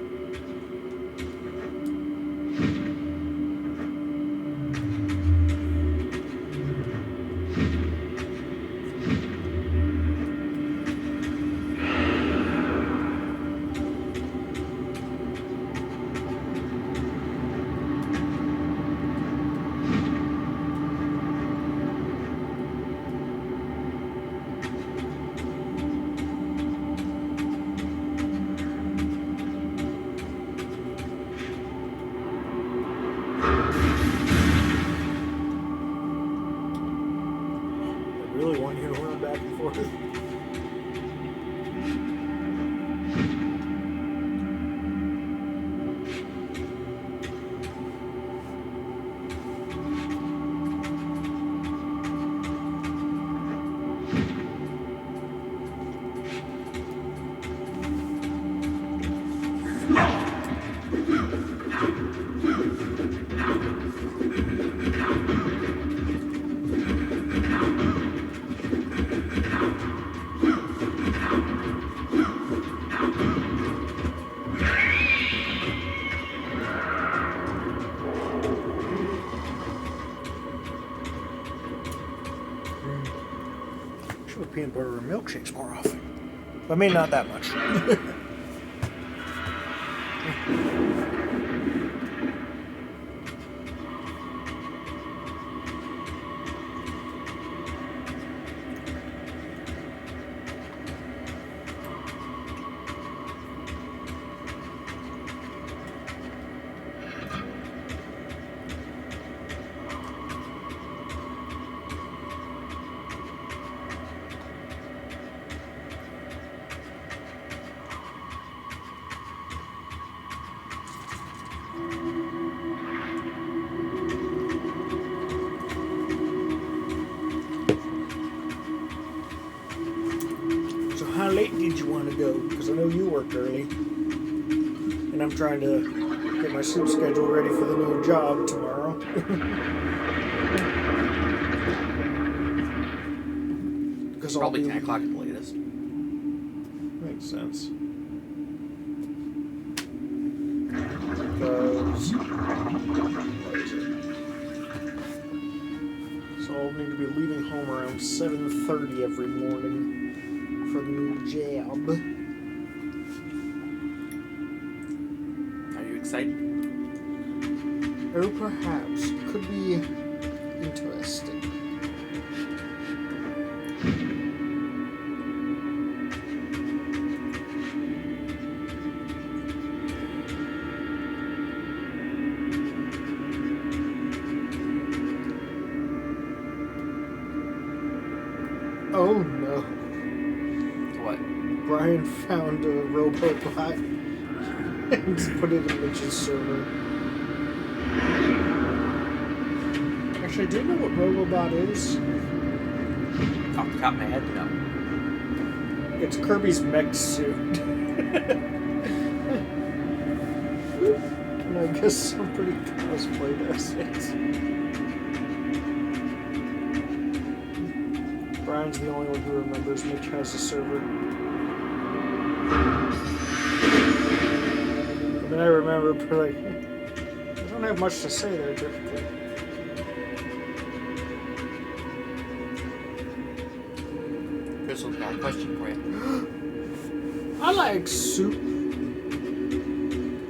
order milkshakes more often. But maybe not that much. How late did you want to go? Because I know you worked early. And I'm trying to get my sleep schedule ready for the new job tomorrow. Because Probably 10 o'clock at the latest. Makes sense. Because... what is it? So I'll need to be leaving home around 7:30 every morning. For the new job. Are you excited? Oh, perhaps. Could be interesting. Oh no. What? Brian found a robot and put it in Mitch's server. Actually, do you know what Robobot is? Off the top of my head, no. It's Kirby's mech suit. And I guess somebody cosplayed as it. Brian's the only one who remembers Mitch has a server. I mean, I remember, but like, I don't have much to say there typically. Crystal's got a question for you. I like soup.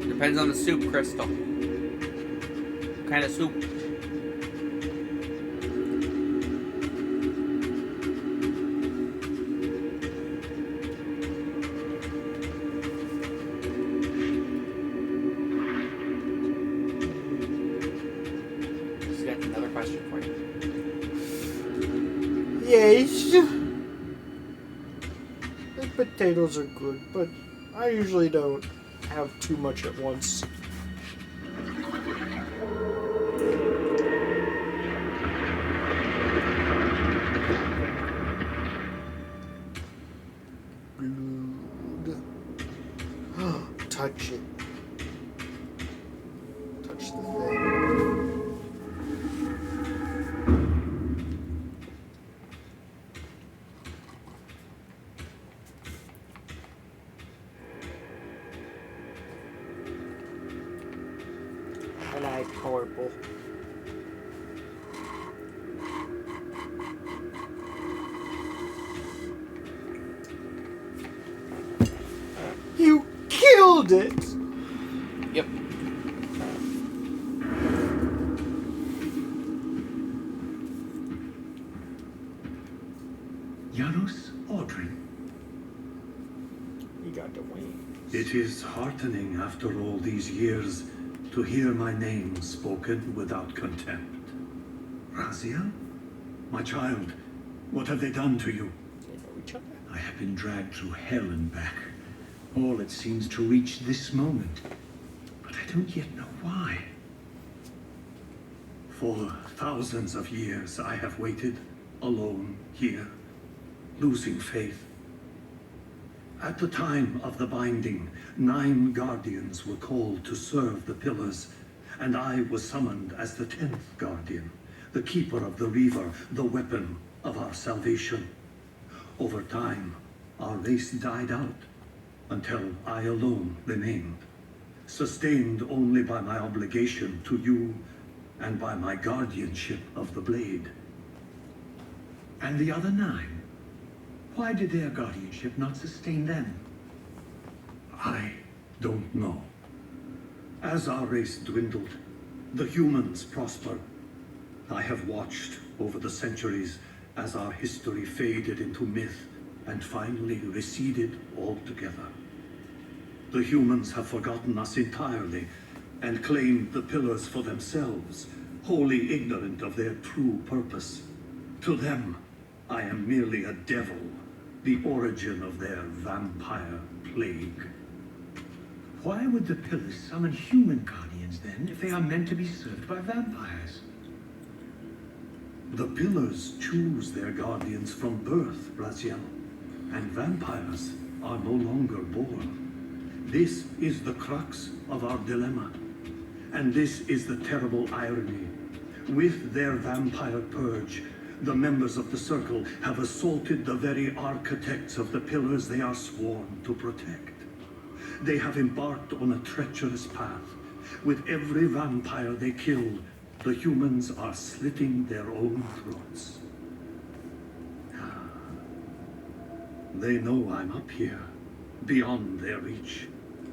Depends on the soup, Crystal. What kind of soup? She's got another question for you. Yes. The potatoes are good, but I usually don't have too much at once. Blood. Touch it. Touch the thing. I like purple. You killed it! Yep. Janos Audrey. You got the wings. It is heartening after all these years to hear my name spoken without contempt. Razia? My child, what have they done to you? They know each other. I have been dragged through hell and back. All it seems to reach this moment. But I don't yet know why. For thousands of years I have waited, alone here, losing faith. At the time of the binding, 9 guardians were called to serve the pillars, and I was summoned as the 10th guardian, the keeper of the Reaver, the weapon of our salvation. Over time, our race died out, until I alone remained, sustained only by my obligation to you and by my guardianship of the blade. And the other 9? Why did their guardianship not sustain them? I don't know. As our race dwindled, the humans prospered. I have watched over the centuries as our history faded into myth and finally receded altogether. The humans have forgotten us entirely and claimed the pillars for themselves, wholly ignorant of their true purpose. To them, I am merely a devil, the origin of their vampire plague. Why would the pillars summon human guardians then, if they are meant to be served by vampires? The pillars choose their guardians from birth, Raziel, and vampires are no longer born. This is the crux of our dilemma, and this is the terrible irony. With their vampire purge, the members of the Circle have assaulted the very architects of the pillars they are sworn to protect. They have embarked on a treacherous path. With every vampire they kill, the humans are slitting their own throats. They know I'm up here, beyond their reach,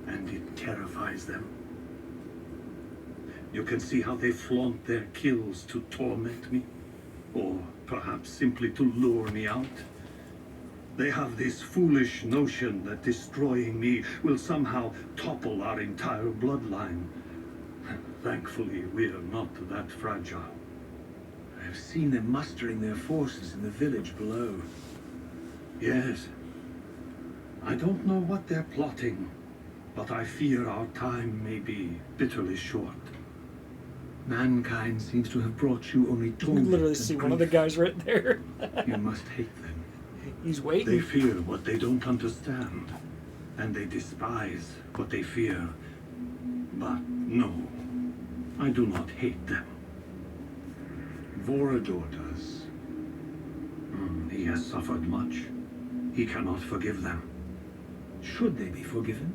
and it terrifies them. You can see how they flaunt their kills to torment me, or perhaps simply to lure me out. They have this foolish notion that destroying me will somehow topple our entire bloodline. Thankfully, we're not that fragile. I've seen them mustering their forces in the village below. Yes. I don't know what they're plotting, but I fear our time may be bitterly short. Mankind seems to have brought you only You torment can literally and see one of the grief. guys right there. You must hate them. He's They waiting. fear what they don't understand, and they despise what they fear. But no, I do not hate them. Vorador does. He has suffered much. He cannot forgive them. Should they be forgiven?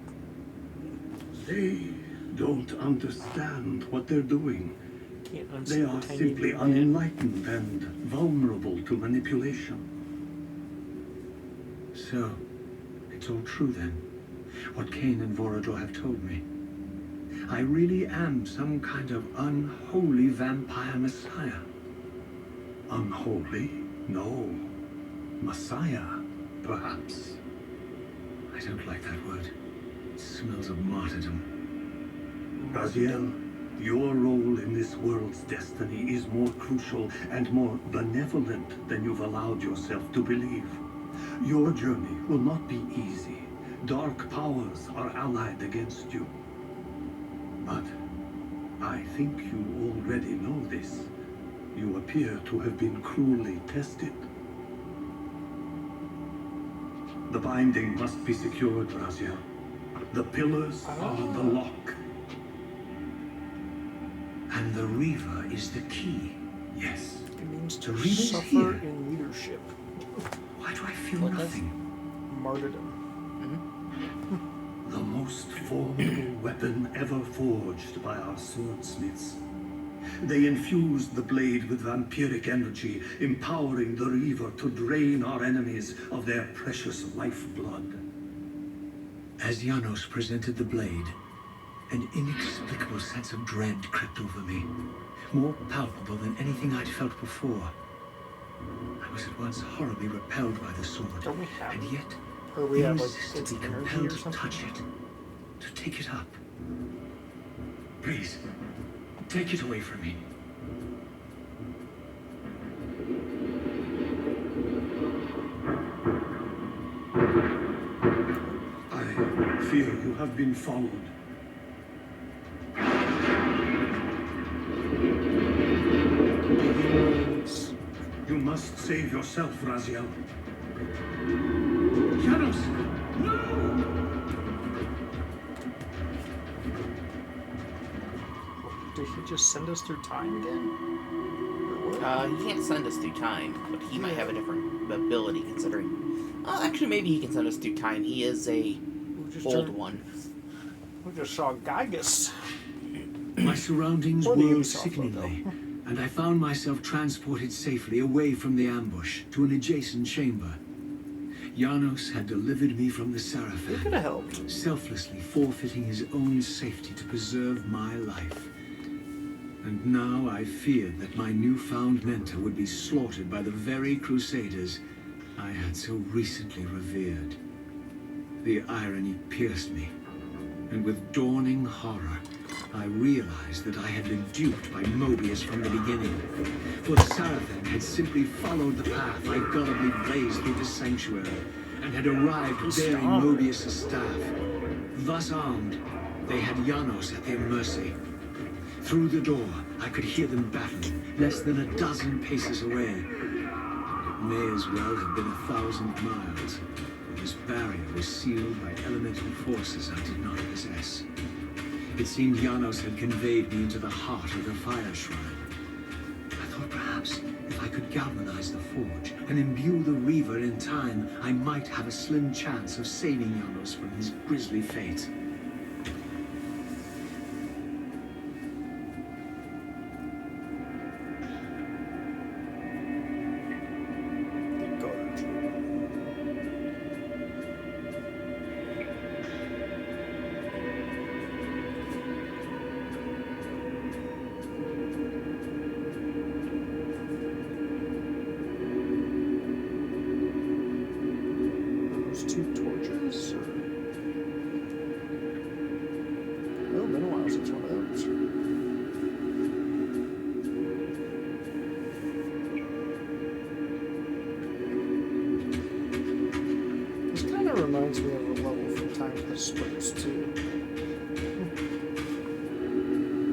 They don't understand what they're doing. Can't unsee They the are tiny simply man. unenlightened and vulnerable to manipulation. So, it's all true then, what Cain and Vorador have told me. I really am some kind of unholy vampire messiah. Unholy? No. Messiah, perhaps. I don't like that word. It smells of martyrdom. Raziel, your role in this world's destiny is more crucial and more benevolent than you've allowed yourself to believe. Your journey will not be easy. Dark powers are allied against you. But I think you already know this. You appear to have been cruelly tested. The binding must be secured, Raziel. The pillars are the lock. And the Reaver is the key. Yes. It means The to Reaver's suffer here. in leadership. Why do I feel What is- nothing? Martyrdom. The most formidable weapon ever forged by our swordsmiths. They infused the blade with vampiric energy, empowering the Reaver to drain our enemies of their precious lifeblood. As Janos presented the blade, an inexplicable sense of dread crept over me, more palpable than anything I'd felt before. I was at once horribly repelled by the sword, Don't we have and yet Or we have like its irresistibly energy compelled or to something? touch it, to take it up. Please, take it away from me. I fear you have been followed. Humans. You must save yourself, Raziel. Janos! No! Did he just send us through time again? Or what? He can't send us through time, but he might have a different ability considering. Actually, maybe he can send us through time. He is a We just old turned- one. We just saw Gygus. My surroundings Or the whirled Ubisoft sickeningly, logo. and I found myself transported safely away from the ambush to an adjacent chamber. Janos had delivered me from the He Seraphim, could have helped. selflessly forfeiting his own safety to preserve my life. And now I feared that my newfound mentor would be slaughtered by the very crusaders I had so recently revered. The irony pierced me, and with dawning horror, I realized that I had been duped by Mobius from the beginning. For the Seraphim had simply followed the path I gullibly blazed through the sanctuary, and had arrived bearing Mobius' staff. Thus armed, they had Janos at their mercy. Through the door, I could hear them battling, less than a dozen paces away. It may as well have been 1,000 miles, for this barrier was sealed by elemental forces I did not possess. It seemed Janos had conveyed me into the heart of the fire shrine. I thought perhaps if I could galvanize the forge and imbue the Reaver in time, I might have a slim chance of saving Janos from his grisly fate. Two torches? Oh, been a while since one of those. This kind of reminds me of a level from Time of the Splits, too.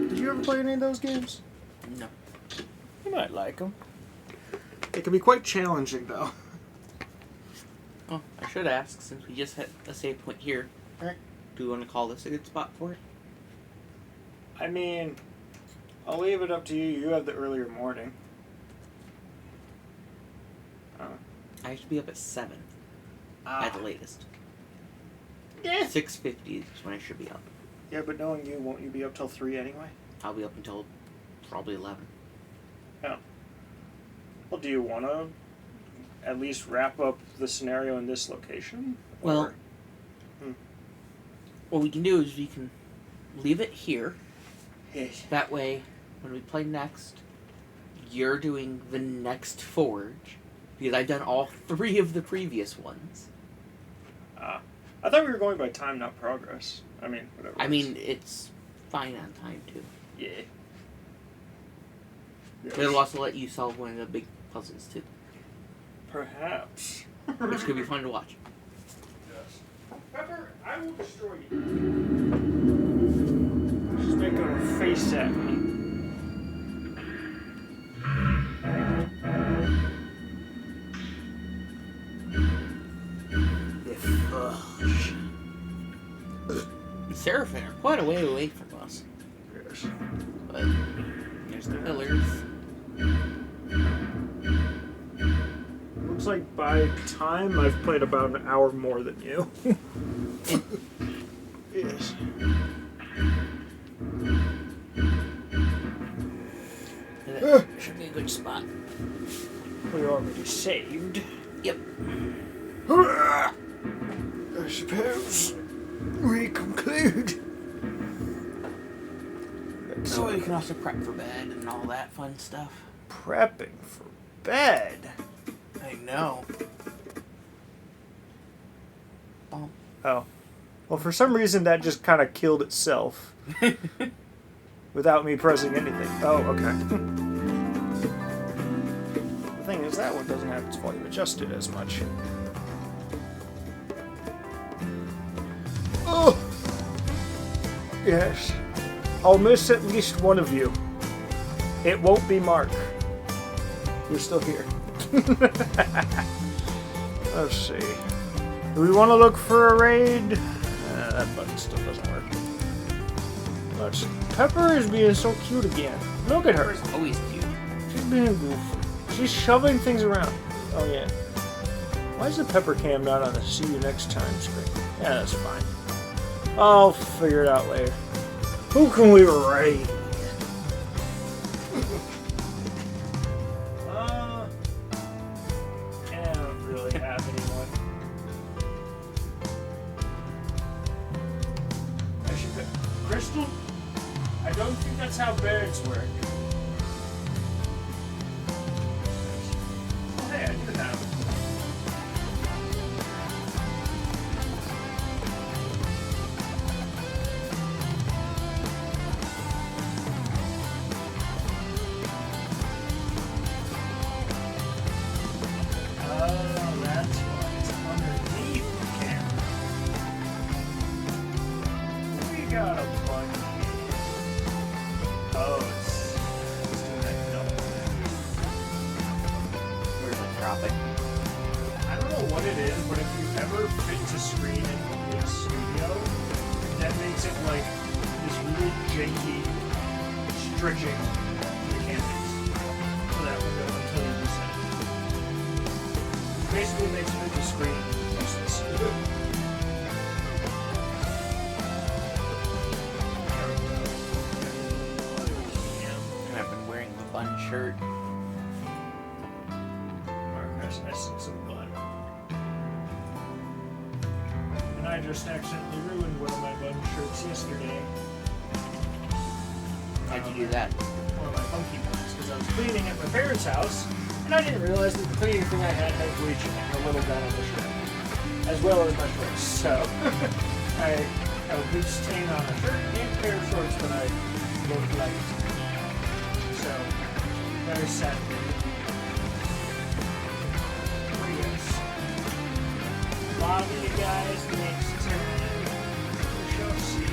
Did you ever play any of those games? No. You might like them. They can be quite challenging, though. Oh, I should ask, since we just hit a save point here. Right. Do we want to call this a good spot for it? I mean, I'll leave it up to you. You have the earlier morning. I have to be up at 7 at the latest. Yeah. 6:50 is when I should be up. Yeah, but knowing you, won't you be up till 3 anyway? I'll be up until probably 11. Yeah. Well, do you want to at least wrap up the scenario in this location? Well, what we can do is we can leave it here. Yes. That way, when we play next, you're doing the next forge. Because I've done all 3 of the previous ones. I thought we were going by time, not progress. I mean, whatever. I mean, it's fine on time, too. Yeah. But it'll also let you solve one of the big puzzles, too. Perhaps. Which could be fun to watch. Yes. Pepper, I will destroy you. She's making a face at me. The Seraphim are quite a way away from us. Yes. But there's the pillars. Looks like by time I've played about an hour more than you. Yes. That should be a good spot. We already saved. Yep. I suppose we conclude. So you can also prep for bed and all that fun stuff. Prepping for bed. I know. Bump. Oh. Well, for some reason that just kind of killed itself. Without me pressing anything. Oh, okay. The thing is, that one doesn't have its volume adjusted as much. Oh! Yes. I'll miss at least one of you. It won't be Mark. You're still here. Let's see. Do we want to look for a raid? That button still doesn't work. Let's see. Pepper is being so cute again. Look at her. Pepper's always cute. She's being goofy. She's shoving things around. Oh, yeah. Why is the pepper cam not on the see you next time screen? Yeah, that's fine. I'll figure it out later. Who can we raid? I don't really have anyone. I don't think that's how birds work. Oh, hey, I did that. Oh, that's why it's underneath the camera. We got a bunch here. Oh, it's doing that double thing. Where's it dropping? I don't know what it is, but if you ever fit to screen in a studio, that makes it like this really janky stretching mechanics for that window until you reset it. Basically makes it the screen useless. And I've been wearing the bun shirt. Mark has essence of blood. And I just accidentally ruined one of my bun shirts yesterday. How'd you do that? One of my funky ones, because I was cleaning at my parents' house, and I didn't realize that the cleaning thing I had bleach in it, a little down on the shirt, as well as my shorts. So I have a bleach stain on a shirt and a pair of shorts that I both liked. So very sad. Oh yes. Lobby, you guys, next time we shall see.